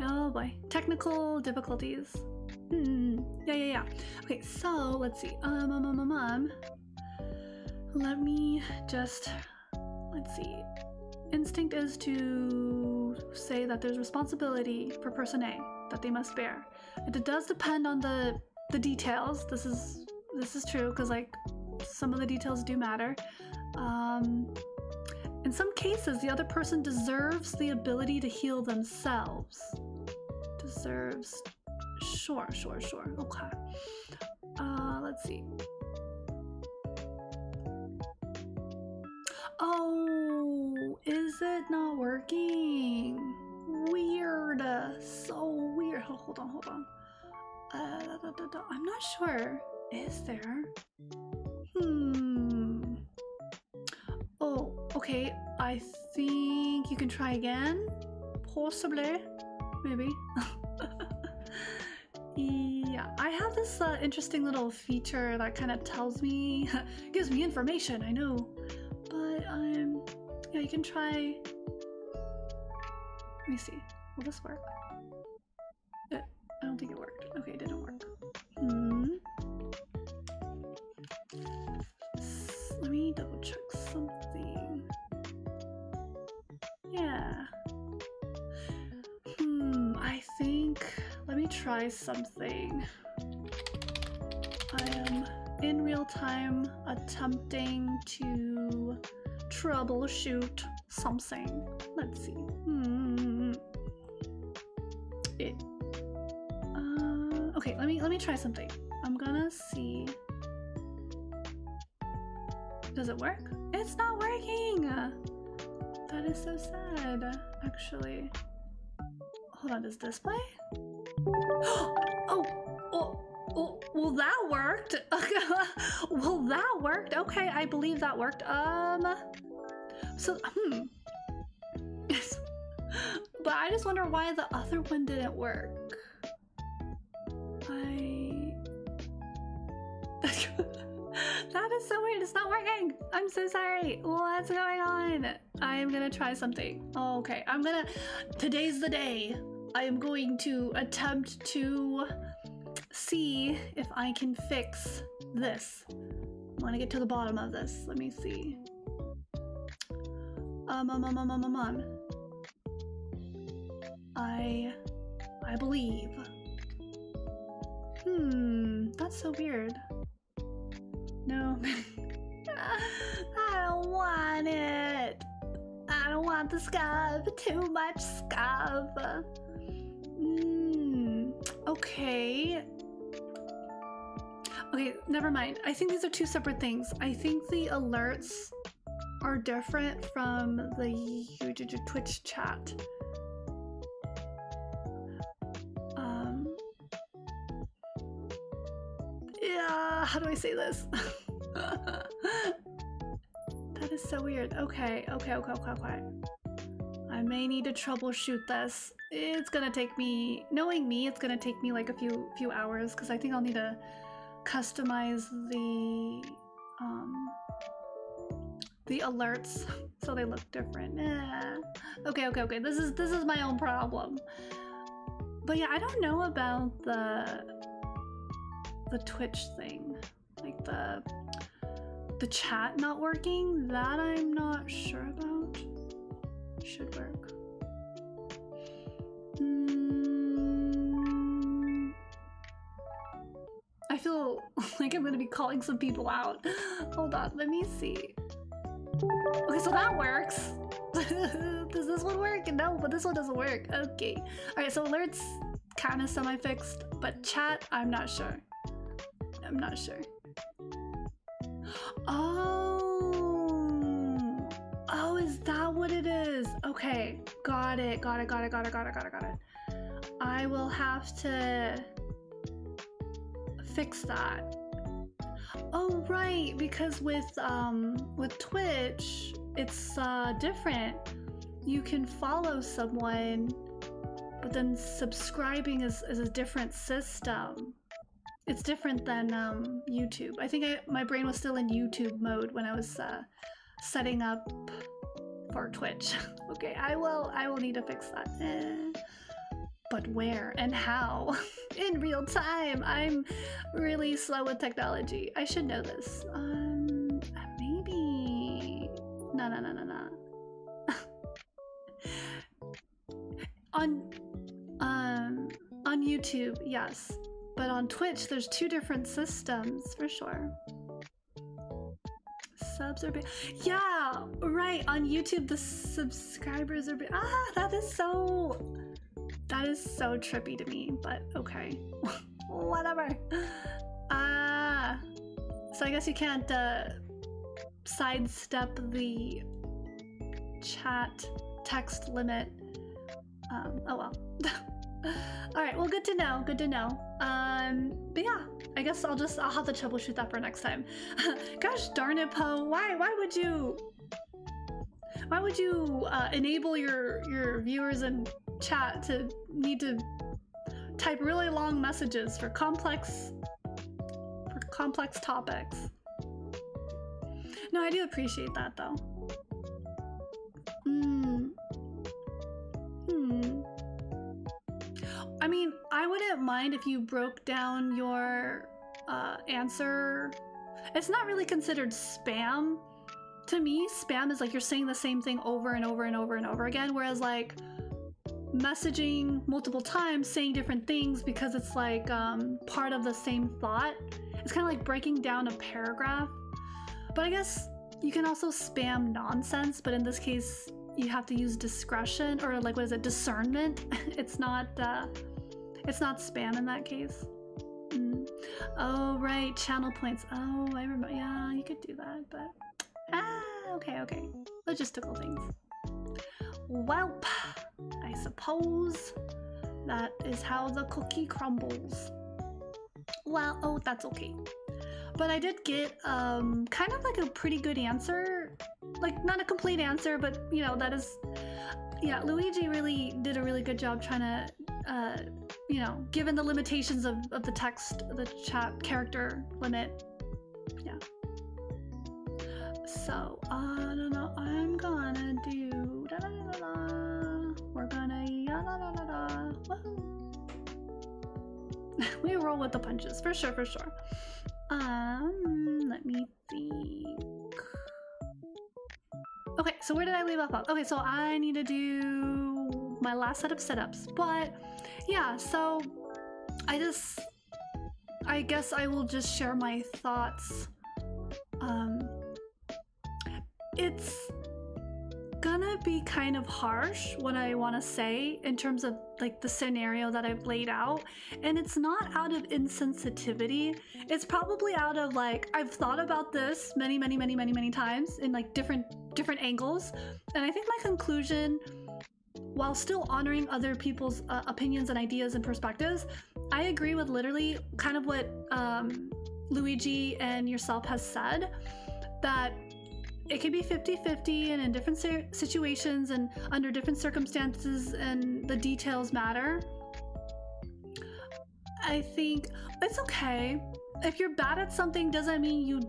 Oh boy, technical difficulties. Yeah. Okay, so let's see. Let me just, let's see. instinct is to say that there's responsibility for person A that they must bear. It does depend on the details. This is true because like some of the details do matter. In some cases, the other person deserves the ability to heal themselves. Deserves. Sure. Okay. Let's see. Oh, is it not working? Weird. So weird. Hold on. I'm not sure. Is there? Oh, okay. I think you can try again. Possibly. Maybe. Yeah, I have this interesting little feature that kind of tells me, gives me information, I know. But, yeah, you can try. Let me see. Will this work? I don't think it worked. Okay, it didn't work. Let me double check something. Yeah. I think, let me try something. I am in real time attempting to troubleshoot something. Let's see. Okay, let me try something. I'm gonna see. Does it work? It's not working! That is so sad, actually. Hold on, does this play? Well that worked. Well that worked. Okay, I believe that worked. Yes. But I just wonder why the other one didn't work. That is so weird. It's not working. I'm so sorry. What's going on? I am gonna try something. Oh, okay. Today's the day. I am going to attempt to see if I can fix this. I want to get to the bottom of this. Let me see. I believe. That's so weird. No. I don't want it. I don't want the scuff. Too much scuff. Okay. Okay, never mind. I think these are two separate things. I think the alerts are different from the Twitch chat. Yeah, how do I say this? That is so weird. Okay. I may need to troubleshoot this. It's gonna take me, knowing me, it's gonna take me like a few hours because I think I'll need to customize the alerts so they look different. Okay. This is my own problem. But yeah, I don't know about the Twitch thing, like the chat not working. That I'm not sure about. Should work. I feel like I'm gonna be calling some people out. Hold on, let me see. Okay, so that works. Does this one work? No, but this one doesn't work. Okay. Alright, so alerts kind of semi-fixed, but chat, I'm not sure. Oh, is that what it is? Okay, got it. I will have to fix that. Oh, right, because with Twitch, it's different. You can follow someone, but then subscribing is a different system. It's different than YouTube. I think my brain was still in YouTube mode when I was setting up for Twitch. Okay, I will need to fix that. But where and how? In real time. I'm really slow with technology. I should know this. Maybe. No. On YouTube, yes. But on Twitch, there's 2 different systems for sure. Subs are big. Yeah, right. On YouTube, the subscribers are big. Ah, that is so trippy to me, but okay. Whatever. So I guess you can't sidestep the chat text limit. Oh well. All right, well, good to know, good to know. But yeah, I guess I'll have to troubleshoot that for next time. Gosh darn it, Poe, why would you enable your viewers and chat to need to type really long messages for complex topics? No, I do appreciate that though. I mean, I wouldn't mind if you broke down your answer. It's not really considered spam. To me, spam is like you're saying the same thing over and over and over and over again, whereas like messaging multiple times, saying different things because it's like part of the same thought. It's kind of like breaking down a paragraph. But I guess you can also spam nonsense, but in this case, you have to use discretion, or like, what is it, discernment? It's not spam in that case. Oh right, channel points. Oh, I remember. Yeah, you could do that, but okay, logistical things. Welp, I suppose that is how the cookie crumbles. Well, oh, that's okay. But I did get kind of like a pretty good answer. Like, not a complete answer, but you know, that is, yeah, Luigi really did a really good job trying to, you know, given the limitations of the text, the chat character limit. Yeah. So, I don't know, I'm gonna do da da da da. We're gonna ya da da da da. Woohoo. We roll with the punches, for sure, for sure. Let me think. Okay, so where did I leave off of? Okay, so I need to do my last set of sit-ups, but yeah, so I guess I will just share my thoughts. It's gonna be kind of harsh what I want to say in terms of like the scenario that I've laid out, and it's not out of insensitivity. It's probably out of like, I've thought about this many times in like different angles, and I think my conclusion, while still honoring other people's opinions and ideas and perspectives, I agree with literally kind of what Luigi and yourself has said, that it can be 50-50 and in different situations and under different circumstances, and the details matter. I think it's okay. If you're bad at something doesn't mean you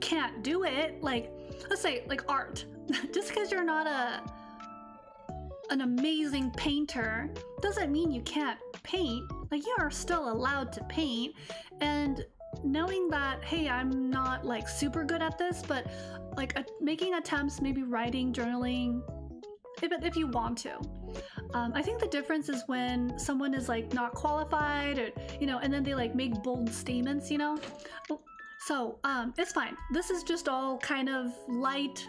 can't do it. Like, let's say like art. Just because you're not an amazing painter doesn't mean you can't paint. Like, you are still allowed to paint, and knowing that, hey, I'm not like super good at this, but like making attempts, maybe writing, journaling, if you want to. I think the difference is when someone is like not qualified, or you know, and then they like make bold statements, you know. So it's fine. This is just all kind of light,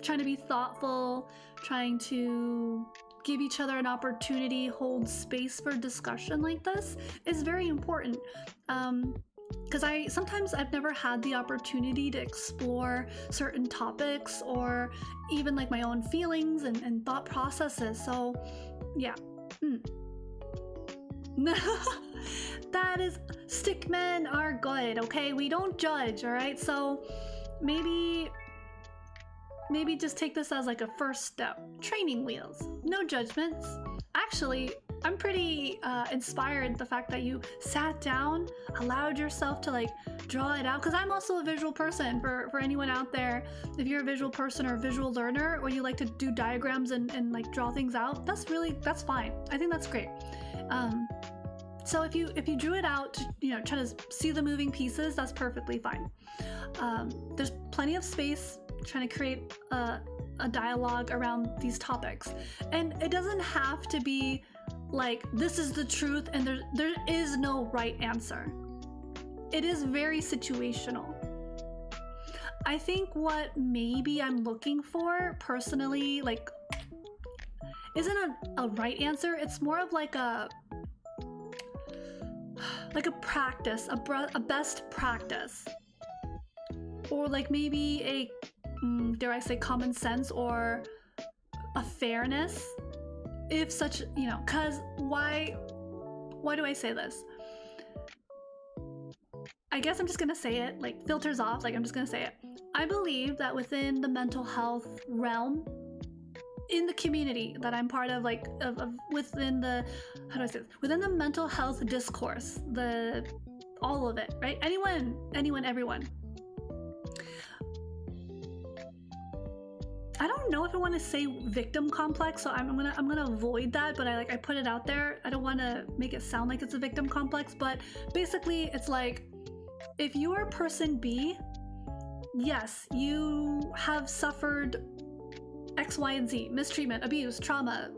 trying to be thoughtful, trying to give each other an opportunity, hold space for discussion like this is very important. Because sometimes I've never had the opportunity to explore certain topics, or even like my own feelings and thought processes. So yeah. That is, stickmen are good, okay? We don't judge, all right? So maybe just take this as like a first step. Training wheels, no judgments. Actually, I'm pretty inspired the fact that you sat down, allowed yourself to like draw it out, because I'm also a visual person. For anyone out there, if you're a visual person or a visual learner, or you like to do diagrams and like draw things out, that's fine. I think that's great. So if you drew it out, you know, trying to see the moving pieces, that's perfectly fine. There's plenty of space trying to create a dialogue around these topics, and it doesn't have to be like this is the truth and there is no right answer. It is very situational. I think what maybe I'm looking for personally, like, isn't a right answer. It's more of like a practice, a best practice, or like maybe a dare I say common sense or a fairness, if such, you know, because why do I say this? I guess I'm just gonna say it, like filters off, like I'm just gonna say it. I believe that within the mental health realm, in the community that I'm part of, like within the, how do I say this? Within the mental health discourse, all of it, right? Anyone, everyone. I don't know if I want to say victim complex, so I'm gonna avoid that, but I put it out there. I don't want to make it sound like it's a victim complex, but basically it's like, if you are person B, yes, you have suffered X, Y, and Z, mistreatment, abuse, trauma,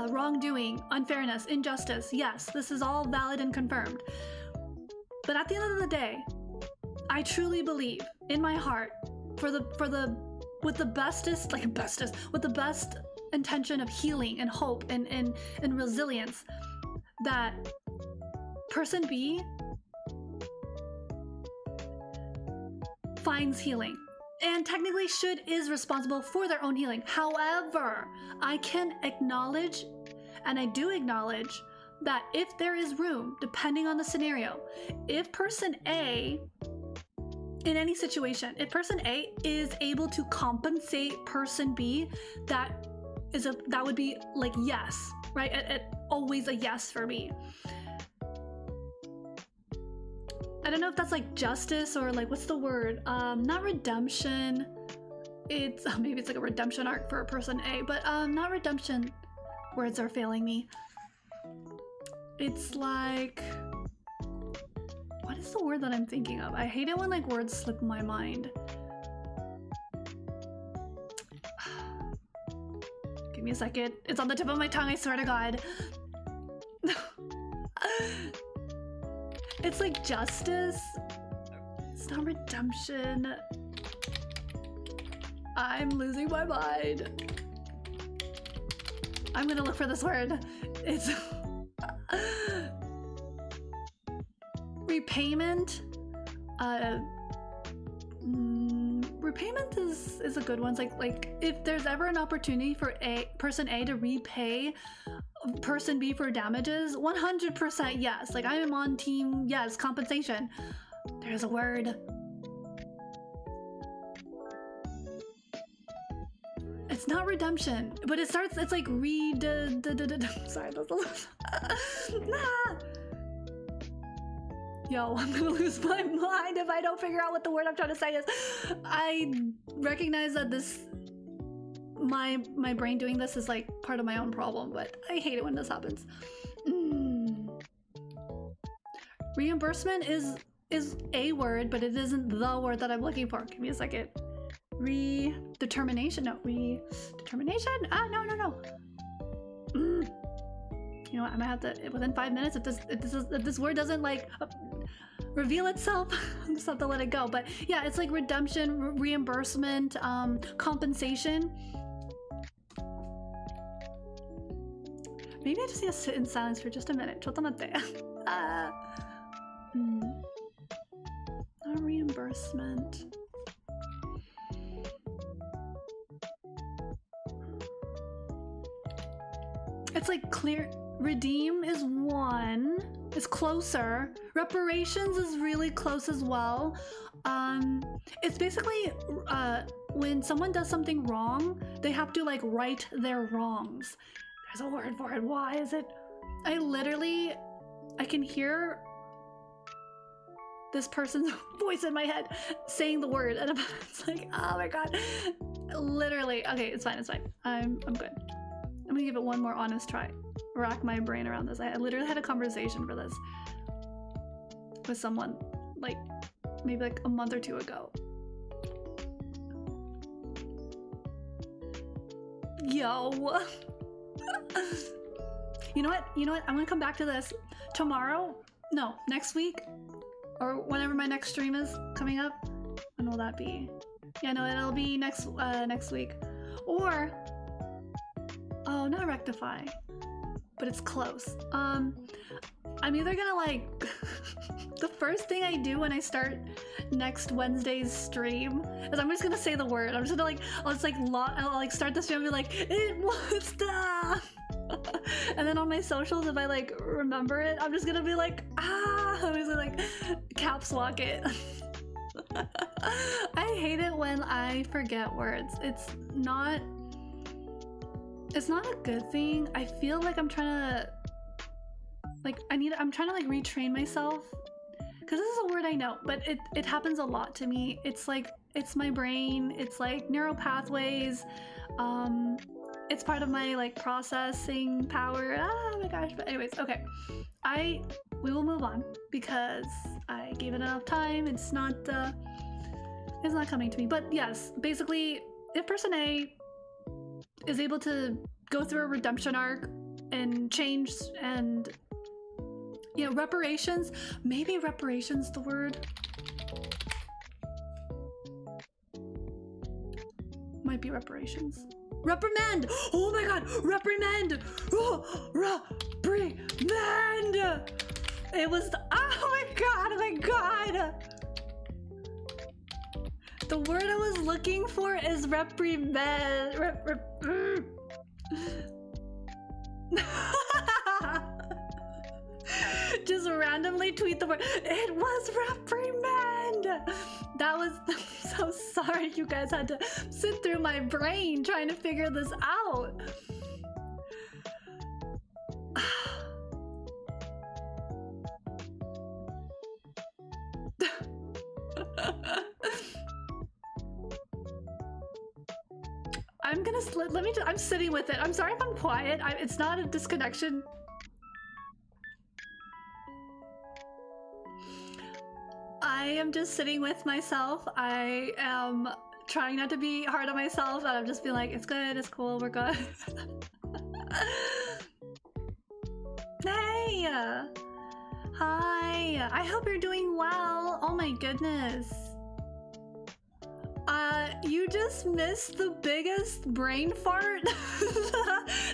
wrongdoing, unfairness, injustice. Yes, this is all valid and confirmed. But at the end of the day, I truly believe in my heart, with the best intention of healing and hope and resilience, that person B finds healing and technically is responsible for their own healing. However, I can acknowledge, and I do acknowledge, that if there is room, depending on the scenario, if person A, in any situation, if person A is able to compensate person B, that would be like yes, right? Always a yes for me. I don't know if that's like justice or like, what's the word? Not redemption. It's maybe it's like a redemption arc for a person A, but not redemption. Words are failing me. It's like, what is the word that I'm thinking of? I hate it when like words slip my mind. Give me a second. It's on the tip of my tongue, I swear to God. It's like justice. It's not redemption. I'm losing my mind. I'm gonna look for this word. It's repayment. Repayment is a good one. It's like if there's ever an opportunity for person A to repay person B for damages, 100% yes. Like I am on team yes, compensation. There's a word. It's not redemption, but it's like sorry, that's nah. Yo, I'm gonna lose my mind if I don't figure out what the word I'm trying to say is. I recognize that my brain doing this is like part of my own problem, but I hate it when this happens. Reimbursement is a word, but it isn't the word that I'm looking for. Give me a second. Redetermination? No, redetermination? No. You know what? I'm gonna have to, within 5 minutes, if this word doesn't like reveal itself, I'm just have to let it go. But yeah, it's like redemption, reimbursement, compensation. Maybe I just need to sit in silence for just a minute. ちょっと待って。Not reimbursement. It's like clear. Redeem is one. It's closer. Reparations is really close as well. It's basically when someone does something wrong, they have to like right their wrongs. There's a word for it. Why is it? I can hear this person's voice in my head saying the word, and it's like, oh my god. Literally. Okay, it's fine. I'm good. I'm gonna give it one more honest try. Rack my brain around this. I literally had a conversation for this with someone like maybe like a month or two ago. Yo. You know what? You know what? I'm gonna come back to this tomorrow. No, next week, or whenever my next stream is coming up. When will that be? Yeah, no, it'll be next week. Or oh, not rectify, but it's close. I'm either gonna like the first thing I do when I start next Wednesday's stream is I'm just gonna say the word. I'm just gonna like I'll like start the stream and be like, it was the and then on my socials, if I like remember it, I'm just gonna be like, I'm just gonna like caps lock it. I hate it when I forget words. It's not a good thing. I feel like I'm trying to I'm trying to like retrain myself, because this is a word I know, but it happens a lot to me. It's like, it's my brain, it's like neural pathways, it's part of my like processing power. Oh my gosh. But anyways, okay, we will move on because I gave it enough time. It's not coming to me. But yes, basically, if person A is able to go through a redemption arc and change, and you know, reparations, maybe reparations the word, might be reparations. Reprimand! Oh my god, reprimand! Oh, reprimand! It was the, oh my god! The word I was looking for is reprimand. Just randomly tweet the word. It was reprimand. That was, I'm so sorry you guys had to sit through my brain trying to figure this out. I'm gonna I'm sitting with it. I'm sorry if I'm quiet. It's not a disconnection. I am just sitting with myself. I am trying not to be hard on myself, and I'm just being like, it's good, it's cool, we're good. Hey! Hi! I hope you're doing well. Oh my goodness. You just missed the biggest brain fart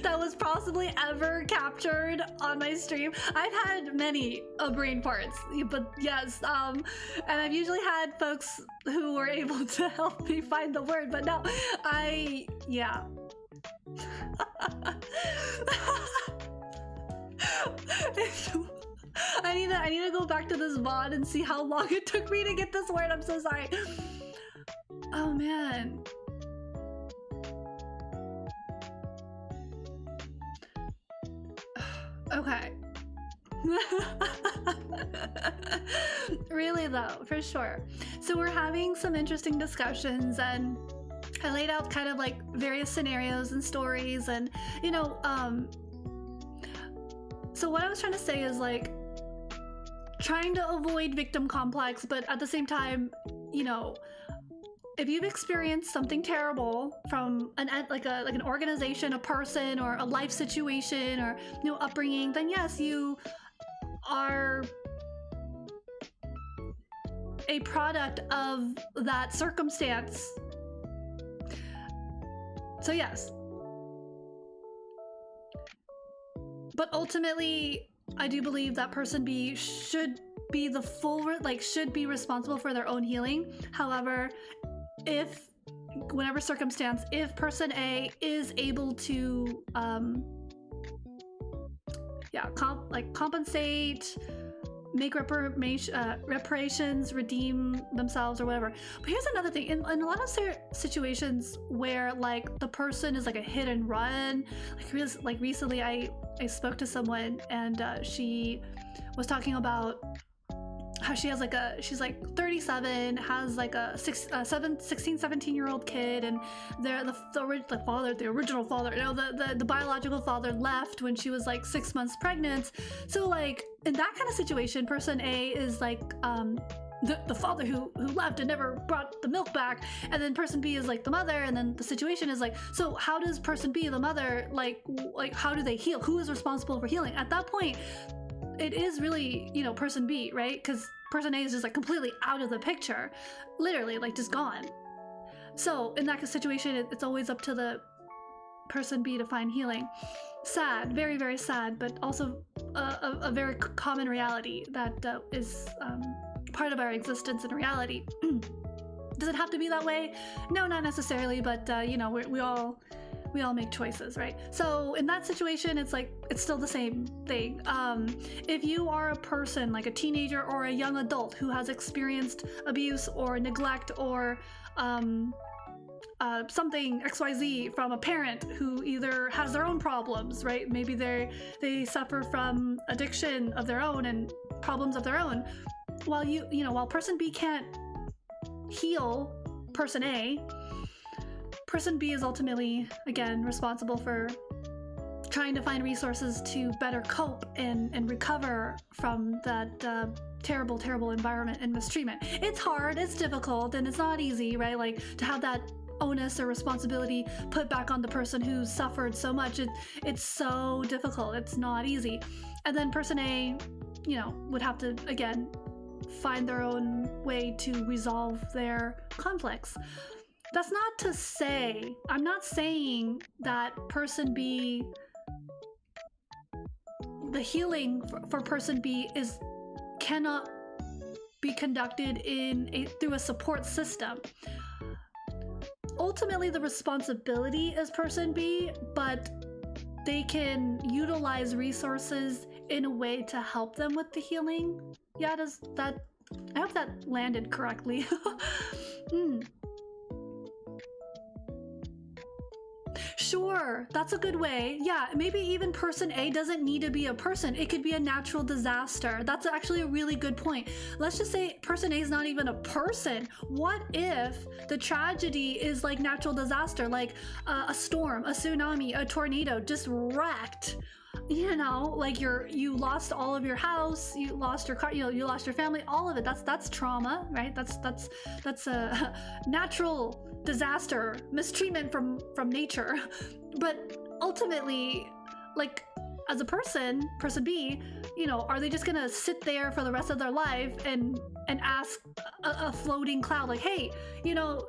that was possibly ever captured on my stream. I've had many brain farts, but yes, and I've usually had folks who were able to help me find the word, but no, yeah. I need to go back to this VOD and see how long it took me to get this word. I'm so sorry. Oh man. Okay. Really though, for sure. So we're having some interesting discussions, and I laid out kind of like various scenarios and stories, and you know, so what I was trying to say is like trying to avoid victim complex, but at the same time, you know, if you've experienced something terrible from an organization, a person, or a life situation, or you know, upbringing, then yes, you are a product of that circumstance. So yes. But ultimately, I do believe that person B should be the full, should be responsible for their own healing. However, if whatever circumstance, if person A is able to compensate, make reparations, redeem themselves or whatever. But here's another thing, in a lot of situations where like the person is like a hit and run, like recently I spoke to someone, and she was talking about how she has she's like 37, has like a 16, 17-year-old kid, and the original father, you know, the biological father left when she was like 6 months pregnant. So like in that kind of situation, person A is like the father who left and never brought the milk back, and then person B is like the mother, and then the situation is like, so how does person B, the mother, like how do they heal? Who is responsible for healing? At that point, it is really, you know, person B, right? Because person A is just like completely out of the picture, literally like just gone. So in that situation, it's always up to the person B to find healing. Sad, very, very sad, but also a very common reality that is part of our existence in reality. Does it have to be that way? No, not necessarily, but you know, we all make choices, right? So in that situation, it's like, it's still the same thing. If you are a person, like a teenager or a young adult who has experienced abuse or neglect or something XYZ from a parent who either has their own problems, right? Maybe they suffer from addiction of their own and problems of their own. While person B can't heal person A, person B is ultimately, again, responsible for trying to find resources to better cope and recover from that terrible, terrible environment and mistreatment. It's hard, it's difficult, and it's not easy, right? Like to have that onus or responsibility put back on the person who's suffered so much. It's so difficult. It's not easy. And then person A, you know, would have to, again, find their own way to resolve their conflicts. That's not to say, I'm not saying that person B, the healing for person B cannot be conducted through a support system. Ultimately, the responsibility is person B, but they can utilize resources in a way to help them with the healing. Yeah, I hope that landed correctly. Sure, that's a good way. Yeah, maybe even person A doesn't need to be a person. It could be a natural disaster. That's actually a really good point. Let's just say person A is not even a person. What if the tragedy is like natural disaster, like a storm, a tsunami, a tornado, just wrecked? You know, like you lost all of your house, you lost your car, you lost your family, all of it. That's trauma, right? That's a natural disaster, mistreatment from nature. But ultimately, like as a person B, you know, are they just gonna sit there for the rest of their life and ask a floating cloud like, hey, you know,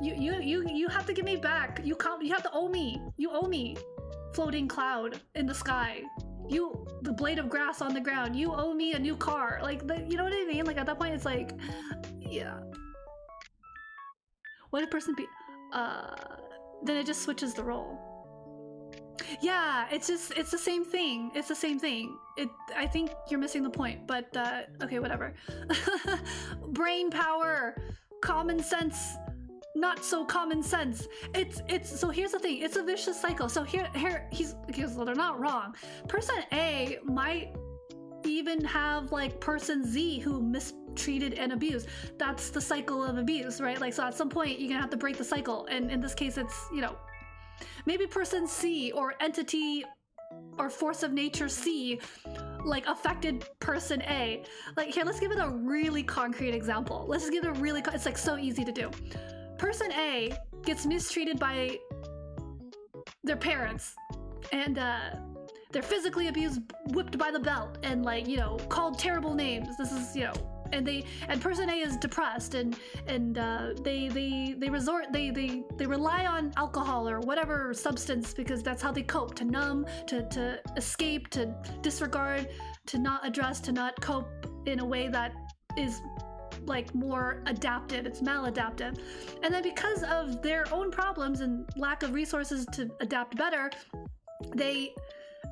you have to give me back. You have to owe me. You owe me. Floating cloud in the sky, the blade of grass on the ground, you owe me a new car, like you know what I mean? Like at that point it's like, yeah, what if person B then it just switches the role. Yeah, it's the same thing. I think you're missing the point, but okay, whatever. Brain power, common sense, not so common sense. It's so here's the thing, it's a vicious cycle. So here well, they're not wrong. Person A might even have like person Z who mistreated and abused. That's the cycle of abuse, right? Like, so at some point you're gonna have to break the cycle, and in this case it's, you know, maybe person C or entity or force of nature C like affected person A. Like here, let's give it a really concrete example. Let's just give it a really it's like so easy to do. Person A gets mistreated by their parents, and they're physically abused, whipped by the belt, and like, you know, called terrible names. This is, you know, and person A is depressed, and they rely on alcohol or whatever substance because that's how they cope, to numb, to escape, to disregard, to not address, to not cope in a way that is like more adaptive. It's maladaptive. And then because of their own problems and lack of resources to adapt better, they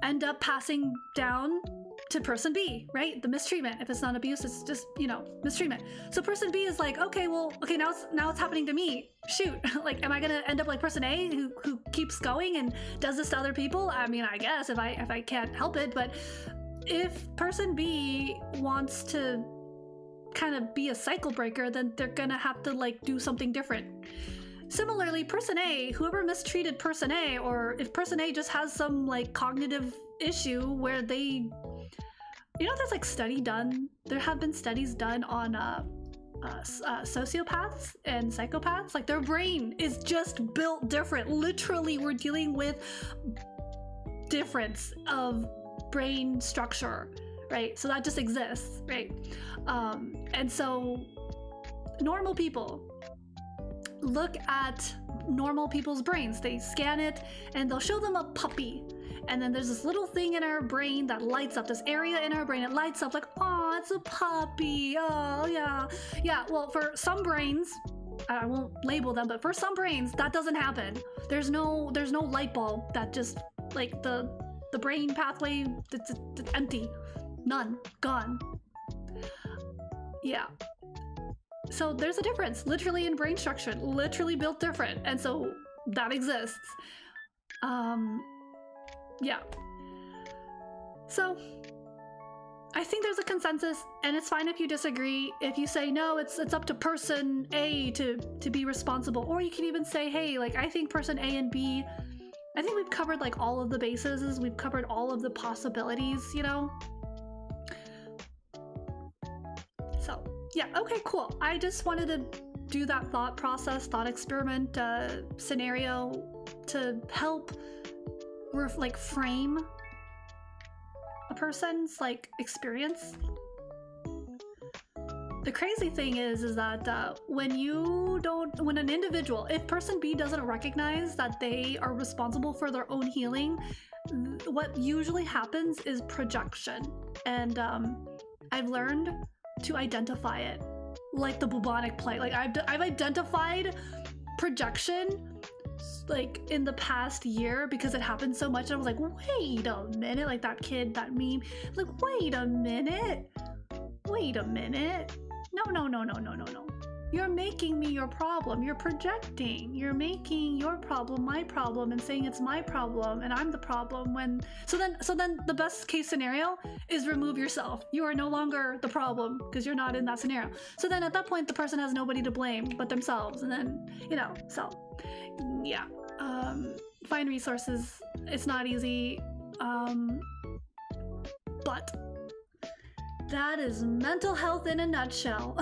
end up passing down to person B, right? The mistreatment. If it's not abuse, it's just, you know, mistreatment. So person B is like, okay, now it's happening to me. Shoot, like, am I gonna end up like person A who keeps going and does this to other people? I mean, I guess if I can't help it, but if person B wants to kind of be a cycle breaker, then they're gonna have to like do something different. Similarly, person A, whoever mistreated person A, or if person A just has some like cognitive issue where they, you know, there's like there have been studies done on sociopaths and psychopaths, like their brain is just built different. Literally, we're dealing with difference of brain structure, right? So that just exists, right? And so normal people look at normal people's brains. They scan it and they'll show them a puppy. And then there's this little thing in our brain that lights up, this area in our brain, it lights up like, oh, it's a puppy. Oh, yeah. Yeah, well, for some brains, I won't label them, but for some brains, that doesn't happen. There's no light bulb that just, like, the brain pathway, it's empty. None. Gone. Yeah. So there's a difference, literally in brain structure, literally built different. And so that exists. Yeah. So I think there's a consensus, and it's fine if you disagree. If you say, no, it's up to person A to be responsible, or you can even say, hey, like, I think person A and B, I think we've covered like all of the bases, we've covered all of the possibilities, you know? So yeah, okay, cool. I just wanted to do that thought process, thought experiment scenario to help like frame a person's like experience. The crazy thing is that when an individual, if person B doesn't recognize that they are responsible for their own healing, what usually happens is projection. And I've learned to identify it, like the bubonic plague. Like I've identified projection like in the past year because it happened so much. And I was like, wait a minute, like that kid, that meme, like, wait a minute. No. You're making me your problem. You're projecting. You're making your problem my problem and saying it's my problem and I'm the problem when... So then the best case scenario is remove yourself. You are no longer the problem because you're not in that scenario. So then at that point, the person has nobody to blame but themselves. And then, you know, so yeah. Find resources. It's not easy. But that is mental health in a nutshell,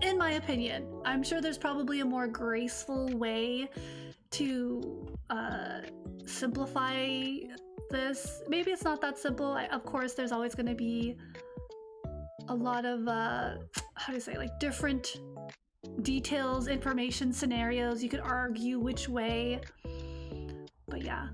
in my opinion. I'm sure there's probably a more graceful way to simplify this. Maybe it's not that simple. Of course, there's always going to be a lot of, how do you say, like different details, information, scenarios. You could argue which way. But yeah,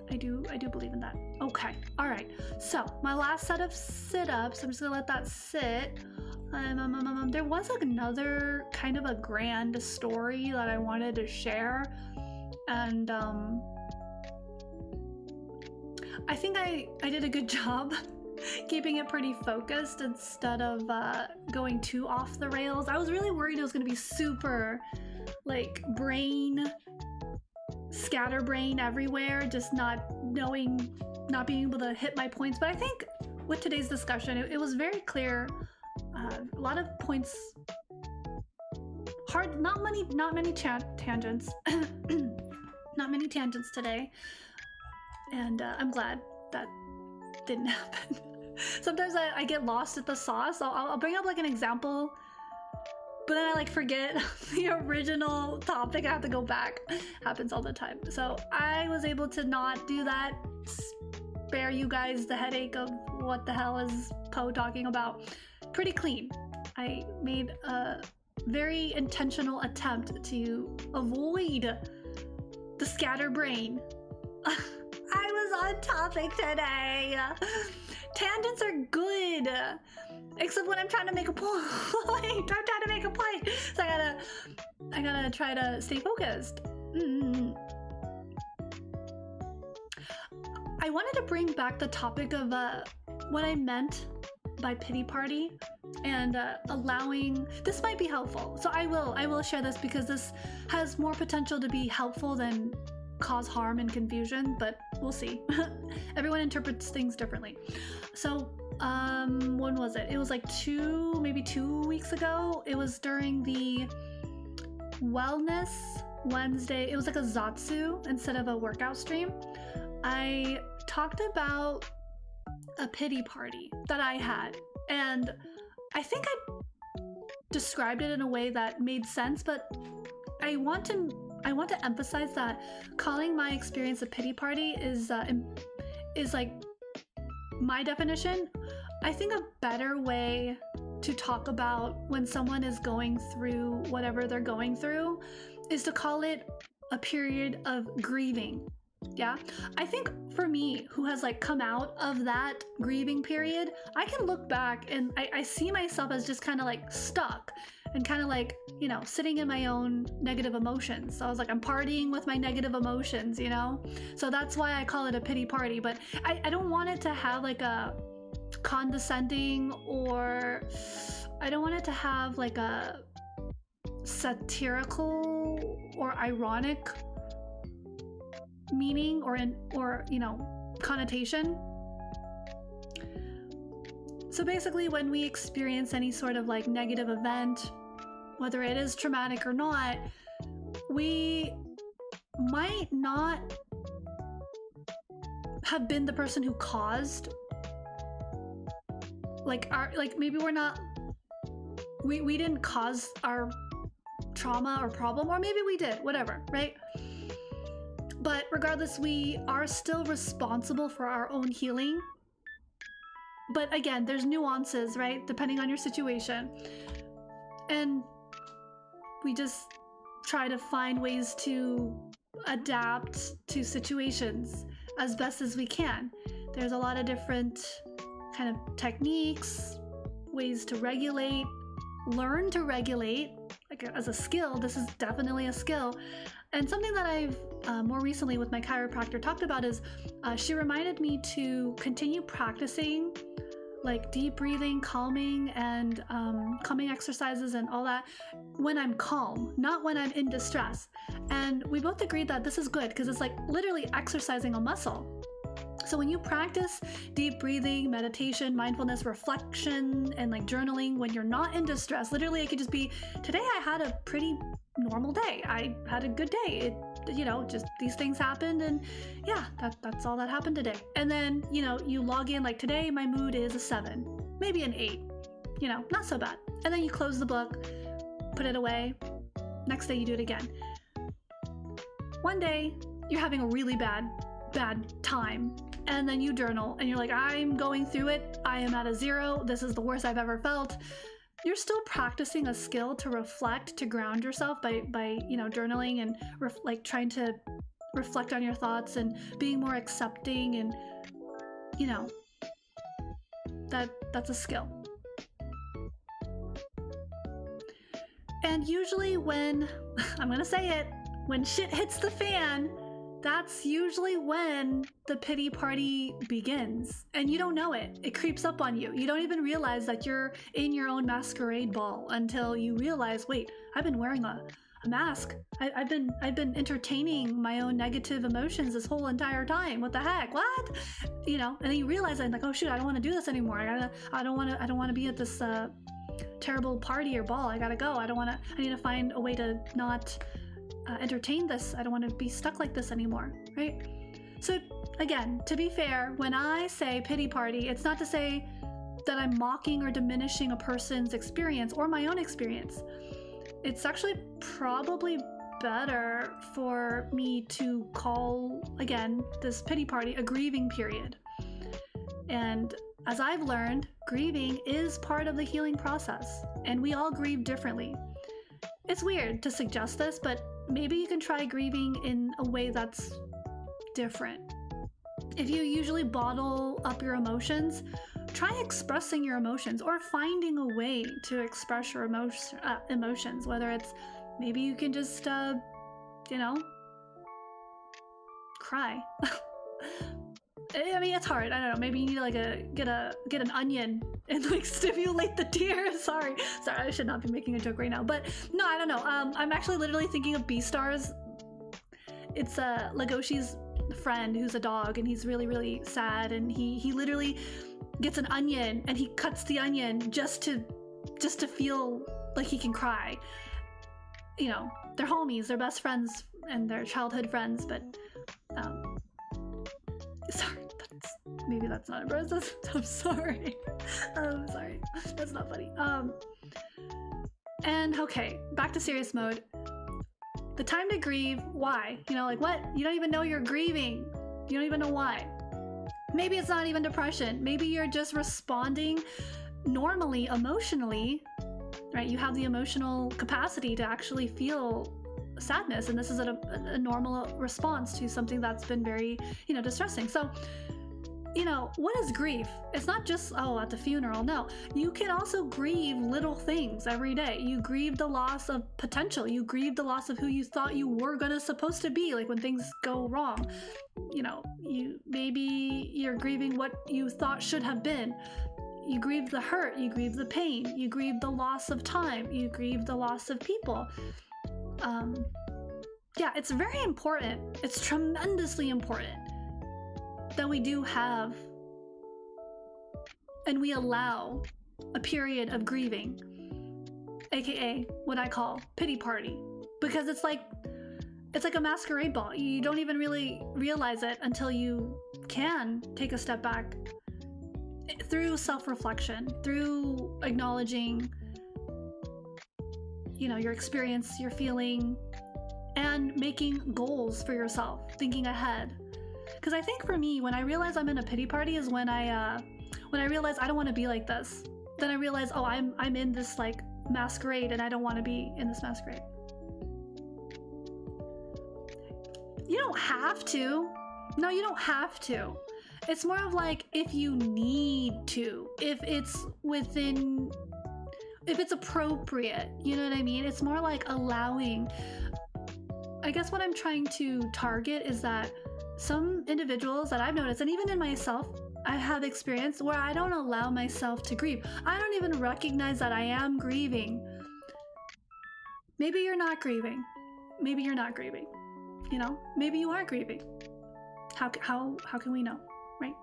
I do believe in that. Okay, all right. So my last set of sit-ups, I'm just gonna let that sit. There was another kind of a grand story that I wanted to share, and I think I did a good job keeping it pretty focused instead of going too off the rails. I was really worried it was gonna be super like scatterbrain everywhere, just not being able to hit my points. But I think with today's discussion, it was very clear. A lot of points, not many tangents, not many tangents today, and I'm glad that didn't happen. Sometimes I get lost at the sauce. I'll bring up like an example, but then I like forget the original topic. I have to go back. Happens all the time. So I was able to not do that. Spare you guys the headache of what the hell is Poe talking about. Pretty clean. I made a very intentional attempt to avoid the scatterbrain. I was on topic today. Tangents are good, except when I'm trying to make a point. So I gotta try to stay focused. I wanted to bring back the topic of what I meant by pity party and allowing. This might be helpful, so I will share this because this has more potential to be helpful than cause harm and confusion, but we'll see. Everyone interprets things differently. So when was it? It was like maybe 2 weeks ago. It was during the Wellness Wednesday. It was like a Zatsu instead of a workout stream. I talked about a pity party that I had And I think I described it in a way that made sense, but I want to emphasize that calling my experience a pity party is like my definition. I think a better way to talk about when someone is going through whatever they're going through is to call it a period of grieving. Yeah, I think for me, who has like come out of that grieving period, I can look back and I see myself as just kind of like stuck and kind of like, you know, sitting in my own negative emotions. So I was like, I'm partying with my negative emotions, you know? So that's why I call it a pity party. But I don't want it to have like a condescending, or I don't want it to have like a satirical or ironic meaning or you know, connotation. So basically, when we experience any sort of like negative event, whether it is traumatic or not, we might not have been the person who caused maybe we didn't cause our trauma or problem, or maybe we did, whatever, right? But regardless, we are still responsible for our own healing. But again, there's nuances, right? Depending on your situation. And we just try to find ways to adapt to situations as best as we can. There's a lot of different kind of techniques, ways to regulate, learn to regulate, like as a skill. This is definitely a skill. And something that I've more recently with my chiropractor talked about is she reminded me to continue practicing like deep breathing, calming, and calming exercises and all that when I'm calm, not when I'm in distress. And we both agreed that this is good because it's like literally exercising a muscle. So when you practice deep breathing, meditation, mindfulness, reflection, and like journaling when you're not in distress, literally it could just be, today I had a pretty normal day. I had a good day. You know, just these things happened, and yeah, that's all that happened today. And then, you know, you log in like, today my mood is a 7, maybe an 8, you know, not so bad. And then you close the book, put it away. Next day you do it again. One day you're having a really bad time, and then you journal and you're like, I'm going through it. I am at a 0. This is the worst I've ever felt. You're still practicing a skill to reflect, to ground yourself by you know, journaling and like trying to reflect on your thoughts and being more accepting, and you know, that's a skill. And usually when I'm gonna say it, when shit hits the fan, that's usually when the pity party begins. And you don't know it. It creeps up on you. You don't even realize that you're in your own masquerade ball until you realize, wait, I've been wearing a mask. I've been entertaining my own negative emotions this whole entire time. What the heck? What? You know, and then you realize, I'm like, oh shoot, I don't want to do this anymore. I don't want to be at this terrible party or ball. I gotta go. I need to find a way to not entertain this. I don't want to be stuck like this anymore, right? So again, to be fair, when I say pity party, it's not to say that I'm mocking or diminishing a person's experience or my own experience. It's actually probably better for me to call, again, this pity party a grieving period. And as I've learned, grieving is part of the healing process, and we all grieve differently. It's weird to suggest this, but maybe you can try grieving in a way that's different. If you usually bottle up your emotions, try expressing your emotions or finding a way to express your emotions, whether it's maybe you can just, you know, cry. I mean, it's hard. I don't know. Maybe you need to like get an onion and like stimulate the tears. Sorry, I should not be making a joke right now. But no, I don't know. I'm actually literally thinking of Beastars. It's Legoshi's friend who's a dog, and he's really, really sad, and he literally gets an onion and he cuts the onion just to feel like he can cry. You know, they're homies, they're best friends, and they're childhood friends, but sorry, maybe that's not impressive. I'm sorry. I'm sorry. That's not funny. And okay, back to serious mode. The time to grieve, why? You know, like what? You don't even know you're grieving. You don't even know why. Maybe it's not even depression. Maybe you're just responding normally, emotionally, right? You have the emotional capacity to actually feel sadness, and this is a normal response to something that's been very, you know, distressing. So, you know, what is grief? It's not just, oh, at the funeral. No, you can also grieve little things every day. You grieve the loss of potential. You grieve the loss of who you thought you were supposed to be, like when things go wrong. You know, maybe you're grieving what you thought should have been. You grieve the hurt, you grieve the pain, you grieve the loss of time, you grieve the loss of people. Yeah, it's very important. It's tremendously important that we do have and we allow a period of grieving, aka what I call pity party, because it's like a masquerade ball. You don't even really realize it until you can take a step back through self-reflection, through acknowledging, you know, your experience, your feeling, and making goals for yourself, thinking ahead. Because I think for me, when I realize I'm in a pity party is when I realize I don't want to be like this. Then I realize, oh, I'm in this like masquerade and I don't want to be in this masquerade. You don't have to. No, you don't have to. It's more of like if you need to, if it's within, if it's appropriate, you know what I mean? It's more like allowing. I guess what I'm trying to target is that some individuals that I've noticed, and even in myself, I have experienced where I don't allow myself to grieve. I don't even recognize that I am grieving. Maybe you're not grieving. Maybe you're not grieving. You know, maybe you are grieving. How can we know, right?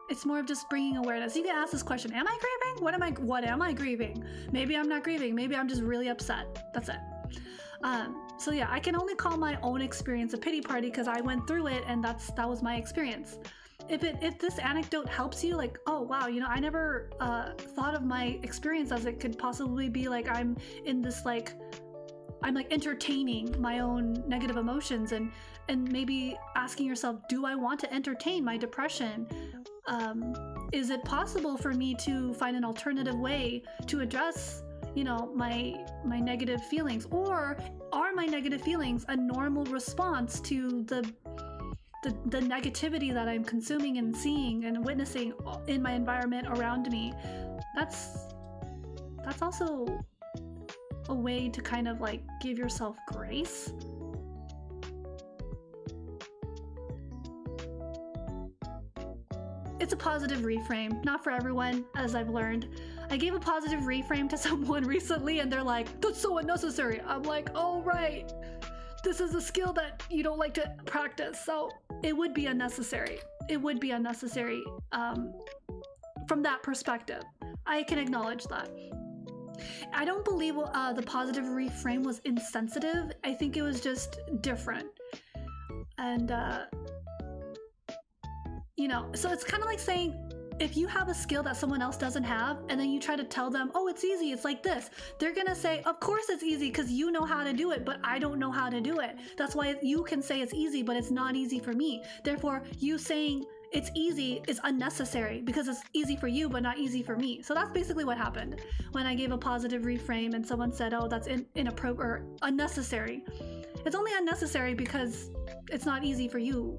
It's more of just bringing awareness. You can ask this question: Am I grieving? What am I grieving? Maybe I'm not grieving. Maybe I'm just really upset. That's it. So yeah, I can only call my own experience a pity party because I went through it, and that was my experience. If this anecdote helps you, like, oh wow, you know, I never thought of my experience as it could possibly be like I'm in this like. I'm like entertaining my own negative emotions and maybe asking yourself, do I want to entertain my depression? Is it possible for me to find an alternative way to address, you know, my negative feelings? Or are my negative feelings a normal response to the negativity that I'm consuming and seeing and witnessing in my environment around me? That's also a way to kind of like give yourself grace. It's a positive reframe, not for everyone, as I've learned. I gave a positive reframe to someone recently and they're like, that's so unnecessary. I'm like, oh right, this is a skill that you don't like to practice, so it would be unnecessary. It would be unnecessary from that perspective. I can acknowledge that. I don't believe the positive reframe was insensitive. I think it was just different. And, you know, so it's kind of like saying, if you have a skill that someone else doesn't have, and then you try to tell them, oh, it's easy, it's like this, they're gonna say, of course it's easy because you know how to do it, but I don't know how to do it. That's why you can say it's easy, but it's not easy for me. Therefore, you saying it's easy is unnecessary because it's easy for you, but not easy for me. So that's basically what happened when I gave a positive reframe and someone said, oh, that's inappropriate or unnecessary. It's only unnecessary because it's not easy for you.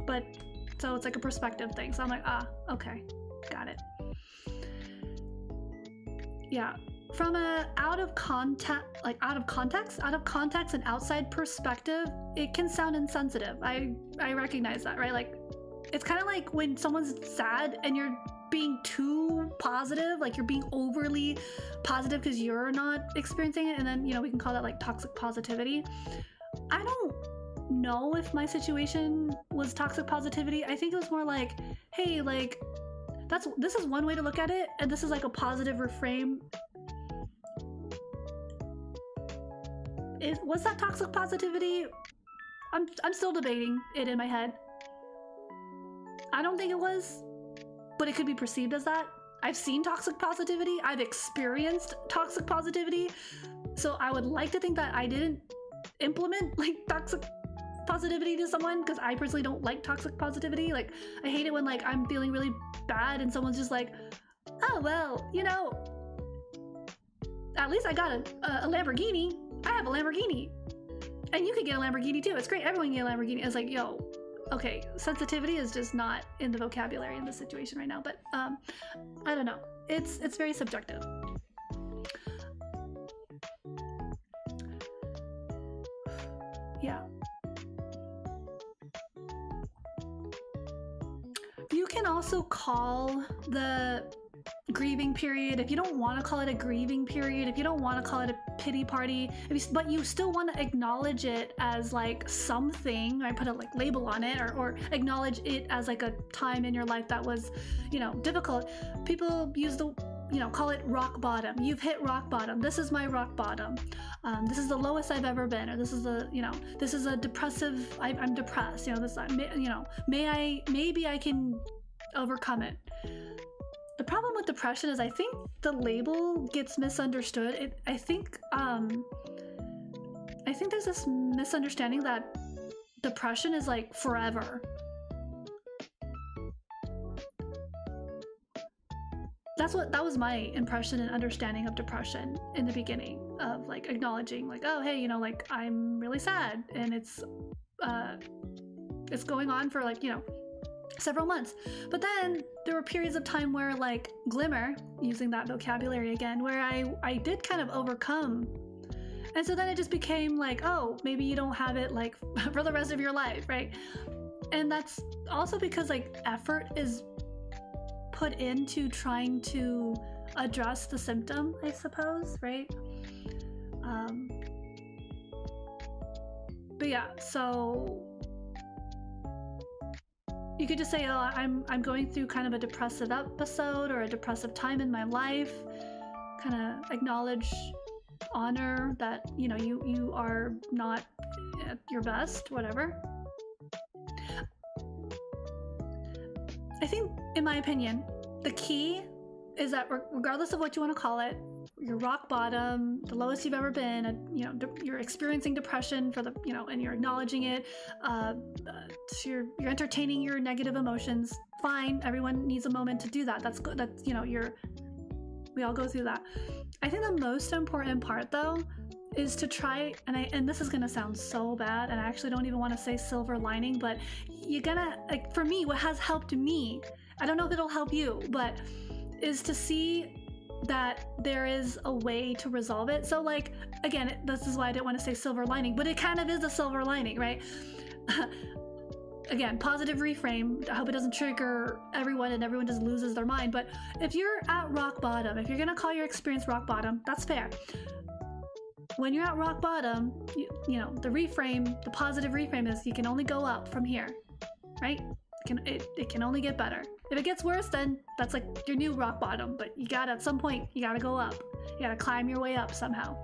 But so it's like a perspective thing. So I'm like, ah, okay, got it. Yeah, from a out of context and outside perspective, it can sound insensitive. I recognize that, right? Like, it's kind of like when someone's sad and you're being too positive, like you're being overly positive because you're not experiencing it, and then, you know, we can call that like toxic positivity. I don't know if my situation was toxic positivity. I think it was more like, hey, like this is one way to look at it, and this is like a positive reframe. Was that toxic positivity? I'm still debating it in my head. I don't think it was. but it could be perceived as that. I've seen toxic positivity. I've experienced toxic positivity. So I would like to think that I didn't implement like toxic positivity to someone, because I personally don't like toxic positivity. Like, I hate it when like I'm feeling really bad and someone's just like, oh, well, you know, at least I got a Lamborghini. I have a Lamborghini. And you could get a Lamborghini too. It's great. Everyone can get a Lamborghini. It's like, yo, okay, sensitivity is just not in the vocabulary in this situation right now. But I don't know. It's very subjective. Yeah. You can also call the grieving period, if you don't want to call it a grieving period, if you don't want to call it a pity party, but you still want to acknowledge it as like something, I put a like label on it, or acknowledge it as like a time in your life that was, you know, difficult. People use the, you know, call it rock bottom. You've hit rock bottom. This is my rock bottom. This is the lowest I've ever been, or this is the, you know, this is a depressive, I'm depressed, you know, this, you know, maybe I can overcome it. The problem with depression is I think the label gets misunderstood. I think there's this misunderstanding that depression is like forever. That was my impression and understanding of depression in the beginning, of like acknowledging like, oh, hey, you know, like I'm really sad and it's going on for like, you know, several months. But then there were periods of time where like glimmer, using that vocabulary again, where I did kind of overcome. And so then it just became like, oh, maybe you don't have it like for the rest of your life, right? And that's also because like effort is put into trying to address the symptom, I suppose, right? But yeah, so you could just say, oh, I'm going through kind of a depressive episode or a depressive time in my life. Kind of acknowledge, honor that, you know, you are not at your best, whatever. I think, in my opinion, the key is that regardless of what you want to call it, your rock bottom, the lowest you've ever been, you know, you're experiencing depression for the, you know, and you're acknowledging it, so you're entertaining your negative emotions. Fine, everyone needs a moment to do that. That's good. That's, you know, we all go through that. I think the most important part though is to try, and this is gonna sound so bad, and I actually don't even want to say silver lining, but you're gonna, like, for me, what has helped me, I don't know if it'll help you, but is to see that there is a way to resolve it. So like, again, this is why I didn't want to say silver lining, but it kind of is a silver lining, right? Again, positive reframe. I hope it doesn't trigger everyone and everyone just loses their mind. But if you're at rock bottom, if you're gonna call your experience rock bottom, that's fair. When you're at rock bottom, you know, the reframe, the positive reframe is you can only go up from here, right? It can only get better. If it gets worse, then that's like your new rock bottom, but you gotta, at some point, you gotta go up. You gotta climb your way up somehow.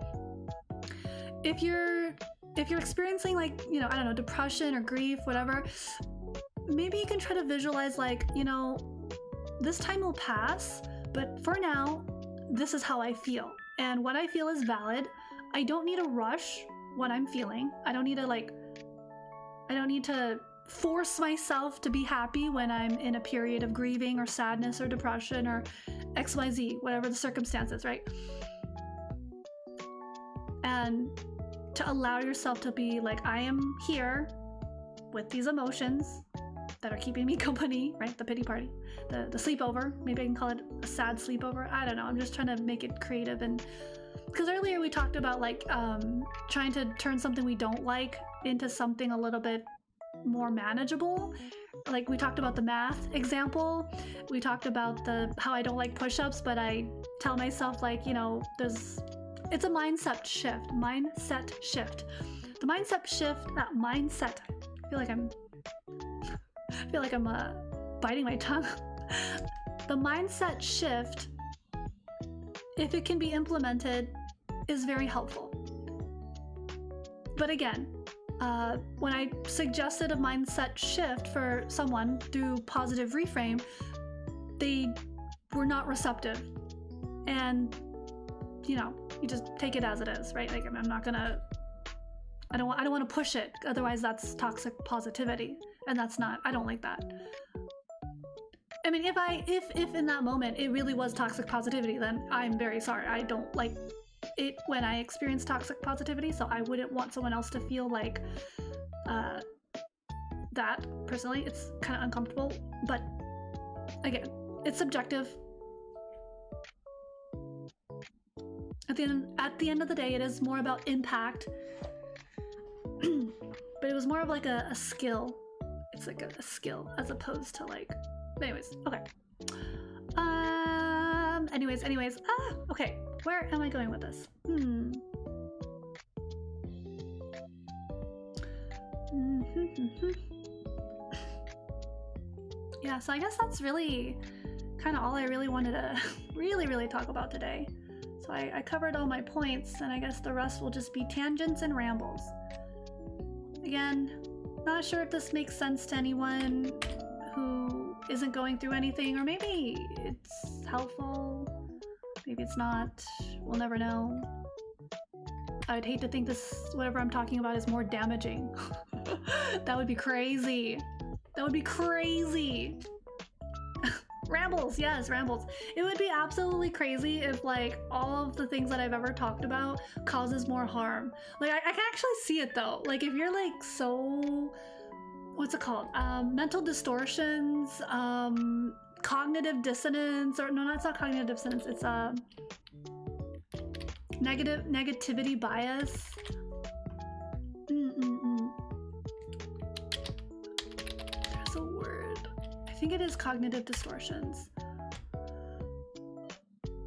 If you're experiencing like, you know, I don't know, depression or grief, whatever, maybe you can try to visualize like, you know, this time will pass, but for now, this is how I feel. And what I feel is valid. I don't need to rush what I'm feeling. I don't need to force myself to be happy when I'm in a period of grieving or sadness or depression or XYZ, whatever the circumstances, right? And to allow yourself to be like, I am here with these emotions that are keeping me company, right? The pity party, the sleepover. Maybe I can call it a sad sleepover. I don't know. I'm just trying to make it creative. And because earlier we talked about like trying to turn something we don't like into something a little bit more manageable. Like we talked about the math example. We talked about how I don't like push-ups, but I tell myself like, you know, it's a mindset shift. The mindset shift, that mindset. I feel like I'm biting my tongue. The mindset shift, if it can be implemented, is very helpful. But again, when I suggested a mindset shift for someone through positive reframe, they were not receptive, and you know, you just take it as it is, right? Like I'm not gonna, I don't want to push it, otherwise that's toxic positivity, and that's not, I don't like that. I mean, if in that moment it really was toxic positivity, then I'm very sorry. I don't like it when I experience toxic positivity, so I wouldn't want someone else to feel like that. Personally, it's kind of uncomfortable, but again, it's subjective. At the end of the day, it is more about impact. But it was more of like a skill. It's like a skill as opposed to like, anyways, okay. Anyways, okay, where am I going with this? Yeah, so I guess that's really kind of all I really wanted to really talk about today. So I covered all my points, and I guess the rest will just be tangents and rambles. Again, not sure if this makes sense to anyone who isn't going through anything, or maybe it's helpful, maybe it's not, we'll never know. I'd hate to think this, whatever I'm talking about, is more damaging. That would be crazy. That would be crazy. Rambles, yes, rambles. It would be absolutely crazy if like all of the things that I've ever talked about causes more harm. Like I can actually see it though. Like if you're like so, what's it called? Mental distortions, cognitive dissonance, or no, it's not cognitive dissonance. It's negativity bias. There's a word. I think it is cognitive distortions.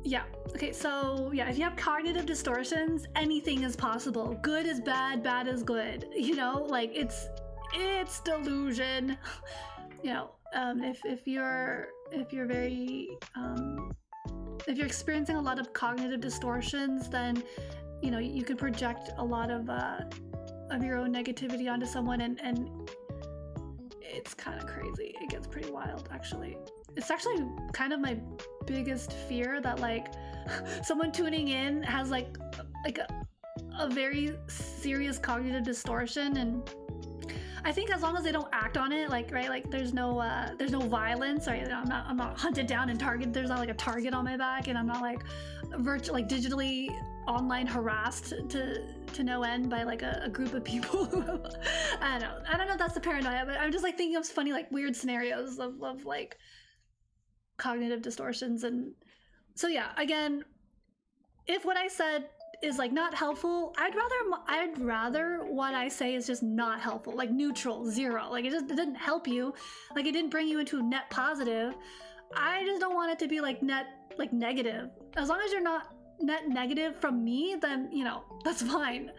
Yeah. Okay, so yeah, if you have cognitive distortions, anything is possible. Good is bad, bad is good. You know, like it's delusion. You know, if you're very if you're experiencing a lot of cognitive distortions, then you know you can project a lot of your own negativity onto someone, and it's kind of crazy. It gets pretty wild, actually. It's actually kind of my biggest fear that like someone tuning in has like a very serious cognitive distortion, and I think as long as they don't act on it, like right, like there's no violence, right? I'm not hunted down and targeted. There's not like a target on my back, and I'm not like digitally online harassed to no end by like a group of people. I don't know if that's the paranoia, but I'm just like thinking of funny like weird scenarios of like cognitive distortions. And so yeah, again, if what I said is like not helpful, I'd rather what I say is just not helpful, like neutral, zero. Like it didn't help you, like it didn't bring you into net positive. I just don't want it to be like net like negative. As long as you're not net negative from me, then you know that's fine.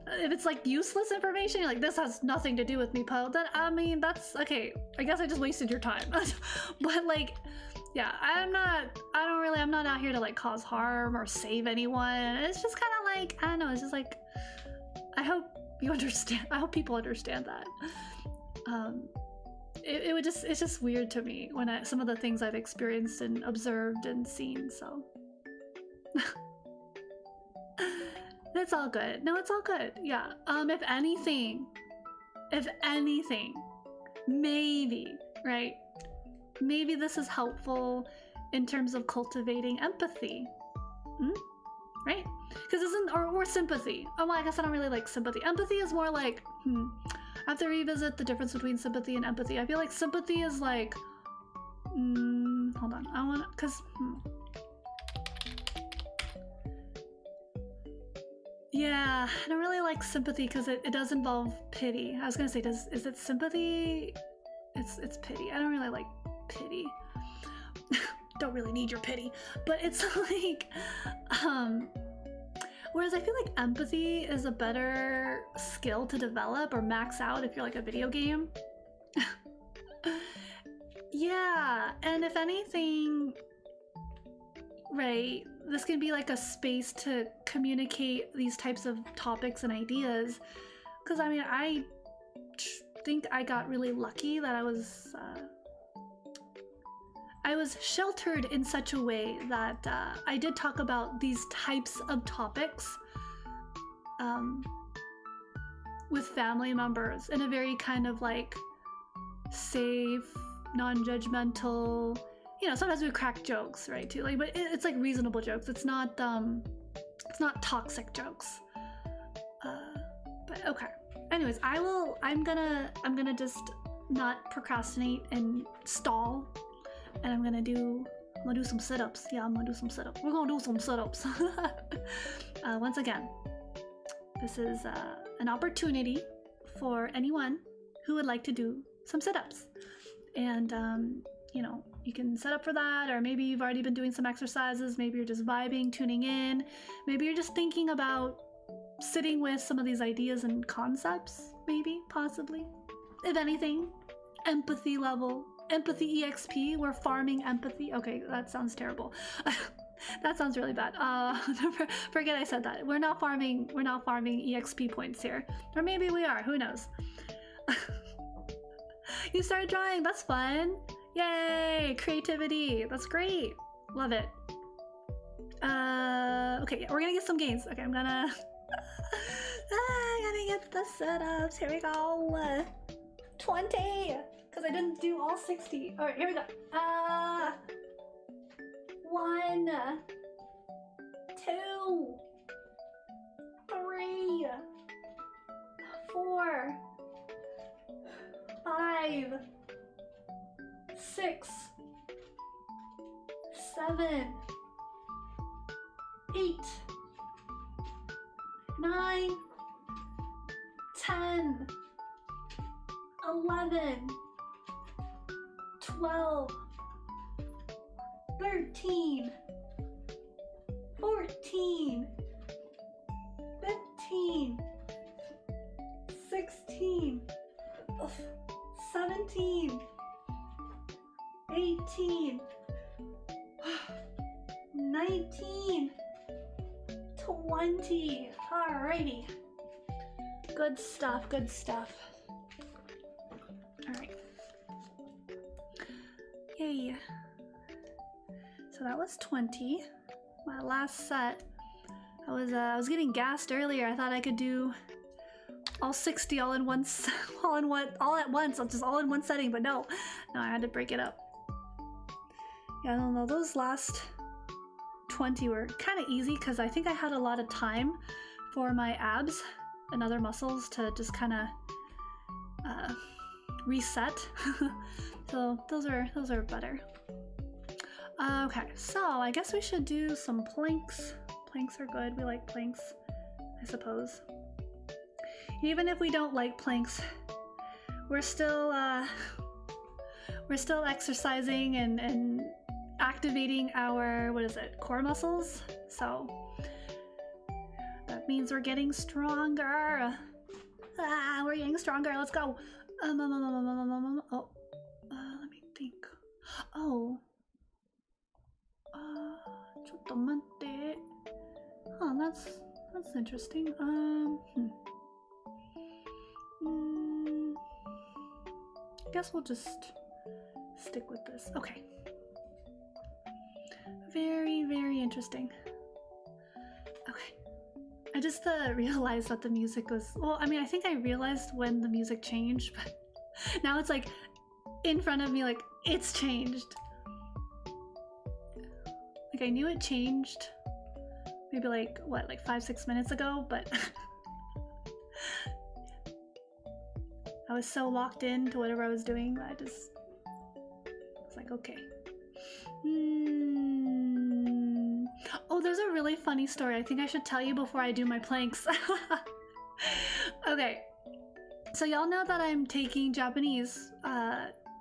If it's like useless information, you're like, this has nothing to do with me, Poe, then I mean that's okay. I guess I just wasted your time. But like, yeah, I'm not out here to like cause harm or save anyone. It's just kind of like, I don't know, it's just like, I hope you understand. I hope people understand that. It's just weird to me when some of the things I've experienced and observed and seen, so. It's all good. No, it's all good. Yeah. If anything, maybe, right? Maybe this is helpful in terms of cultivating empathy, right? Because or sympathy. Oh, well, I guess I don't really like sympathy. Empathy is more like, I have to revisit the difference between sympathy and empathy. I feel like sympathy is like, hold on, yeah, I don't really like sympathy because it does involve pity. I was gonna say, is it sympathy? It's pity. I don't really like pity. Don't really need your pity, but it's like, whereas I feel like empathy is a better skill to develop or max out if you're like a video game. Yeah, and if anything, right, this can be like a space to communicate these types of topics and ideas. Because I mean, I think I got really lucky that I was I was sheltered in such a way that I did talk about these types of topics with family members in a very kind of like safe, non-judgmental, you know, sometimes we crack jokes, right, too, like, but it's like reasonable jokes. It's not toxic jokes. But okay. Anyways, I'm gonna just not procrastinate and stall, and I'm gonna do some sit-ups. Yeah, I'm gonna do some sit-ups. We're gonna do some sit-ups. Once again, this is an opportunity for anyone who would like to do some sit-ups, and you know, you can set up for that, or maybe you've already been doing some exercises, maybe you're just vibing, tuning in, maybe you're just thinking about sitting with some of these ideas and concepts, maybe, possibly. If anything, empathy level, empathy EXP, we're farming empathy. Okay, that sounds terrible. That sounds really bad. Forget I said that. We're not farming EXP points here. Or maybe we are, who knows? You started drawing, that's fun. Yay, creativity, that's great. Love it. Okay, yeah, we're gonna get some gains. Okay, I'm gonna get the setups. Here we go. 20, because I didn't do all 60. All right, here we go. 1, 2, 3, 4, 5, 6, 7, 8, 9, 10, 11, 12, 13, 14, 15, 16, 17, 18, 19, 20. Alrighty. Good stuff, good stuff. Alright. Yay. So that was 20. My last set. I was getting gassed earlier. I thought I could do all 60 all at once, all in one setting, but no, I had to break it up. Yeah, I don't know, those last 20 were kind of easy because I think I had a lot of time for my abs and other muscles to just kind of reset. So those are better. Okay, so I guess we should do some planks. Planks are good. We like planks, I suppose. Even if we don't like planks, we're still exercising and activating our, what is it, core muscles. So that means we're getting stronger. We're getting stronger. Let's go. Oh, let me think. Oh. ちょっと待って. Oh, that's interesting. I guess we'll just stick with this. Okay. Very, very interesting. Okay. I just realized that the music was, well, I mean, I think I realized when the music changed, but now it's like in front of me, like it's changed. Like I knew it changed maybe like, what, like 5-6 minutes ago, but I was so locked into whatever I was doing that I was like, okay. Oh, there's a really funny story I think I should tell you before I do my planks. Okay, so y'all know that I'm taking Japanese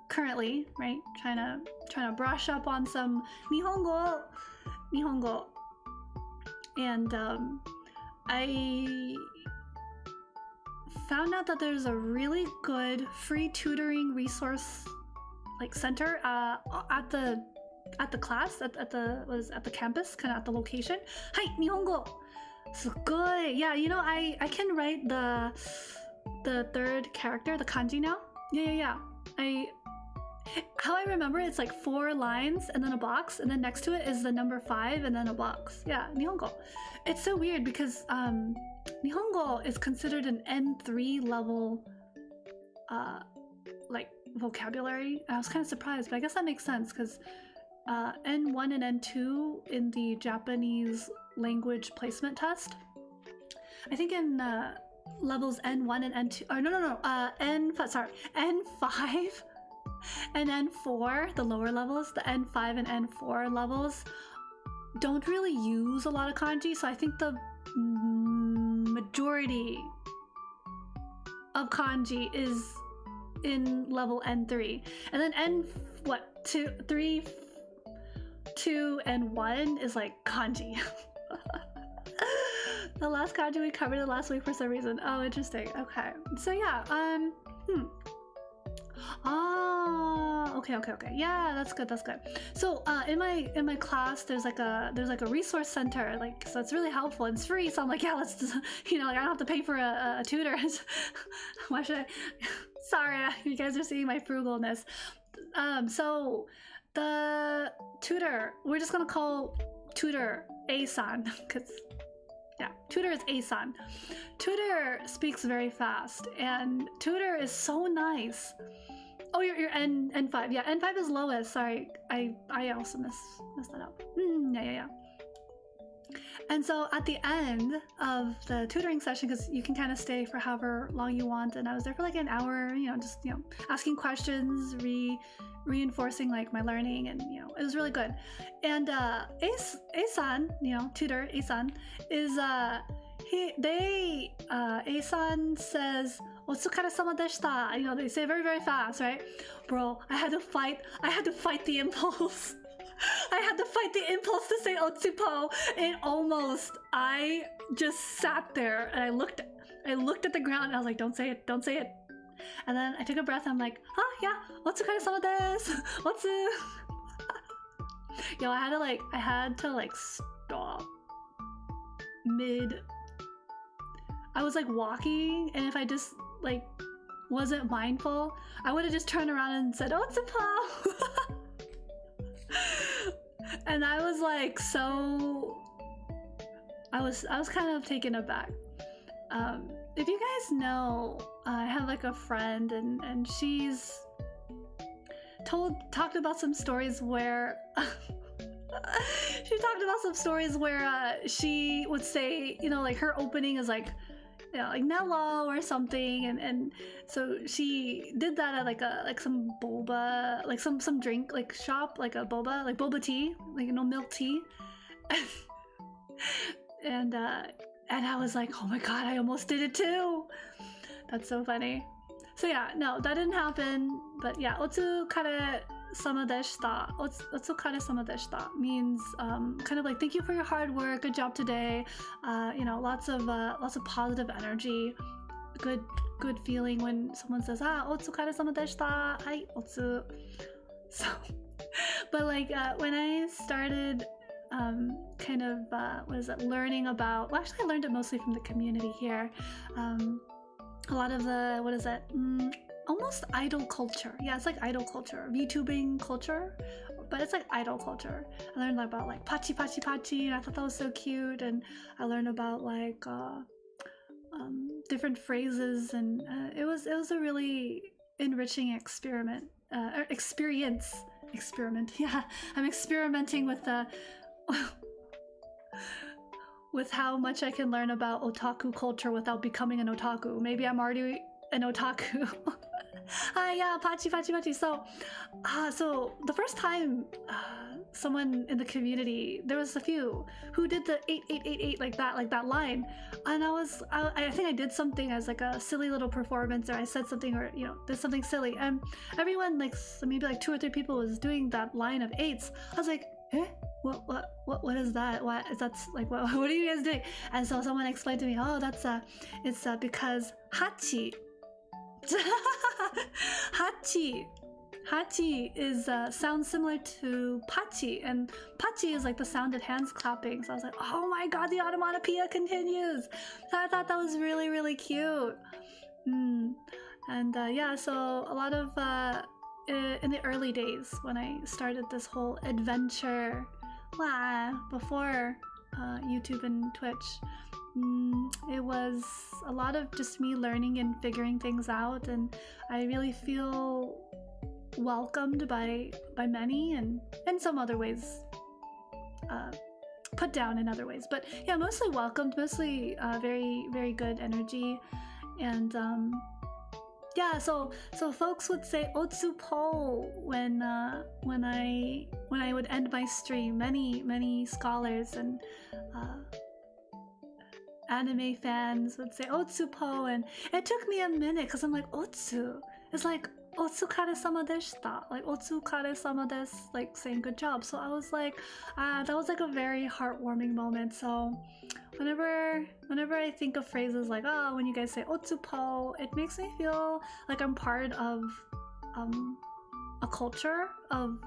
currently, right? Trying to brush up on some Nihongo. And I found out that there's a really good free tutoring resource like center at the class at the campus, kind of at the location. Hi, Nihongo. Sugoi. Yeah, you know, I can write the third character, the kanji now. Yeah. How I remember it's like 4 lines and then a box, and then next to it is the number 5 and then a box. Yeah, Nihongo. It's so weird because Nihongo is considered an N3 level like vocabulary. I was kind of surprised, but I guess that makes sense because N1 and N2 in the Japanese language placement test. I think in levels N1 and N2, or no, N5 and N4, the lower levels, the N5 and N4 levels don't really use a lot of kanji, so I think the majority of kanji is in level N3, and then two and 1 is like kanji. The last kanji we covered it last week for some reason. Oh, interesting. Okay, so yeah, okay. Yeah, that's good. So in my class, there's like a resource center, like, so it's really helpful and it's free. So I'm like, yeah, let's just, like I don't have to pay for a tutor. Why should I? Sorry, you guys are seeing my frugalness. So the tutor, we're just gonna call tutor A-san, because yeah, tutor is A-san. Tutor speaks very fast, and tutor is so nice. Oh, you're N5. Yeah, N5 is lowest. Sorry, I also messed that up. Yeah. And so at the end of the tutoring session, because you can kind of stay for however long you want, and I was there for like an hour, just asking questions, reinforcing like my learning, and it was really good. And A-san, tutor A-san is A-san says "Otsukare-sama deshita." They say very, very fast, right? Bro, I had to fight the impulse. I had to fight the impulse to say Otsupo, and I just sat there and I looked at the ground and I was like, don't say it. And then I took a breath and I'm like, yeah, Otsukare-sama desu. Otsu. Yo, I had to stop mid. I was like walking, and if I just wasn't mindful, I would have just turned around and said Otsupo. And I was like, I was kind of taken aback. If you guys know, I have like a friend, and she's talked about some stories where she would say, like her opening is like Nello or something, and so she did that at like some boba, like some drink shop, like a boba tea, milk tea. And I was like, oh my god, I almost did it too. That's so funny. So yeah, no, that didn't happen, but yeah, Otsukare-sama deshita. Otsukare-sama deshita means kind of like thank you for your hard work, good job today. Lots of positive energy, good feeling when someone says Otsukare-sama deshita. Hi, Otsu. So, but when I started learning about, well, actually I learned it mostly from the community here. A lot of the, almost idol culture. Yeah, it's like idol culture, VTubing culture, but it's like idol culture. I learned about pachi, and I thought that was so cute. And I learned about different phrases, and it was a really enriching experiment. Yeah, I'm experimenting with with how much I can learn about otaku culture without becoming an otaku. Maybe I'm already an otaku. Yeah, pachi. So the first time someone in the community, there was a few who did the 8888 like that line, and I think I did something as like a silly little performance, or I said something, or did something silly, and everyone maybe 2 or 3 people was doing that line of 8s. I was like, eh? What is that? What is that? What are you guys doing? And so someone explained to me, oh, it's because hachi. Hachi is sounds similar to pachi, and pachi is like the sounded hands clapping. So I was like, oh my god, the onomatopoeia continues. So I thought that was really, really cute. And yeah, so a lot of in the early days when I started this whole adventure before YouTube and Twitch. It was a lot of just me learning and figuring things out, and I really feel welcomed by many, and in some other ways put down in other ways, but yeah, mostly welcomed, mostly very, very good energy. And yeah, so folks would say otsupo when I would end my stream. Many scholars and anime fans would say otsupo, and it took me a minute because I'm like, otsu is like otsukare-sama deshita, like otsukare-sama desu, like saying good job. So I was like, that was like a very heartwarming moment. So whenever I think of phrases like, oh, when you guys say otsupo, it makes me feel like I'm part of a culture of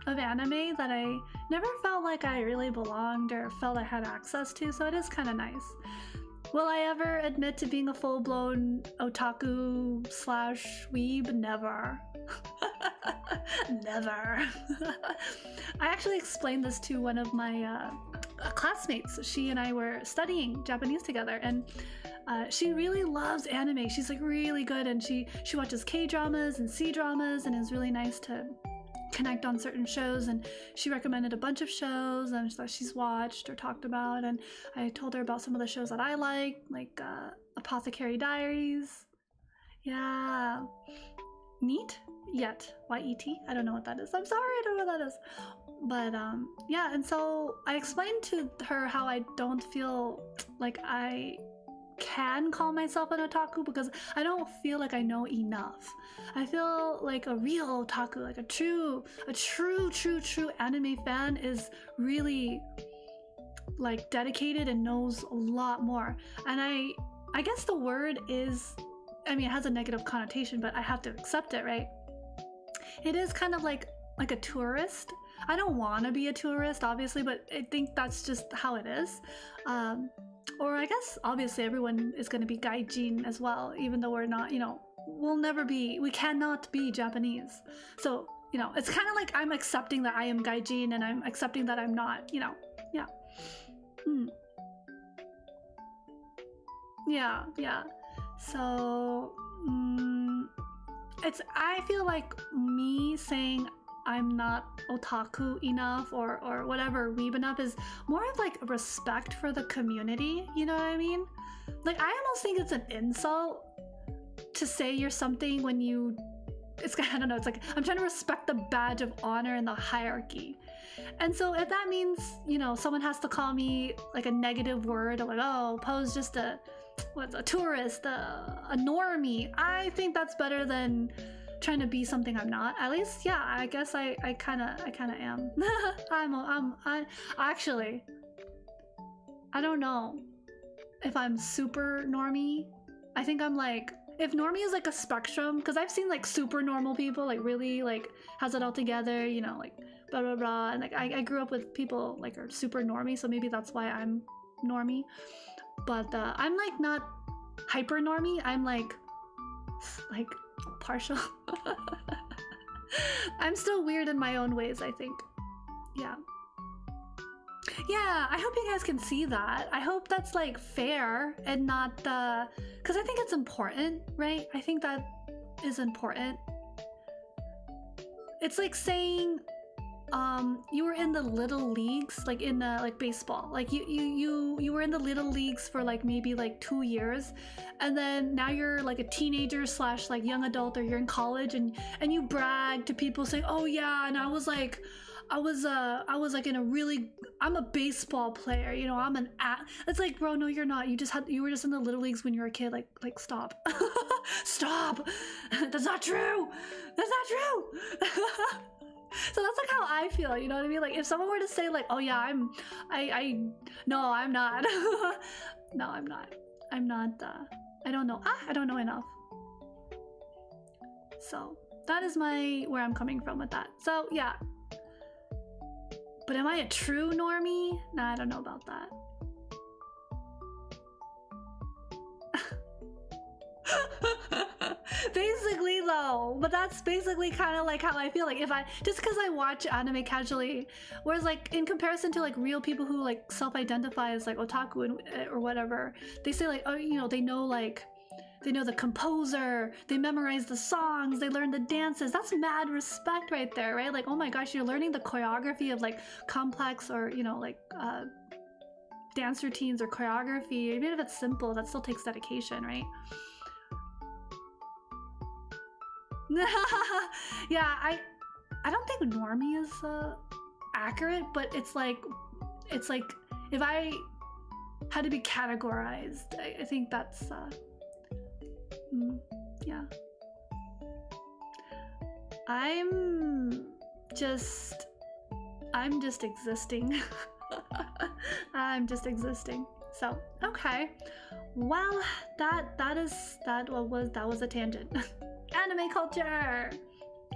anime that I never felt like I really belonged or felt I had access to, so it is kind of nice. Will I ever admit to being a full-blown otaku / weeb? Never. Never. I actually explained this to one of my classmates. She and I were studying Japanese together, and she really loves anime. She's like really good, and she watches K-dramas and C-dramas, and is really nice to connect on certain shows, and she recommended a bunch of shows that she's watched or talked about, and I told her about some of the shows that I like Apothecary Diaries. Yeah. Neat? Yet. Y-E-T? I don't know what that is. I'm sorry, I don't know what that is. But yeah, and so I explained to her how I don't feel like I can call myself an otaku because I don't feel like I know enough. I feel like a real otaku, like a true anime fan is really like dedicated and knows a lot more. And I guess the word is, I mean, it has a negative connotation, but I have to accept it, right? It is kind of like a tourist. I don't want to be a tourist, obviously, but I think that's just how it is. Or I guess obviously everyone is going to be gaijin as well, even though we're not, we cannot be Japanese. So, it's kind of like I'm accepting that I am gaijin and I'm accepting that I'm not, yeah. Yeah. So, I feel like me saying I'm not otaku enough or whatever, weeb enough is more of like respect for the community, you know what I mean? Like, I almost think it's an insult to say you're something when I don't know, it's like I'm trying to respect the badge of honor and the hierarchy. And so if that means, someone has to call me like a negative word, or like, oh, Poe's just a tourist, a normie, I think that's better than trying to be something I'm not. At least, yeah, I guess I kind of am. I actually, I don't know if I'm super normie. I think I'm like, if normie is like a spectrum, because I've seen like super normal people, like really like has it all together, like blah blah blah, and like I grew up with people like are super normie, so maybe that's why I'm normie. But I'm like not hyper normie. I'm like partial. I'm still weird in my own ways, I think. Yeah, I hope you guys can see that. I hope that's like fair and not because I think it's important, right? I think that is important. It's like saying you were in the little leagues, like in like baseball, like you were in the little leagues for like maybe like 2 years, and then now you're like a teenager / like young adult, or you're in college, and you brag to people saying, oh yeah, and I was like in a really, I'm a baseball player, I'm an it's like, bro, no, you're not. You were just in the little leagues when you were a kid. Like stop. Stop. That's not true. So that's like how I feel, you know what I mean? Like if someone were to say like, oh yeah, no, I'm not. No, I'm not. I don't know. I don't know enough. So that is where I'm coming from with that. So yeah. But am I a true normie? Nah, I don't know about that. Basically though, but that's basically kind of like how I feel. Like if I just because I watch anime casually, whereas like in comparison to like real people who like self-identify as like otaku and, or whatever, they say like, oh, you know, they know the composer, they memorize the songs, they learn the dances. That's mad respect right there, right? Like, oh my gosh, you're learning the choreography of like complex or, you know, like dance routines or choreography. Even if it's simple, that still takes dedication, right? Yeah, I don't think normie is accurate, but it's like if I had to be categorized, I think that's yeah. I'm just existing. I'm just existing. So okay, well that was a tangent. Anime culture,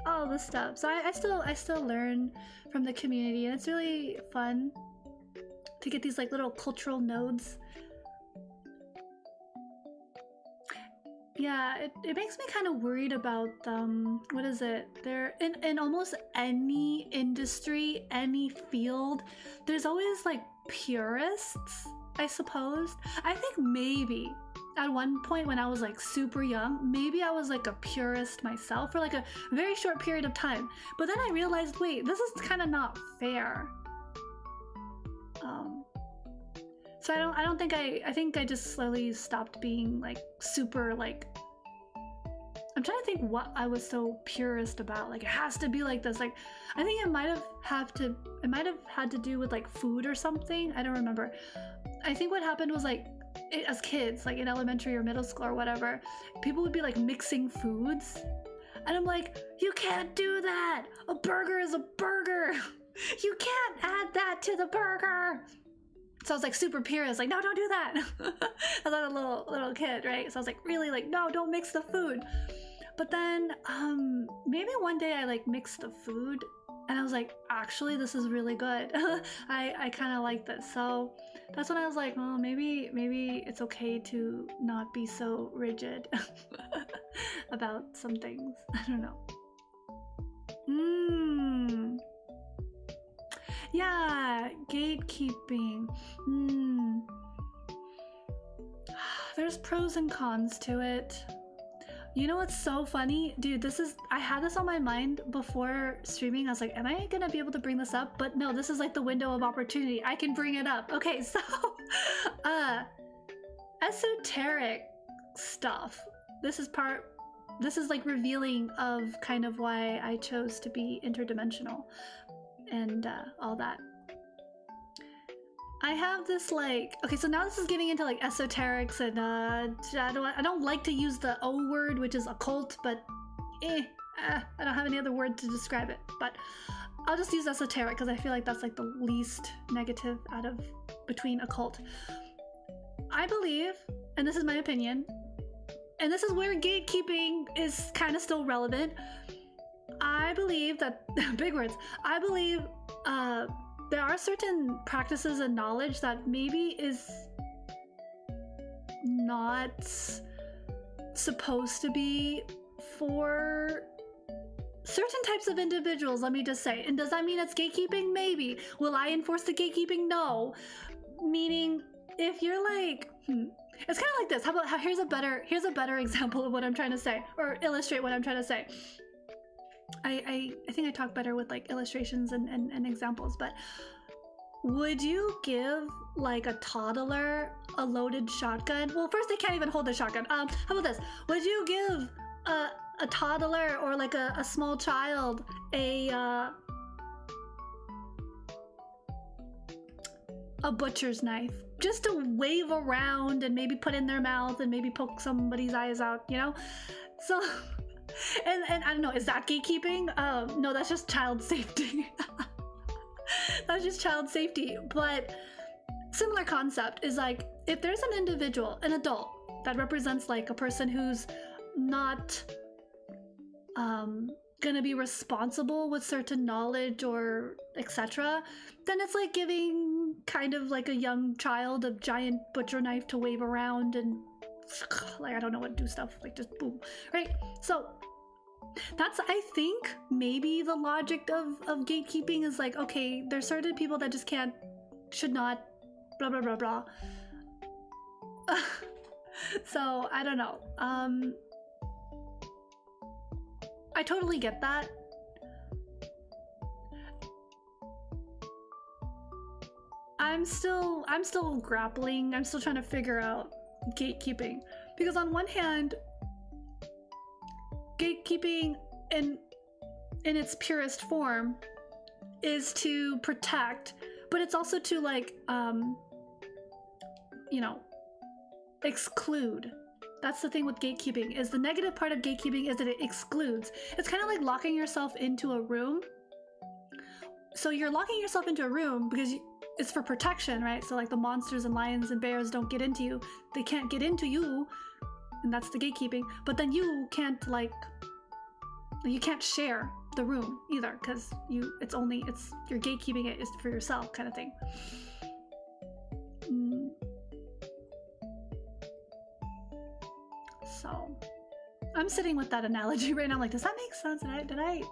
all the stuff. So I still learn from the community, and it's really fun to get these like little cultural nodes. Yeah, it makes me kind of worried about what is it? There in almost any industry, any field, there's always like purists, I suppose. I think maybe at one point when I was like super young, maybe I was like a purist myself for like a very short period of time. But then I realized, wait, this is kind of not fair. So I don't think I think I just slowly stopped being like super like, I'm trying to think what I was so purist about. Like it has to be like this. Like I think it might have had to do with like food or something. I don't remember. I think what happened was like as kids, like in elementary or middle school or whatever, people would be like mixing foods. And I'm like, you can't do that. A burger is a burger. You can't add that to the burger. So I was like super purist, like, no, don't do that. I was a little kid, right? So I was like, really like, no, don't mix the food. But then maybe one day I like mixed the food and I was like, actually, this is really good. I kind of like this. So that's when I was like, oh, maybe it's okay to not be so rigid about some things. I don't know. Yeah, gatekeeping. There's pros and cons to it. You know what's so funny? Dude, I had this on my mind before streaming. I was like, am I gonna be able to bring this up? But no, this is like the window of opportunity. I can bring it up. Okay, so esoteric stuff. This is like revealing of kind of why I chose to be interdimensional and all that. I have this like, okay, so now this is getting into like esoterics and I don't like to use the O word, which is occult, but I don't have any other word to describe it, but I'll just use esoteric because I feel like that's like the least negative out of between occult. I believe, and this is my opinion, and this is where gatekeeping is kind of still relevant. I believe that, big words, I believe there are certain practices and knowledge that maybe is not supposed to be for certain types of individuals, let me just say. And does that mean it's gatekeeping? Maybe. Will I enforce the gatekeeping? No. Meaning, if you're like, it's kind of like this. How about here's a better example of what I'm trying to say, or illustrate what I'm trying to say. I think I talk better with like illustrations and examples, but would you give like a toddler a loaded shotgun? Well, first they can't even hold a shotgun. How about this? Would you give a toddler or like a small child a butcher's knife just to wave around and maybe put in their mouth and maybe poke somebody's eyes out, you know? So and I don't know, is that gatekeeping? No, that's just child safety. That's just child safety. But similar concept is like, if there's an individual, an adult, that represents like a person who's not gonna be responsible with certain knowledge or etc., then it's like giving kind of like a young child a giant butcher knife to wave around and like I don't know what to do stuff, like just boom, right? So that's, I think, maybe the logic of gatekeeping is like, okay, there's certain people that just can't, should not, blah blah blah blah. So I don't know. I totally get that. I'm still grappling. I'm still trying to figure out gatekeeping, because on one hand, gatekeeping in its purest form is to protect, but it's also to like you know, exclude. That's the thing with gatekeeping, is the negative part of gatekeeping is that it excludes. It's kind of like locking yourself into a room. So you're locking yourself into a room because it's for protection, right? So like the monsters and lions and bears don't get into you. They can't get into you, and that's the gatekeeping. But then you can't like, you can't share the room either, because you're gatekeeping it is for yourself kind of thing. So I'm sitting with that analogy right now, like, does that make sense? Did I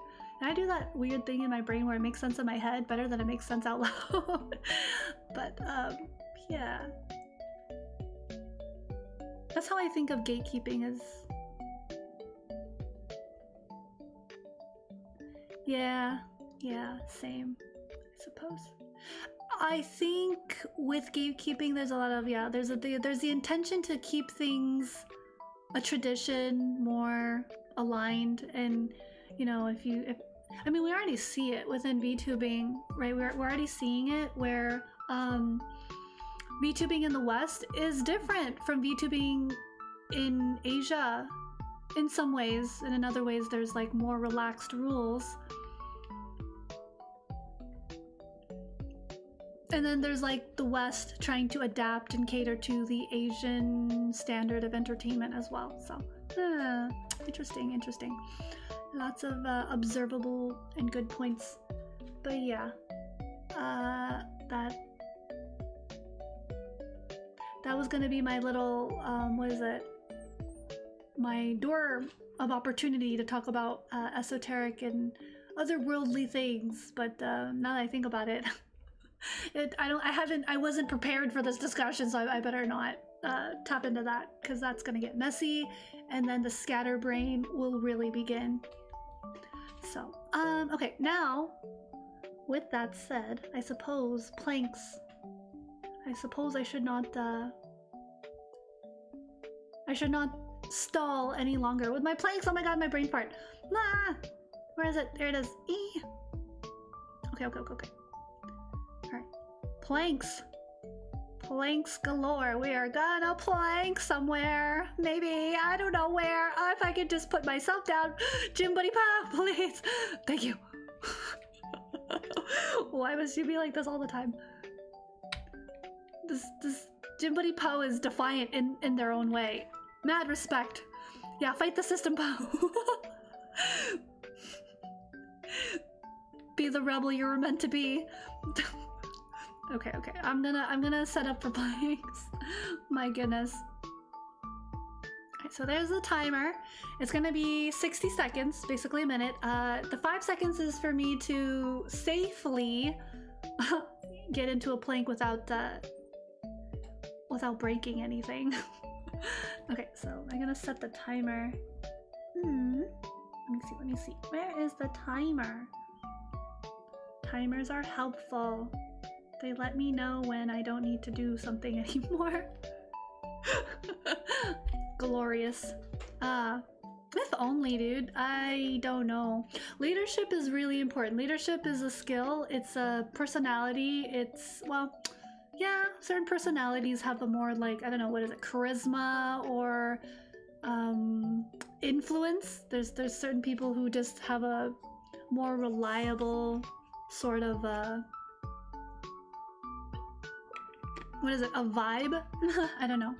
do that weird thing in my brain where it makes sense in my head better than it makes sense out loud? But yeah, that's how I think of gatekeeping. Is yeah, same, I suppose. I think with gatekeeping, there's a lot of, yeah, there's the intention to keep things, a tradition, more aligned. And you know, I mean, we already see it within VTubing, right? We're already seeing it where VTubing in the West is different from VTubing in Asia in some ways, and in other ways there's like more relaxed rules. And then there's like the West trying to adapt and cater to the Asian standard of entertainment as well. So interesting. Lots of observable and good points. But yeah, that was gonna be my little what is it, my door of opportunity to talk about esoteric and otherworldly things. But now that I think about it, I wasn't prepared for this discussion, so I better not tap into that, because that's gonna get messy, and then the scatterbrain will really begin. So okay, now with that said, I suppose planks, I should not stall any longer with my planks. Oh my god, my brain fart. Ah, where is it? There it is. Eee. Okay. Alright. Planks galore. We are gonna plank somewhere. Maybe, I don't know where. If I could just put myself down. Jim Buddy Pa, please. Thank you. Why must you be like this all the time? This Jim Buddy Po is defiant in their own way. Mad respect. Yeah, fight the system, Po. Be the rebel you were meant to be. Okay. I'm gonna set up for planks. My goodness. Okay, so there's the timer. It's gonna be 60 seconds, basically a minute. The 5 seconds is for me to safely get into a plank without breaking anything. Okay, so I'm gonna set the timer. Let me see. Where is the timer? Timers are helpful. They let me know when I don't need to do something anymore. Glorious. If only, dude. I don't know. Leadership is really important. Leadership is a skill. It's a personality. It's, well, yeah, certain personalities have a more, like, I don't know, what is it, charisma or influence. There's certain people who just have a more reliable sort of what is it, a vibe? I don't know.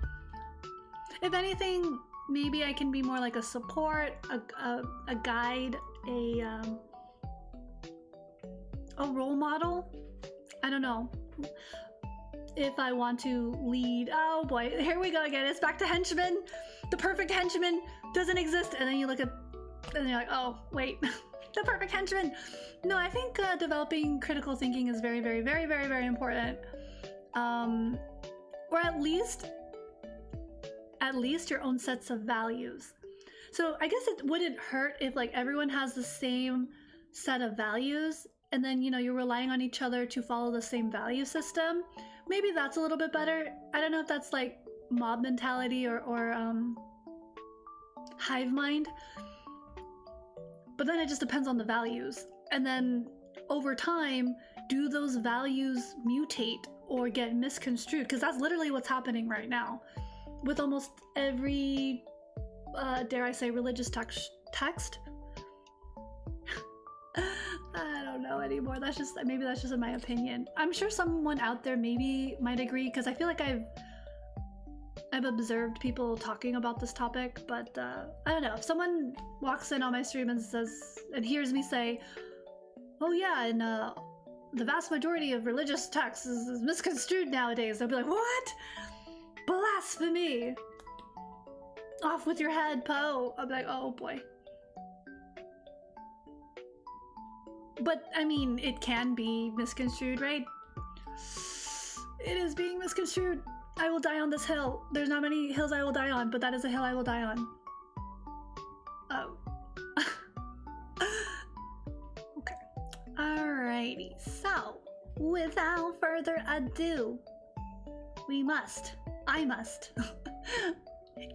If anything, maybe I can be more like a support, a guide, a role model. I don't know. if I want to lead. Oh boy, here we go again. It's back to henchmen. The perfect henchman doesn't exist. And then you look at, and you're like, oh, wait, the perfect henchman. No, I think developing critical thinking is very, very, very, very, very important. Or at least your own sets of values. So I guess it wouldn't hurt if like everyone has the same set of values, and then, you know, you're relying on each other to follow the same value system. Maybe that's a little bit better. I don't know if that's like mob mentality or hive mind, but then it just depends on the values. And then over time, do those values mutate or get misconstrued? Because that's literally what's happening right now with almost every dare I say religious text. I don't know anymore. That's just, maybe that's just in my opinion. I'm sure someone out there maybe might agree, because I feel like I've observed people talking about this topic, but I don't know. If someone walks in on my stream and says, and hears me say, oh yeah, and the vast majority of religious texts is misconstrued nowadays, they'll be like, what? Blasphemy! Off with your head, Poe! I'll be like, oh boy. But, I mean, it can be misconstrued, right? It is being misconstrued. I will die on this hill. There's not many hills I will die on, but that is a hill I will die on. Oh. Okay. Alrighty. So, without further ado, I must.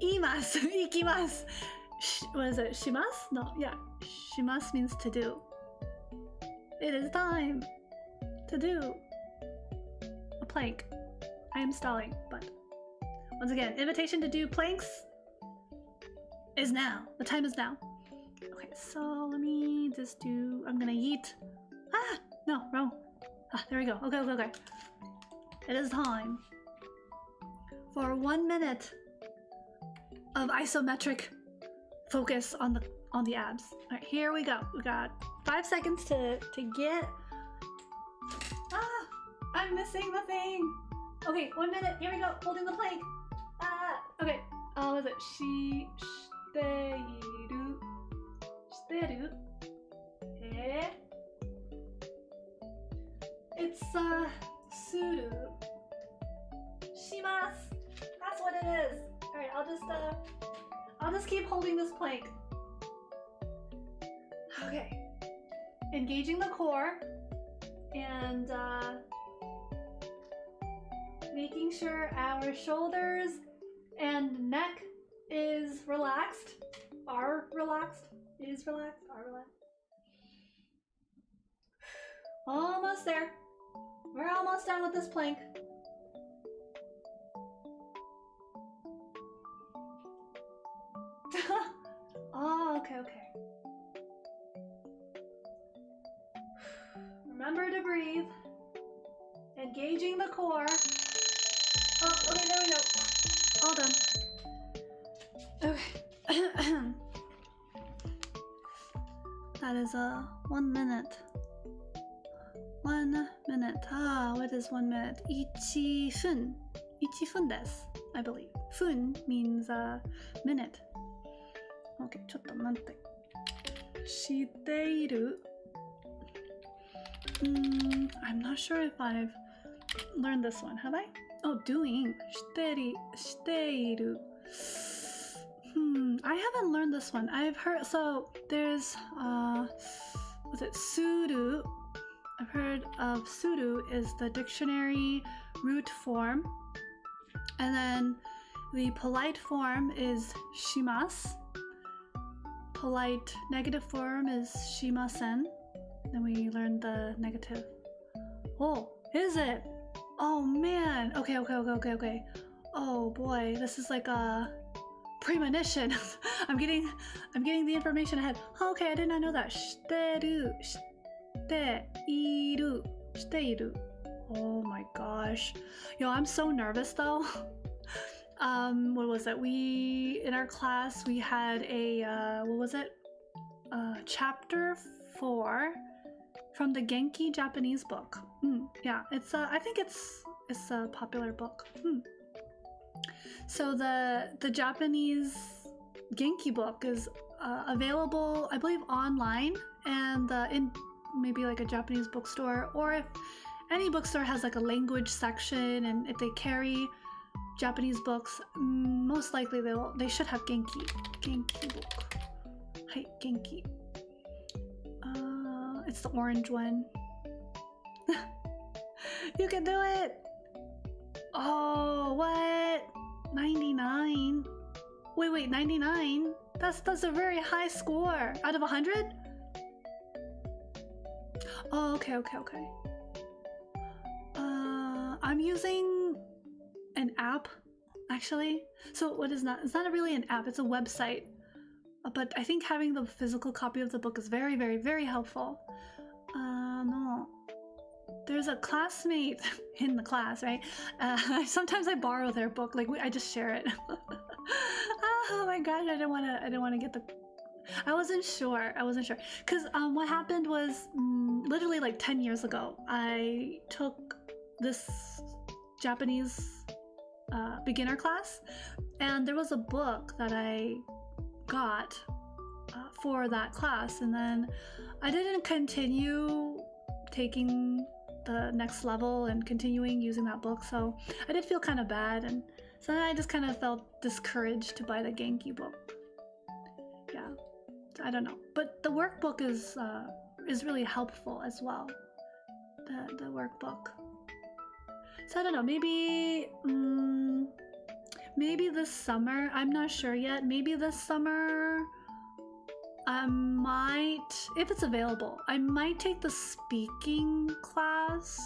Ikimasu. What is it? Shimasu? No, yeah. Shimasu means to do. It is time to do a plank. I am stalling, but once again, invitation to do planks is now. The time is now. Okay, so let me just do, I'm gonna yeet. Ah, no, wrong. Ah, there we go. Okay. It is time for 1 minute of isometric focus on the abs. All right, here we go. We got 5 seconds to get. Ah, I'm missing the thing. Okay, 1 minute. Here we go. Holding the plank. Ah, okay. What is it? Shiteru. Eh. It's suru. Shimasu. That's what it is. All right, I'll just keep holding this plank. Okay. Engaging the core and making sure our shoulders and neck is relaxed. Are relaxed. Almost there. We're almost done with this plank. Oh, okay. Remember to breathe. Engaging the core. Oh, okay, there we go. All done. Okay. That is 1 minute. 1 minute. Ah, what is 1 minute? 1分. 1分です, I believe. 分 means minute. Okay, ちょっと待って。している. I'm not sure if I've learned this one. Have I? Oh, doing. している. I haven't learned this one. I've heard, so there's, was it suru? I've heard of suru is the dictionary root form. And then the polite form is shimasu. Polite negative form is shimasen. Then we learned the negative. Oh, is it? Oh man. Okay. Oh boy, this is like a premonition. I'm getting the information ahead. Oh, okay, I did not know that. してる, している, している. Oh my gosh. Yo, I'm so nervous though. What was it? In our class, we had a, what was it? Chapter 4 from the Genki Japanese book. Yeah, it's, I think it's It's a popular book. So the Japanese Genki book is available, I believe, online and in maybe like a Japanese bookstore, or if any bookstore has like a language section, and if they carry Japanese books, most likely they should have Genki book. Hi, Genki. It's the orange one. You can do it! Oh, what? 99? Wait, 99? That's a very high score. Out of 100? Oh, okay. I'm using an app, actually. So what is that? It's not really an app, it's a website. But I think having the physical copy of the book is very, very, very helpful. No. There's a classmate in the class, right? Sometimes I borrow their book, like I just share it. Oh my gosh, I didn't want to get the... I wasn't sure, because what happened was literally like 10 years ago, I took this Japanese beginner class, and there was a book that I got for that class, and then I didn't continue taking the next level and continuing using that book, so I did feel kind of bad, and so then I just kind of felt discouraged to buy the Genki book. Yeah, I don't know, but the workbook is really helpful as well. The workbook. So I don't know, maybe this summer, I'm not sure yet, maybe this summer I might, if it's available, I might take the speaking class.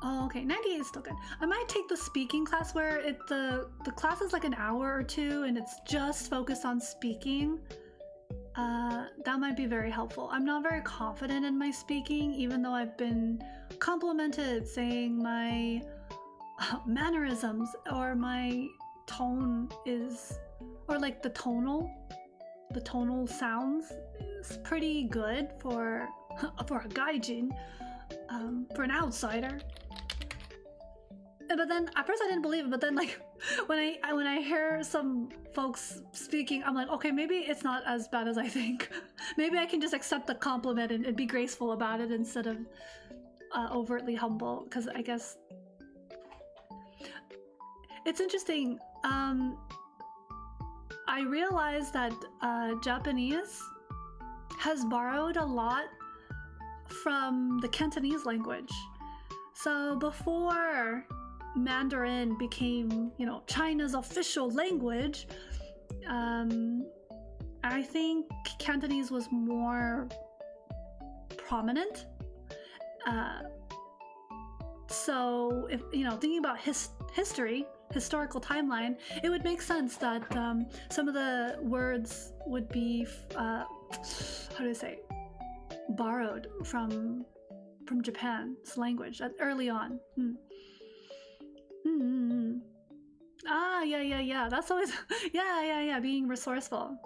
Oh, okay, 98 is still good. I might take the speaking class where the class is like an hour or two and it's just focused on speaking. That might be very helpful. I'm not very confident in my speaking, even though I've been complimented saying my mannerisms or my tone is, or like the tonal sounds is pretty good for a gaijin, for an outsider. But then at first I didn't believe it, but then like when I hear some folks speaking, I'm like, okay, maybe it's not as bad as I think. Maybe I can just accept the compliment and be graceful about it instead of overtly humble, because I guess it's interesting. I realized that Japanese has borrowed a lot from the Cantonese language. So before Mandarin became, China's official language, I think Cantonese was more prominent. So if, thinking about historical timeline, it would make sense that some of the words would be, how do I say, borrowed from Japan's language early on. Ah, yeah. That's always, yeah. Being resourceful.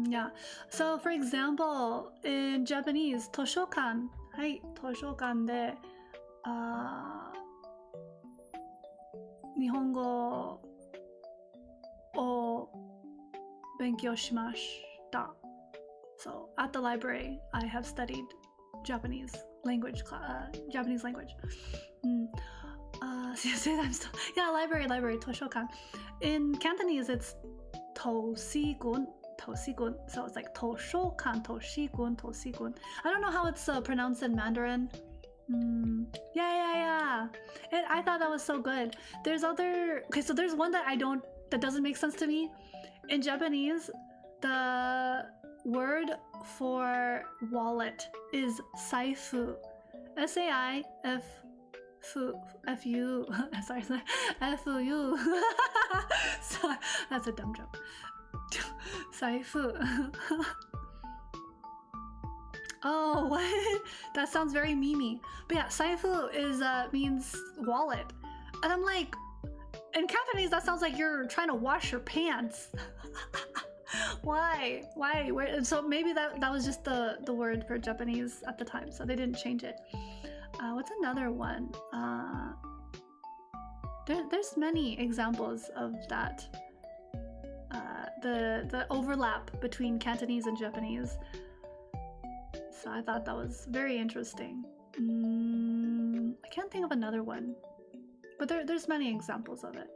Yeah. So, for example, in Japanese, 図書館、はい、図書館で、日本語を勉強しました。So, at the library, I have studied Japanese language. Yeah, library, 図書館. In Cantonese, it's 圖書館. So it's like 図書館, 図書館, 図書館. I don't know how it's pronounced in Mandarin. Yeah. I thought that was so good. There's so there's one that doesn't make sense to me. In Japanese, the word for wallet is saifu. S-A-I-F-U. Sorry. F-U. So, that's a dumb joke. Saifu. Oh, what? That sounds very memey. But yeah, saifu means wallet. And I'm like, in Cantonese, that sounds like you're trying to wash your pants. Why? Why? Where? So maybe that was just the word for Japanese at the time, so they didn't change it. What's another one? There's many examples of that. The overlap between Cantonese and Japanese. So I thought that was very interesting. I can't think of another one, but there's many examples of it.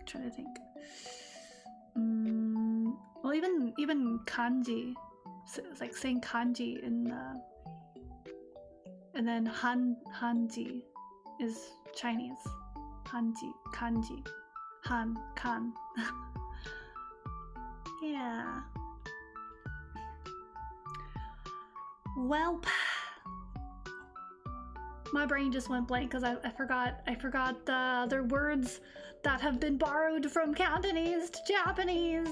Trying to think. Well, even kanji, so it's like saying kanji in the, and then hanji is Chinese. Hanji, kanji, kan. Yeah. Well, my brain just went blank because I forgot the other words that have been borrowed from Cantonese to Japanese.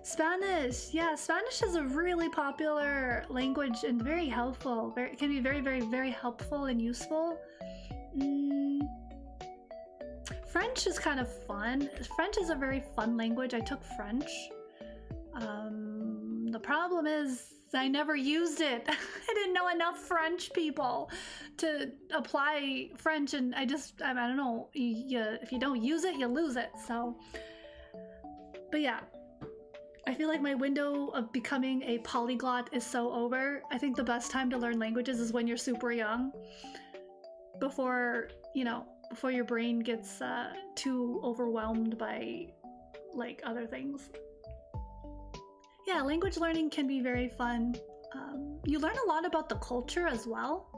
Spanish, yeah, Spanish is a really popular language and very helpful. It can be very helpful and useful. French is kind of fun. French is a very fun language. I took French. The problem is I never used it. I didn't know enough French people to apply French, and I don't know. If you don't use it, you lose it. So, but yeah, I feel like my window of becoming a polyglot is so over. I think the best time to learn languages is when you're super young, before your brain gets too overwhelmed by like other things. Yeah, language learning can be very fun. You learn a lot about the culture as well.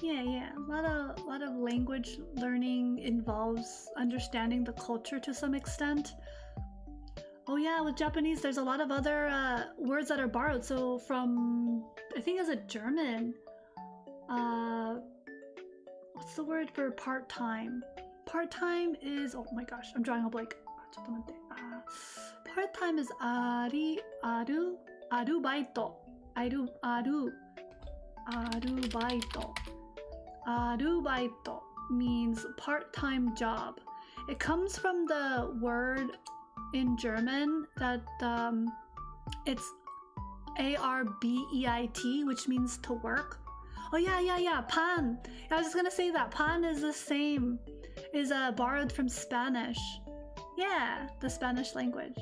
Yeah, a lot of language learning involves understanding the culture to some extent. Oh yeah, with Japanese, there's a lot of other words that are borrowed. So from, I think it's a German. What's the word for part-time? Part-time is, oh my gosh, I'm drawing a blank. Part-time is arubaito. Arubaito means part-time job. It comes from the word in German that it's arbeit, which means to work. Oh yeah, pan. I was just gonna say that pan is the same, is borrowed from Spanish. Yeah, the Spanish language.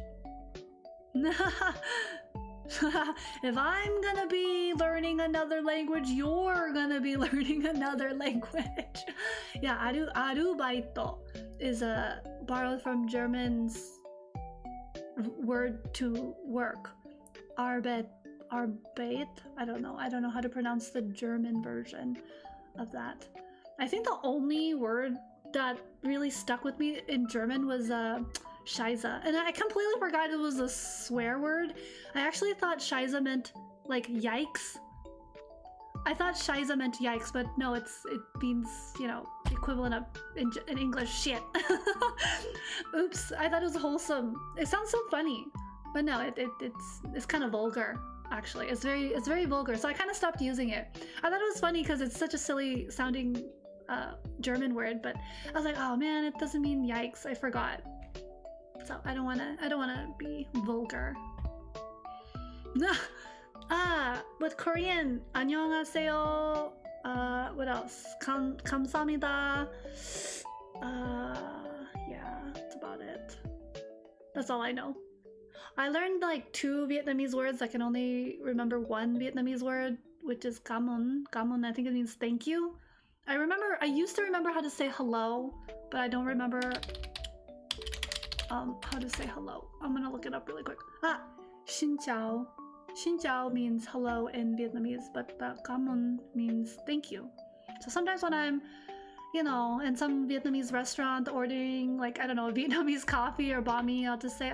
If I'm gonna be learning another language, you're gonna be learning another language. Yeah, arubaito is borrowed from German's word to work. Arbeit. I don't know how to pronounce the German version of that. I think the only word that really stuck with me in German was Scheiße, and I completely forgot it was a swear word. I actually thought Scheiße meant like yikes. I thought Scheiße meant yikes, but no, it means, equivalent of in English shit. Oops, I thought it was wholesome. It sounds so funny, but no, it's kind of vulgar. Actually, it's very vulgar, so I kind of stopped using it. I thought it was funny because it's such a silly sounding German word, but I was like, oh man, it doesn't mean yikes. I forgot. So I don't wanna be vulgar. With Korean, 안녕하세요. What else? 감사합니다. Yeah, that's about it. That's all I know. I learned like 2 Vietnamese words. I can only remember 1 Vietnamese word, which is cảm ơn. Cảm ơn, I think it means thank you. I used to remember how to say hello, but I don't remember how to say hello. I'm gonna look it up really quick. Xin chào. Xin chào means hello in Vietnamese, but cảm ơn means thank you. So sometimes when I'm, in some Vietnamese restaurant ordering, like, I don't know, Vietnamese coffee or banh mi, I'll just say,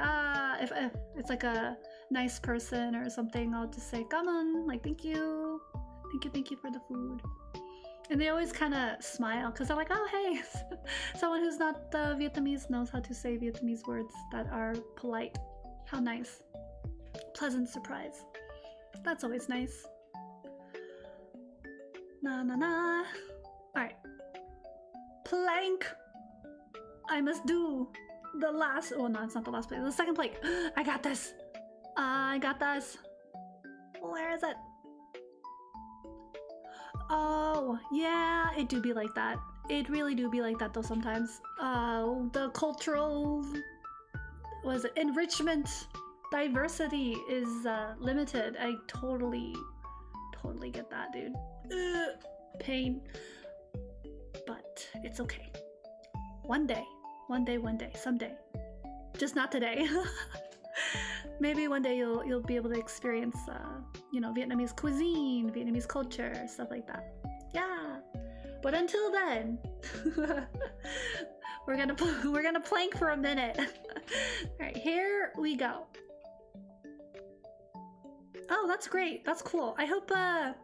if it's like a nice person or something, I'll just say, cảm ơn, like, thank you for the food. And they always kind of smile because they're like, oh, hey, someone who's not Vietnamese knows how to say Vietnamese words that are polite. How nice. Pleasant surprise. That's always nice. Na. All right. Plank. I must do. the last, well, no, it's not the last place, the second plank. I got this. I got this. Where is it? Oh, yeah, it do be like that. It really do be like that though sometimes. The cultural, was it, enrichment, diversity is limited. I totally get that, dude. Pain. But it's okay. One day, someday. Just not today. Maybe one day you'll be able to experience, you know, Vietnamese cuisine, Vietnamese culture, stuff like that. Yeah. But until then, we're gonna plank for a minute. All right, here we go. Oh, that's great. That's cool. I hope, yeah,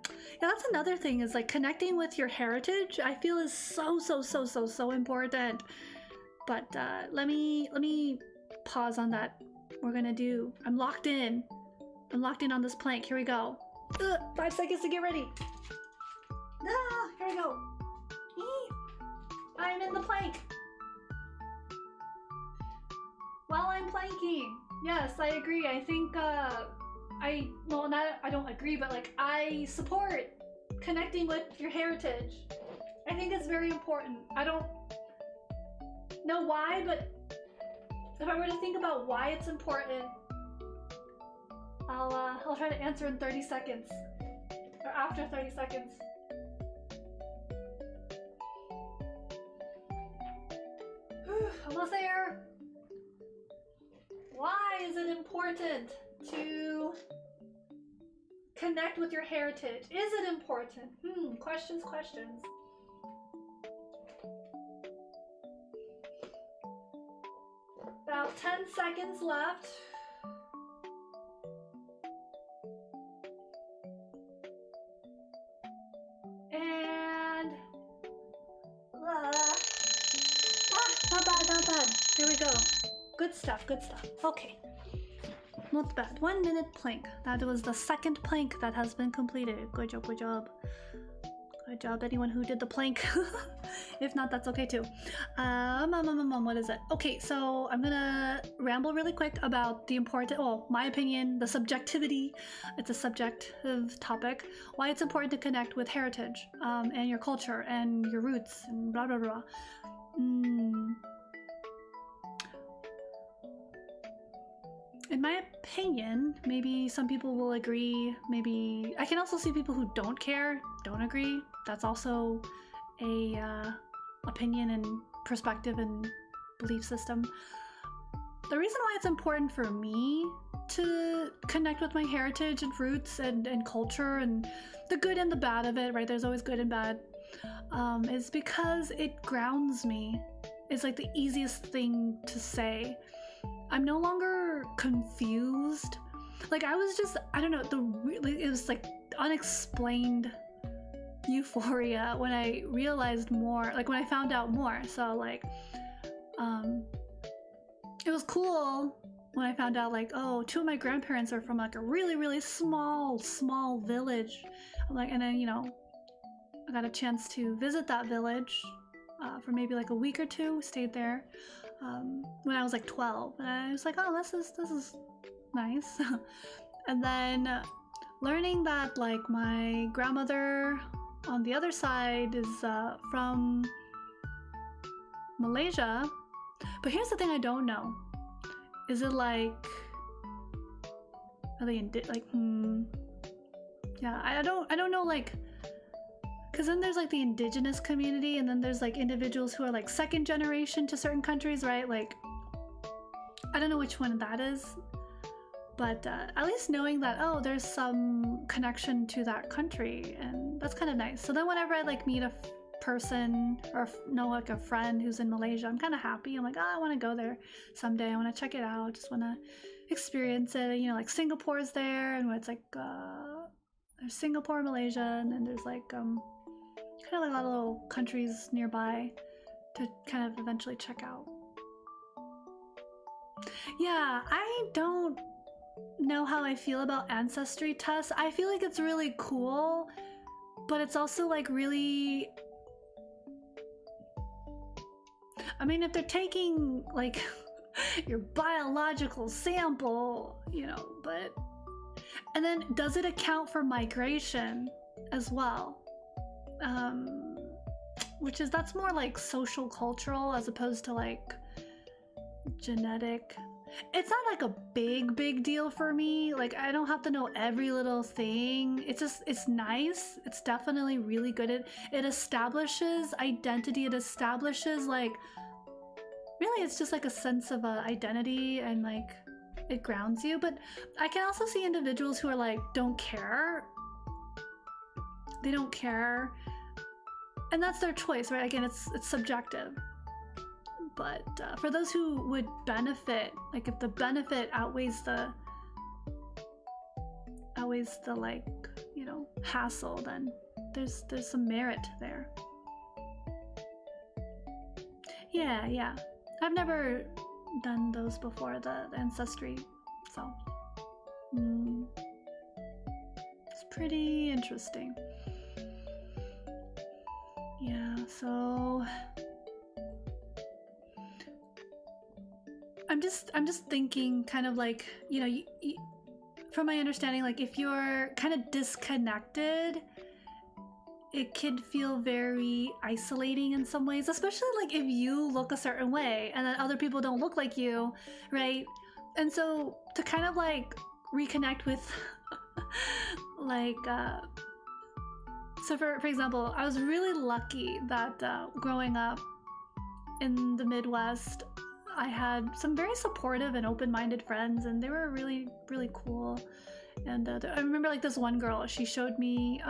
that's another thing is like connecting with your heritage. I feel is so important. But let me pause on that. We're gonna do. I'm locked in. I'm locked in on this plank. Here we go. 5 seconds to get ready. Ah, here we go. I'm in the plank. While I'm planking. Yes, I agree. I think I don't agree, but like I support connecting with your heritage. I think it's very important. I don't know why, but if I were to think about why it's important, I'll try to answer in 30 seconds or after 30 seconds. Almost there. Why is it important to connect with your heritage? Is it important? Questions. About 10 seconds left. And not bad. Here we go. Good stuff. Okay. Not bad. 1 minute plank. That was the second plank that has been completed. Good job. Good job, anyone who did the plank. If not, that's okay too. What is it? Okay, so I'm gonna ramble really quick about the important, well, my opinion, the subjectivity. It's a subjective topic. Why it's important to connect with heritage and your culture and your roots and blah, blah, blah. In my opinion, maybe some people will agree, maybe I can also see people who don't care, don't agree. That's also a opinion and perspective and belief system. The reason why it's important for me to connect with my heritage and roots and culture and the good and the bad of it, right? There's always good and bad, is because it grounds me. It's like the easiest thing to say. I'm no longer confused. Like I was just, I don't know, it was like unexplained euphoria when I realized more, like when I found out more. So like, it was cool when I found out like, oh, 2 of my grandparents are from like a really small village. I'm like, and then, you know, I got a chance to visit that village for maybe like a week or 2, stayed there. When I was like 12, and I was like, oh, this is nice. And then learning that like my grandmother on the other side is from Malaysia. But here's the thing I don't know. Is it like, are they yeah, I don't know, like, because then there's like the indigenous community, and then there's like individuals who are like second generation to certain countries, right? Like, I don't know which one that is, but at least knowing that, oh, there's some connection to that country, and that's kind of nice. So then whenever I like meet a person or know like a friend who's in Malaysia, I'm kind of happy. I'm like, oh, I want to go there someday. I want to check it out. Just want to experience it. You know, like Singapore's there, and it's like there's Singapore, Malaysia, and then there's like kind of like a lot of little countries nearby to kind of eventually check out. Yeah, I don't know how I feel about ancestry tests. I feel like it's really cool, but it's also like really, I mean, if they're taking like your biological sample, you know, but... And then does it account for migration as well? Which is, that's more like social cultural as opposed to like genetic. It's not like a big deal for me. Like, I don't have to know every little thing. It's just, it's nice. It's definitely really good. It establishes identity. It establishes like, really, it's just like a sense of identity, and like it grounds you. But I can also see individuals who are like, don't care. They don't care. And that's their choice, right? Again, it's subjective. But for those who would benefit, like if the benefit outweighs the like, you know, hassle, then there's some merit there. Yeah. I've never done those before, the ancestry, so it's pretty interesting. Yeah, so I'm just thinking, kind of like, you know, from my understanding, like if you're kind of disconnected, it can feel very isolating in some ways, especially like if you look a certain way and then other people don't look like you, right? And so to kind of like reconnect with like so for example, I was really lucky that growing up in the Midwest, I had some very supportive and open-minded friends, and they were really cool. And I remember like this one girl, she showed me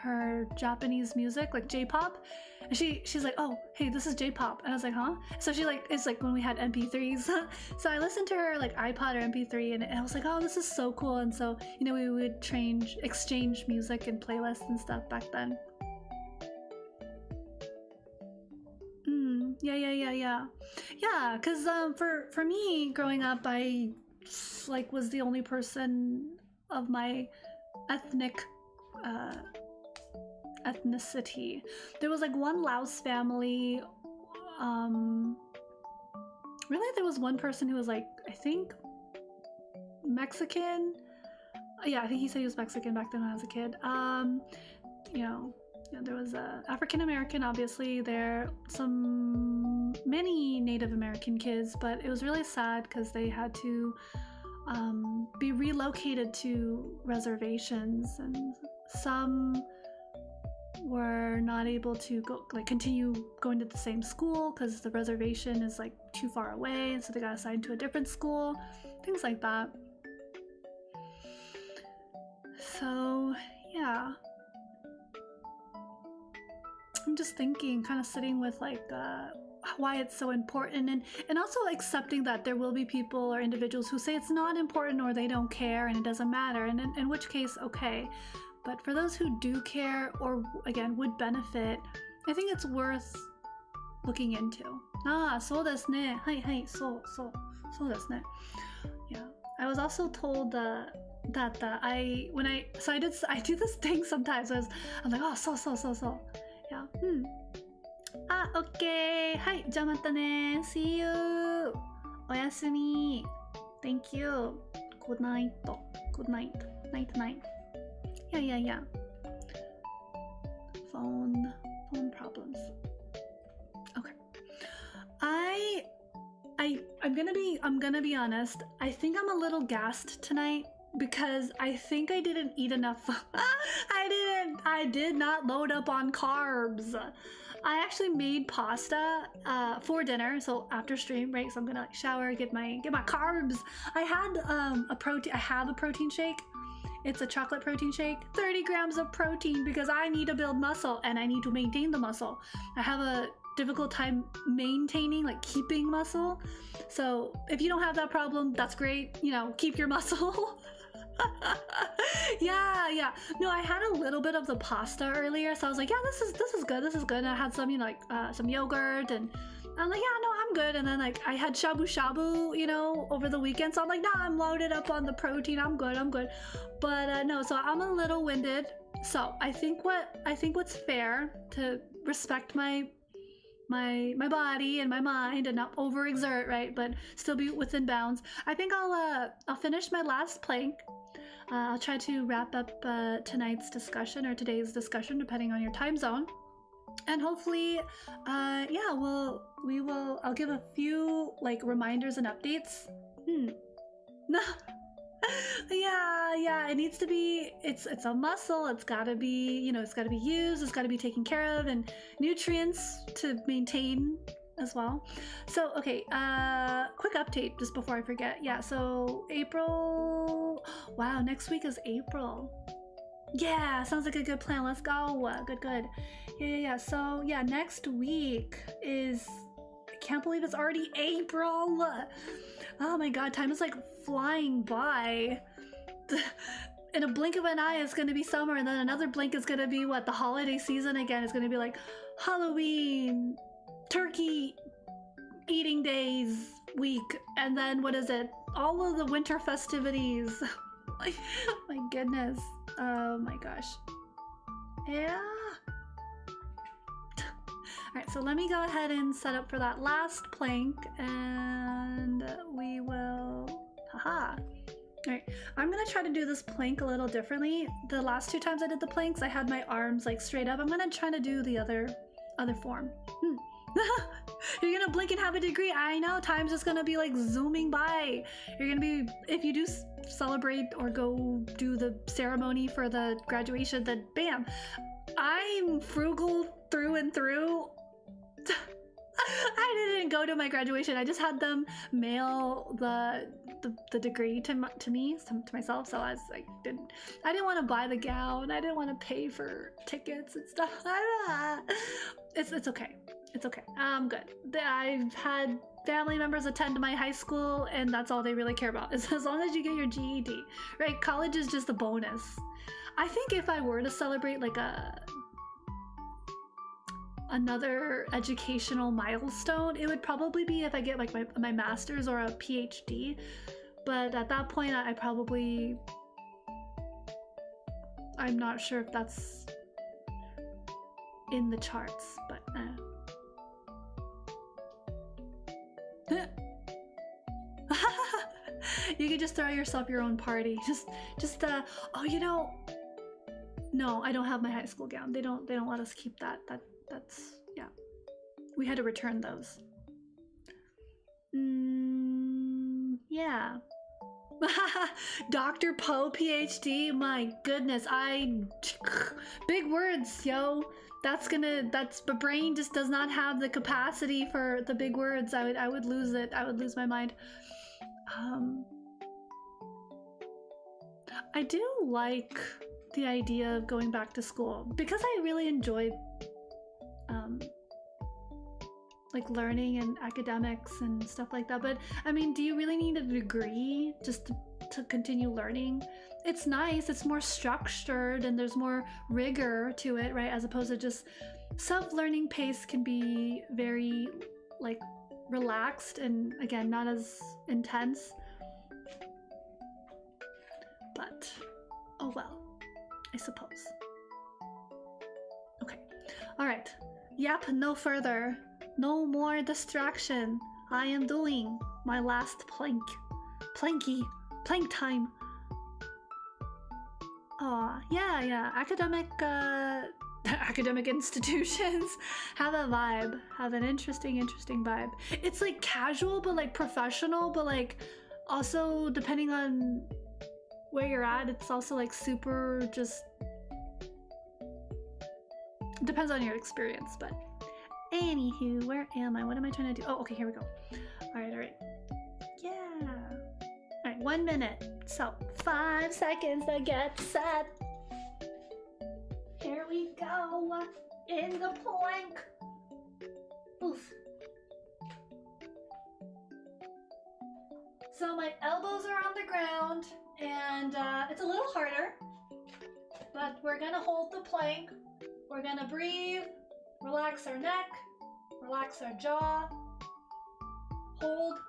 her Japanese music, like J-pop, and she's like, oh hey, this is J-pop, and I was like, huh? So she like, it's like when we had MP3s. So I listened to her like iPod or MP3, and I was like, oh, this is so cool. And so, you know, we would exchange music and playlists and stuff back then. Yeah, because for me growing up, I like was the only person of my ethnicity. There was like one Laos family. Really, there was one person who was like, I think Mexican. Yeah, I think he said he was Mexican back then when I was a kid. You know, there was African American, obviously. Many Native American kids, but it was really sad because they had to be relocated to reservations, and some were not able to continue going to the same school because the reservation is like too far away, and so they got assigned to a different school, things like that. So yeah, I'm just thinking, kind of sitting with like why it's so important, and also accepting that there will be people or individuals who say it's not important or they don't care and it doesn't matter, and in which case, okay. But for those who do care or again would benefit, I think it's worth looking into. So desu ne. Hai, so desu ne. Yeah, I was also told that I do this thing sometimes. I'm like, oh, so. Yeah. Okay. はい、じゃあまたね。See you. おやすみ. Thank you. Good night. Night. Yeah. Phone problems. Okay. I'm gonna be honest. I think I'm a little gassed tonight because I think I didn't eat enough. I did not load up on carbs. I actually made pasta for dinner, so after stream, right? So I'm gonna like shower, get my carbs. I have a protein shake. It's a chocolate protein shake, 30 grams of protein, because I need to build muscle and I need to maintain the muscle. I have a difficult time maintaining, like keeping muscle. So if you don't have that problem, that's great. You know, keep your muscle. Yeah. No, I had a little bit of the pasta earlier, so I was like, yeah, this is good. And I had some, you know, like some yogurt, and I'm like, yeah, no, I'm good. And then like I had shabu shabu, you know, over the weekend, so I'm like, nah, I'm loaded up on the protein. I'm good. But no, so I'm a little winded. So I think what's fair, to respect my my body and my mind and not overexert, right? But still be within bounds. I think I'll finish my last plank. I'll try to wrap up tonight's discussion or today's discussion, depending on your time zone. And hopefully, yeah, I'll give a few like reminders and updates. No. Yeah, it needs to be, it's a muscle, it's gotta be, you know, it's gotta be used, it's gotta be taken care of, and nutrients to maintain as well. So, okay, quick update just before I forget. Yeah, so April, wow, next week is April. Yeah, sounds like a good plan. Let's go. Good. Yeah. So, yeah, next week is, I can't believe it's already April. Oh my god, time is like flying by. In a blink of an eye, it's gonna be summer, and then another blink is gonna be what? The holiday season again. It's gonna be like Halloween, turkey eating days week, and then what is it? All of the winter festivities. My goodness. Oh my gosh. Yeah. Alright, so let me go ahead and set up for that last plank, and we will... Haha. Alright, I'm gonna try to do this plank a little differently. The last 2 times I did the planks, I had my arms like straight up. I'm gonna try to do the other form. You're gonna blink and have a degree. I know, time's just gonna be like zooming by. You're gonna be, if you do celebrate or go do the ceremony for the graduation, then bam. I'm frugal through and through. I didn't go to my graduation. I just had them mail the degree to myself. So I was like, I didn't want to buy the gown. I didn't want to pay for tickets and stuff. It's okay. It's okay. I'm good. I've had family members attend my high school, and that's all they really care about. Is as long as you get your GED, right? College is just a bonus. I think if I were to celebrate like another educational milestone, it would probably be if I get like my master's or a PhD. But at that point, I'm not sure if that's in the charts, but you could just throw yourself your own party. Just oh, you know, no, I don't have my high school gown. They don't let us keep that. That's, yeah. We had to return those. Yeah. Dr. Poe PhD, my goodness, big words, yo. My brain just does not have the capacity for the big words. I would lose it. I would lose my mind. I do like the idea of going back to school because I really enjoyed like learning and academics and stuff like that. But I mean, do you really need a degree just to continue learning? It's nice, it's more structured and there's more rigor to it, right? As opposed to just self-learning pace can be very like relaxed and again, not as intense. But oh well, I suppose. Okay, all right. Yep, no further. No more distraction. I am doing my last plank. Plank time. Aw, yeah. Academic institutions have a vibe. Have an interesting vibe. It's like casual, but like professional, but like also depending on where you're at, it's also like super just depends on your experience, but anywho, where am I? What am I trying to do? Oh, okay, here we go. All right. Yeah. All right, 1 minute. So 5 seconds to get set. Here we go. In the plank. Oof. So my elbows are on the ground, and it's a little harder, but we're gonna hold the plank. We're gonna breathe, relax our neck, relax our jaw, hold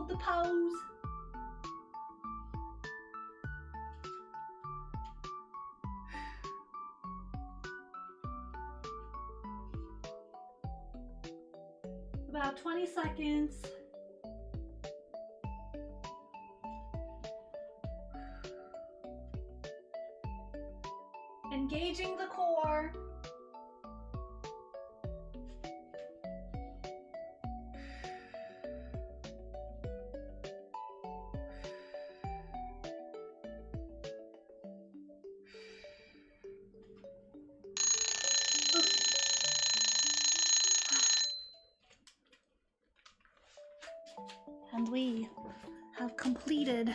the pose. About 20 seconds. Engaging the core. And we have completed.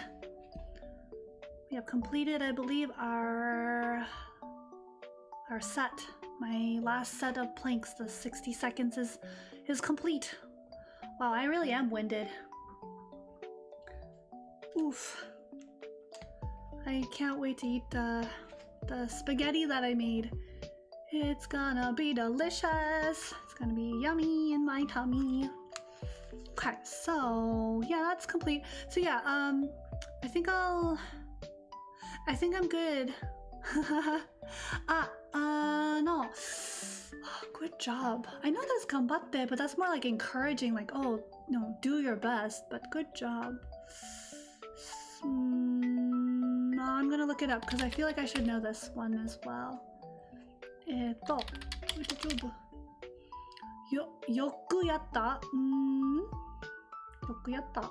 I believe, our set. My last set of planks, the 60 seconds is complete. Wow, I really am winded. Oof. I can't wait to eat the spaghetti that I made. It's gonna be delicious. It's gonna be yummy in my tummy. Okay, so yeah, that's complete. So yeah, I think I'm good. No. Oh, good job. I know that's ganbatte, but that's more like encouraging, like, oh, no, do your best, but good job. No, I'm gonna look it up because I feel like I should know this one as well. Good job. Yoku yatta. Yoku yatta.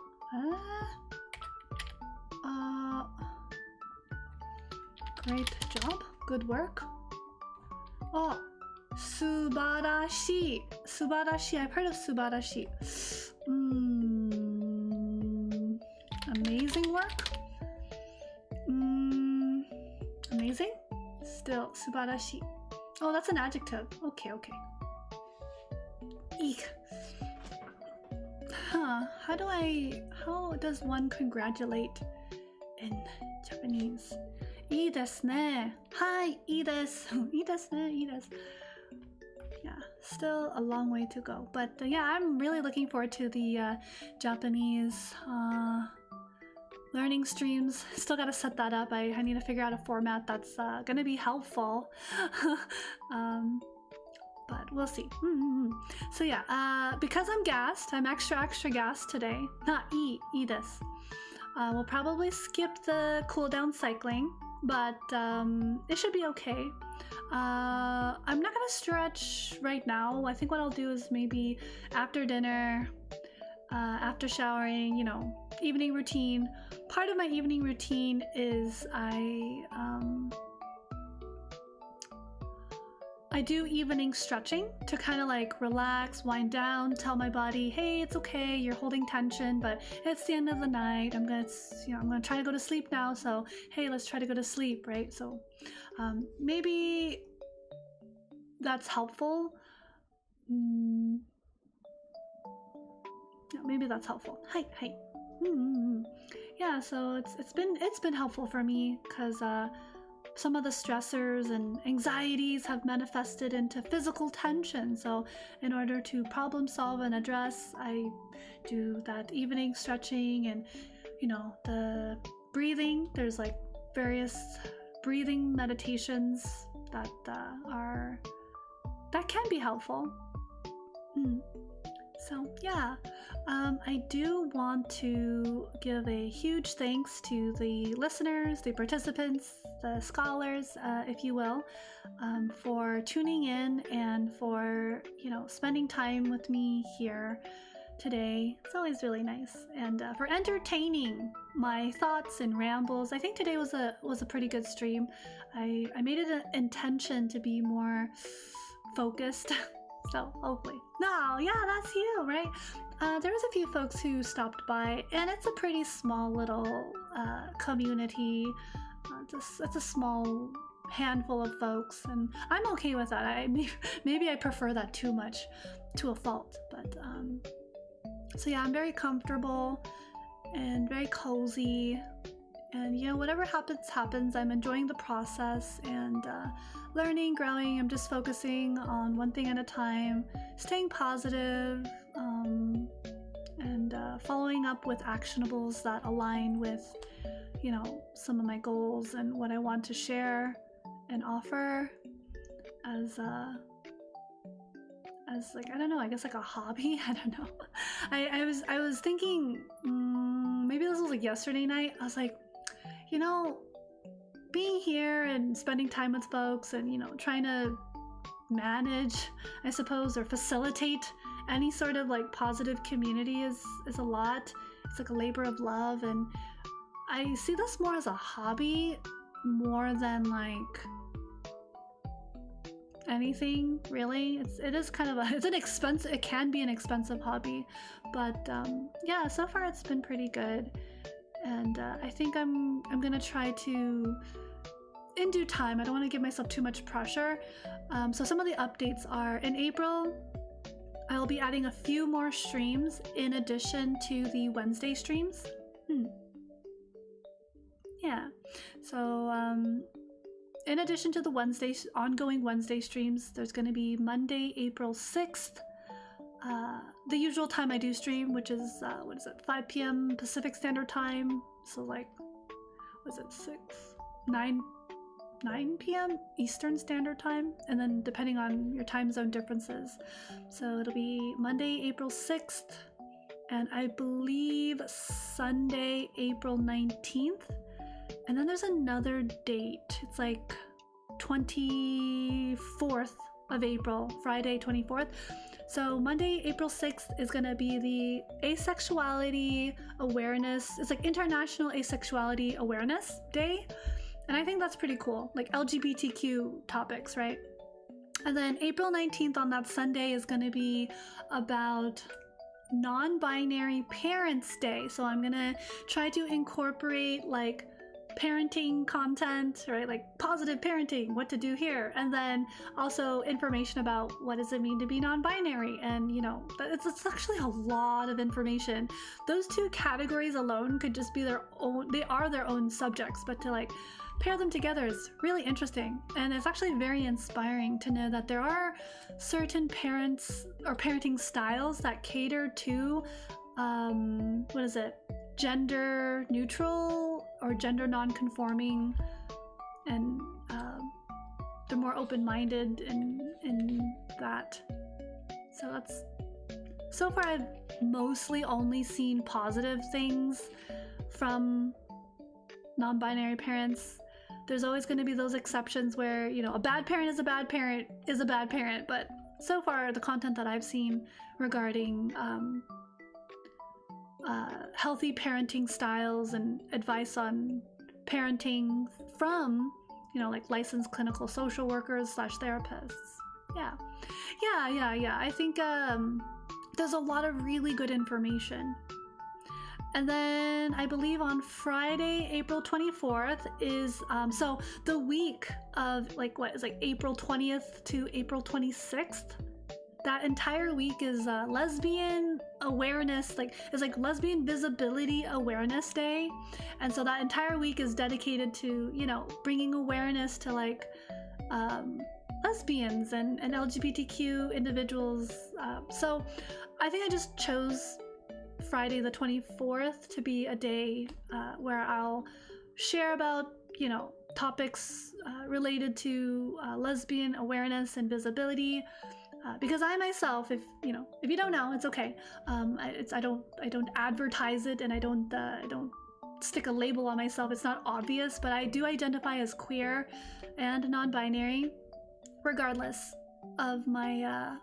Great job. Good work. Oh, subarashi. Subarashi. I've heard of subarashi. Amazing work. Amazing. Still, subarashi. Oh, that's an adjective. Okay, okay. Eek. Huh. How does one congratulate in Japanese? いいですね. Hi, いいです. いいですね, いいです. Yeah, still a long way to go. But yeah, I'm really looking forward to the Japanese learning streams. Still gotta set that up. I need to figure out a format that's gonna be helpful. But we'll see. So yeah, because I'm gassed, I'm extra gassed today. Not いいです. We'll probably skip the cooldown cycling, but it should be okay. I'm not gonna stretch right now. I think what I'll do is maybe after dinner, after showering, you know, evening routine. Part of my evening routine is I do evening stretching to kind of like relax, wind down, tell my body, hey, it's okay, you're holding tension, but it's the end of the night. I'm gonna try to go to sleep now. So hey, let's try to go to sleep, right? So maybe that's helpful. Yeah, maybe that's helpful. Hi. Yeah, so it's been helpful for me because some of the stressors and anxieties have manifested into physical tension. So in order to problem solve and address, I do that evening stretching and, you know, the breathing. There's like various breathing meditations that can be helpful. So yeah, I do want to give a huge thanks to the listeners, the participants, the scholars, if you will, for tuning in and for, you know, spending time with me here today. It's always really nice, and for entertaining my thoughts and rambles. I think today was a pretty good stream. I made it an intention to be more focused. So hopefully. No, yeah, that's you, right? There was a few folks who stopped by, and it's a pretty small little community. It's a small handful of folks, and I'm okay with that. Maybe I prefer that too much to a fault, but so yeah, I'm very comfortable and very cozy, and you know, whatever happens. I'm enjoying the process and learning, growing. I'm just focusing on one thing at a time, staying positive, and following up with actionables that align with, you know, some of my goals and what I want to share and offer as as like, I don't know, I guess like a hobby. I don't know. I was thinking, maybe this was like yesterday night. I was like, you know, being here and spending time with folks and, you know, trying to manage, I suppose, or facilitate any sort of like positive community is a lot. It's like a labor of love, and I see this more as a hobby more than like anything really. It is kind of it's an expensive, it can be an expensive hobby, but yeah, so far it's been pretty good, and I think I'm gonna try to, in due time, I don't want to give myself too much pressure. So some of the updates are, in April I'll be adding a few more streams in addition to the Wednesday streams. Yeah, so in addition to the ongoing Wednesday streams, there's going to be Monday, April 6th, the usual time I do stream, which is, 5 p.m. Pacific Standard Time. So like, was it 9 p.m. Eastern Standard Time? And then depending on your time zone differences. So it'll be Monday, April 6th, and I believe Sunday, April 19th. And then there's another date. It's like 24th of April, Friday 24th. So Monday, April 6th is gonna be the Asexuality Awareness. It's like International Asexuality Awareness Day. And I think that's pretty cool, like LGBTQ topics, right? And then April 19th on that Sunday is gonna be about Non-Binary Parents Day. So I'm gonna try to incorporate like parenting content, right? Like positive parenting, what to do here, and then also information about what does it mean to be non-binary, and you know, it's actually a lot of information. Those two categories alone could just be their own, they are their own subjects, but to like pair them together is really interesting, and it's actually very inspiring to know that there are certain parents or parenting styles that cater to gender neutral or gender non-conforming, and they're more open-minded in that. So that's, so far I've mostly only seen positive things from non-binary parents. There's always going to be those exceptions where, you know, a bad parent is a bad parent is a bad parent, but so far the content that I've seen regarding healthy parenting styles and advice on parenting from, you know, like licensed clinical social workers / therapists. Yeah. I think there's a lot of really good information. And then I believe on Friday, April 24th is, so the week of like, what is like April 20th to April 26th, that entire week is lesbian awareness, like it's like Lesbian Visibility Awareness Day. And so that entire week is dedicated to, you know, bringing awareness to like lesbians and LGBTQ individuals. So I think I just chose Friday the 24th to be a day where I'll share about, you know, topics related to lesbian awareness and visibility. Because I myself, if you don't know, it's okay. I don't advertise it, and I don't stick a label on myself. It's not obvious, but I do identify as queer and non-binary, regardless of my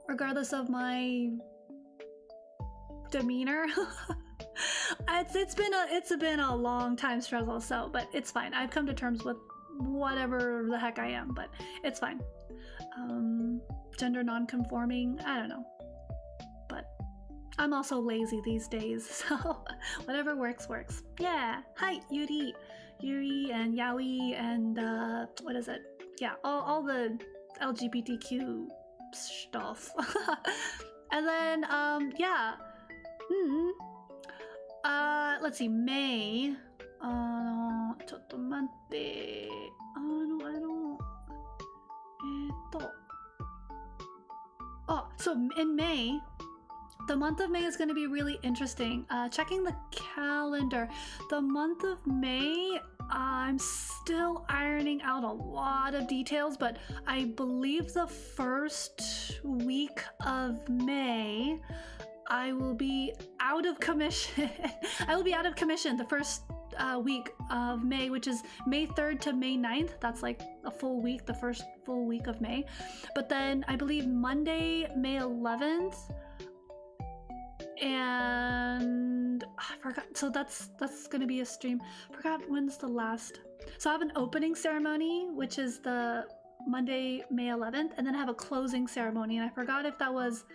regardless of my demeanor. It's been a long time struggle, so, but it's fine. I've come to terms with whatever the heck I am, but it's fine. Gender non-conforming, I don't know, but I'm also lazy these days, so whatever works. Yeah. Hi, Yuri and Yaoi and yeah, all the LGBTQ stuff. And then yeah, let's see, May, ちょっと待って、so in May, The month of May is going to be really interesting. Checking the calendar. The month of May, I'm still ironing out a lot of details, but I believe the first week of May, I will be out of commission. I will be out of commission the first week of May, which is May 3rd to May 9th. That's like a full week, the first full week of May. But then I believe Monday, May 11th, and I forgot, so that's gonna be a stream. Forgot when's the last. So I have an opening ceremony, which is the Monday, May 11th, and then I have a closing ceremony, and I forgot if that was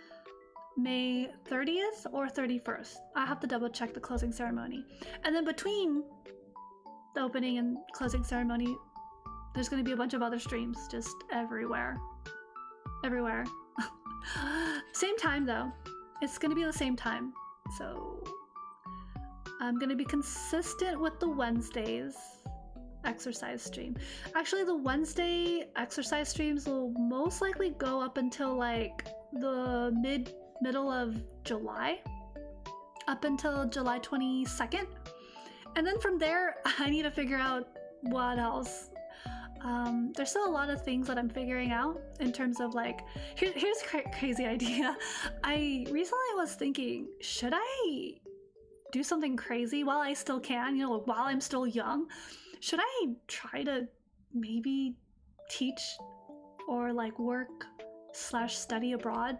May 30th or 31st. I have to double check the closing ceremony. And then between the opening and closing ceremony, there's going to be a bunch of other streams just everywhere. Everywhere. Same time though. It's going to be the same time. So I'm going to be consistent with the Wednesdays exercise stream. Actually, the Wednesday exercise streams will most likely go up until like the middle of July, up until July 22nd, and then from there I need to figure out what else. There's still a lot of things that I'm figuring out in terms of like, here's a crazy idea. I recently was thinking, should I do something crazy while I still can, you know, while I'm still young? Should I try to maybe teach or like work / study abroad?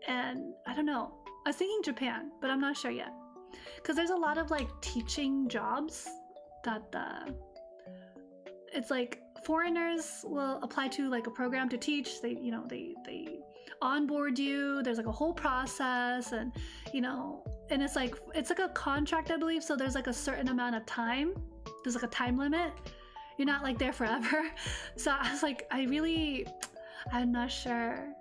And I don't know, I was thinking Japan, but I'm not sure yet, because there's a lot of like teaching jobs that it's like foreigners will apply to like a program to teach. They, you know, they onboard you, there's like a whole process, and you know, and it's like a contract, I believe, so there's like a certain amount of time, there's like a time limit, you're not like there forever. So I was like, I'm not sure.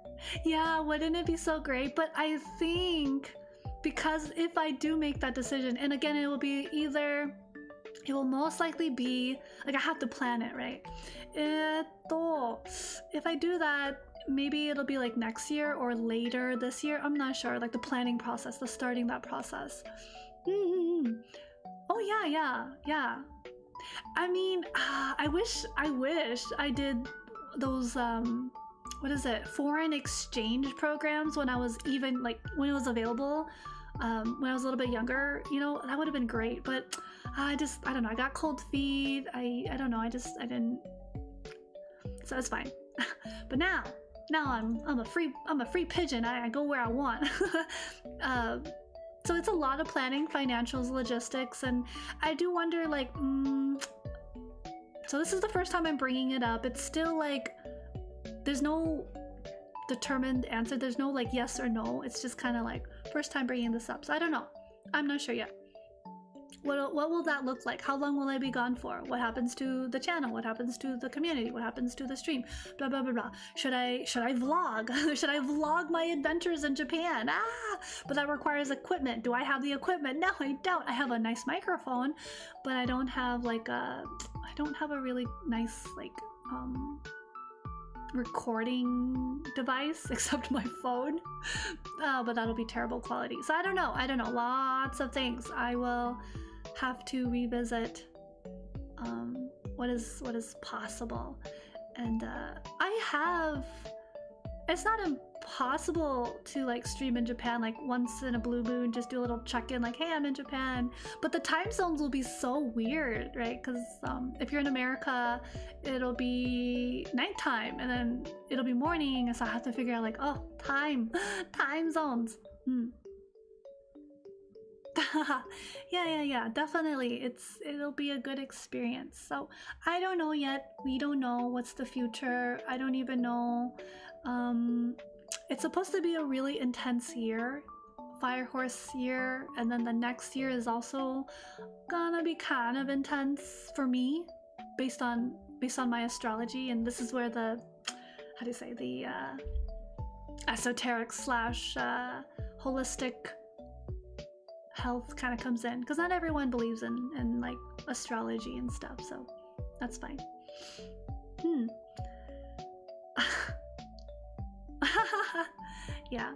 Yeah, wouldn't it be so great? But I think, because if I do make that decision, and again, it will most likely be like, I have to plan it, right? If I do that, maybe it'll be like next year or later this year. I'm not sure, like the planning process, the starting that process. Oh yeah. I mean, I wish I did those what is it, foreign exchange programs when I was even like, when it was available, when I was a little bit younger, you know, that would have been great. But I don't know, I got cold feet. I don't know, I didn't, so it's fine. But now I'm a free pigeon. I go where I want. So it's a lot of planning, financials, logistics, and I do wonder like, so this is the first time I'm bringing it up. It's still like, there's no determined answer. There's no like yes or no. It's just kind of like first time bringing this up. So I don't know. I'm not sure yet. What will that look like? How long will I be gone for? What happens to the channel? What happens to the community? What happens to the stream? Blah blah blah blah. Should I vlog? Should I vlog my adventures in Japan? But that requires equipment. Do I have the equipment? No, I don't. I have a nice microphone, but I don't have like a really nice like recording device except my phone. But that'll be terrible quality. So I don't know. Lots of things. I will have to revisit what is possible. And it's not impossible to like stream in Japan like once in a blue moon, just do a little check-in like, hey, I'm in Japan. But the time zones will be so weird, right? Because if you're in America, it'll be nighttime and then it'll be morning, and so I have to figure out like, oh, time zones. Yeah, definitely. It'll be a good experience. So I don't know yet. We don't know what's the future. I don't even know. It's supposed to be a really intense year, Fire Horse year, and then the next year is also gonna be kind of intense for me, based on my astrology. And this is where the esoteric / holistic health kind of comes in, because not everyone believes in like astrology and stuff, so that's fine. Yeah.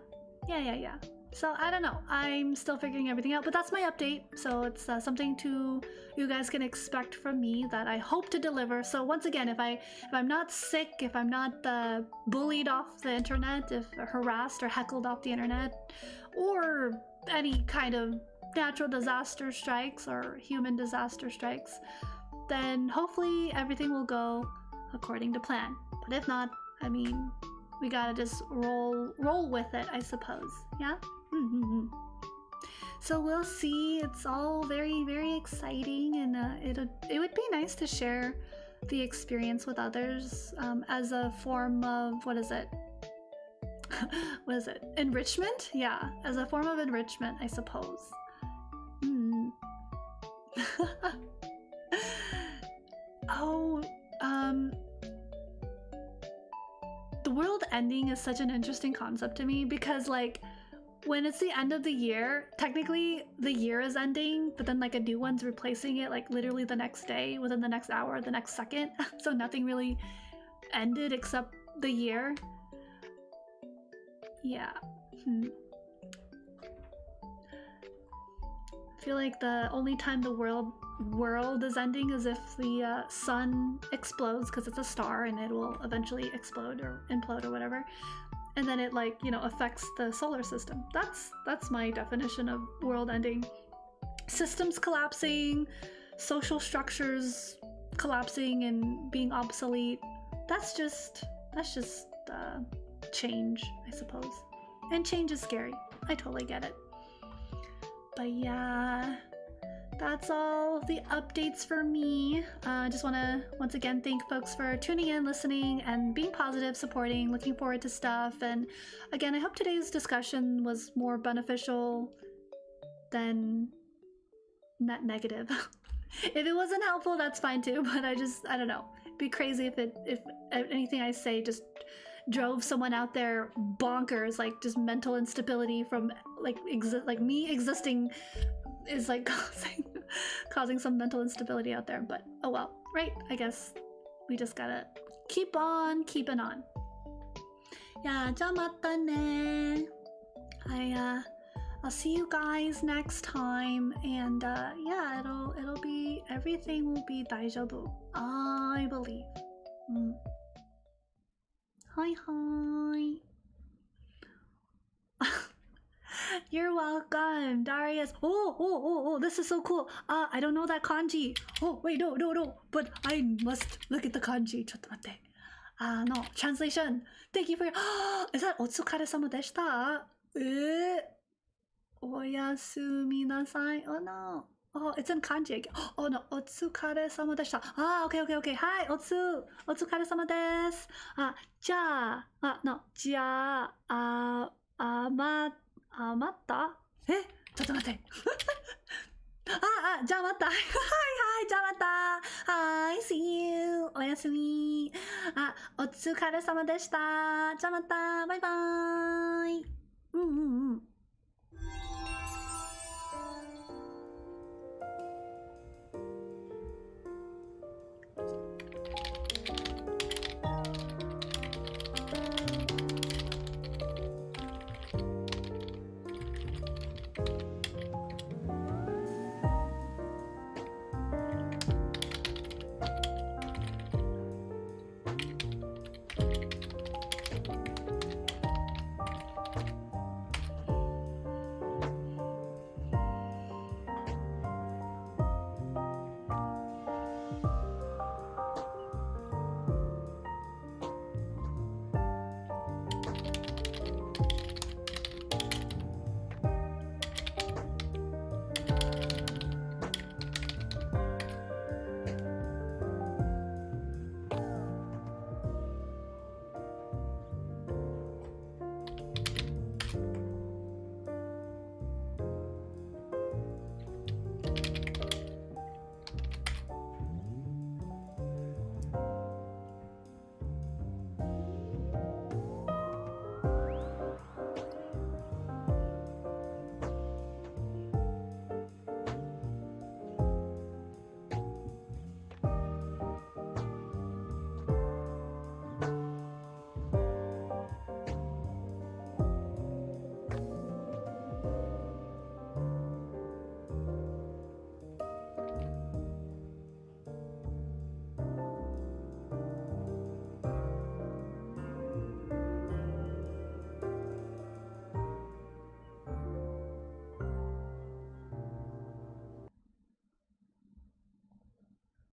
So I don't know. I'm still figuring everything out, but that's my update. So it's something you guys can expect from me that I hope to deliver. So once again, if I'm not sick, if I'm not bullied off the internet, if harassed or heckled off the internet, or any kind of natural disaster strikes or human disaster strikes, then hopefully everything will go according to plan. But if not, I mean, we gotta just roll with it, I suppose. Yeah. So we'll see. It's all very, very exciting, and it would be nice to share the experience with others as a form of what is it? Enrichment? Yeah, as a form of enrichment, I suppose. Oh, the world ending is such an interesting concept to me because, like, when it's the end of the year, technically the year is ending, but then like a new one's replacing it like literally the next day, within the next hour, the next second. So nothing really ended except the year. Yeah. I feel like the only time the world is ending is if the sun explodes, because it's a star and it will eventually explode or implode or whatever. And then it, like, you know, affects the solar system. That's my definition of world ending. Systems collapsing, social structures collapsing and being obsolete. That's just change, I suppose. And change is scary. I totally get it. But yeah, that's all the updates for me. I just want to once again thank folks for tuning in, listening, and being positive, supporting, looking forward to stuff. And again, I hope today's discussion was more beneficial than net negative. If it wasn't helpful, that's fine too, but I don't know. It'd be crazy if anything I say just drove someone out there bonkers, like just mental instability from like me existing is like causing some mental instability out there. But oh well, right? I guess we just gotta keep on keeping on. Yeah, じゃあまたね. I'll see you guys next time, and yeah, it'll be, everything will be 大丈夫, I believe. Hi. You're welcome, Darius. Oh, this is so cool. I don't know that kanji. Oh, wait, no. But I must look at the kanji. ちょっと待って. No, translation. Thank you for your... Is that お疲れ様でした? おやすみなさい. Oh, no. Oh, it's in kanji again. Oh, no. お疲れ様でした. Okay. はい、お疲れ様です. じゃあ、no. じゃあ、余った？ちょっと待って。じゃあまた。はい、じゃあまた。はい、see you. おやすみ。お疲れ様でした。じゃあまた。バイバーイ。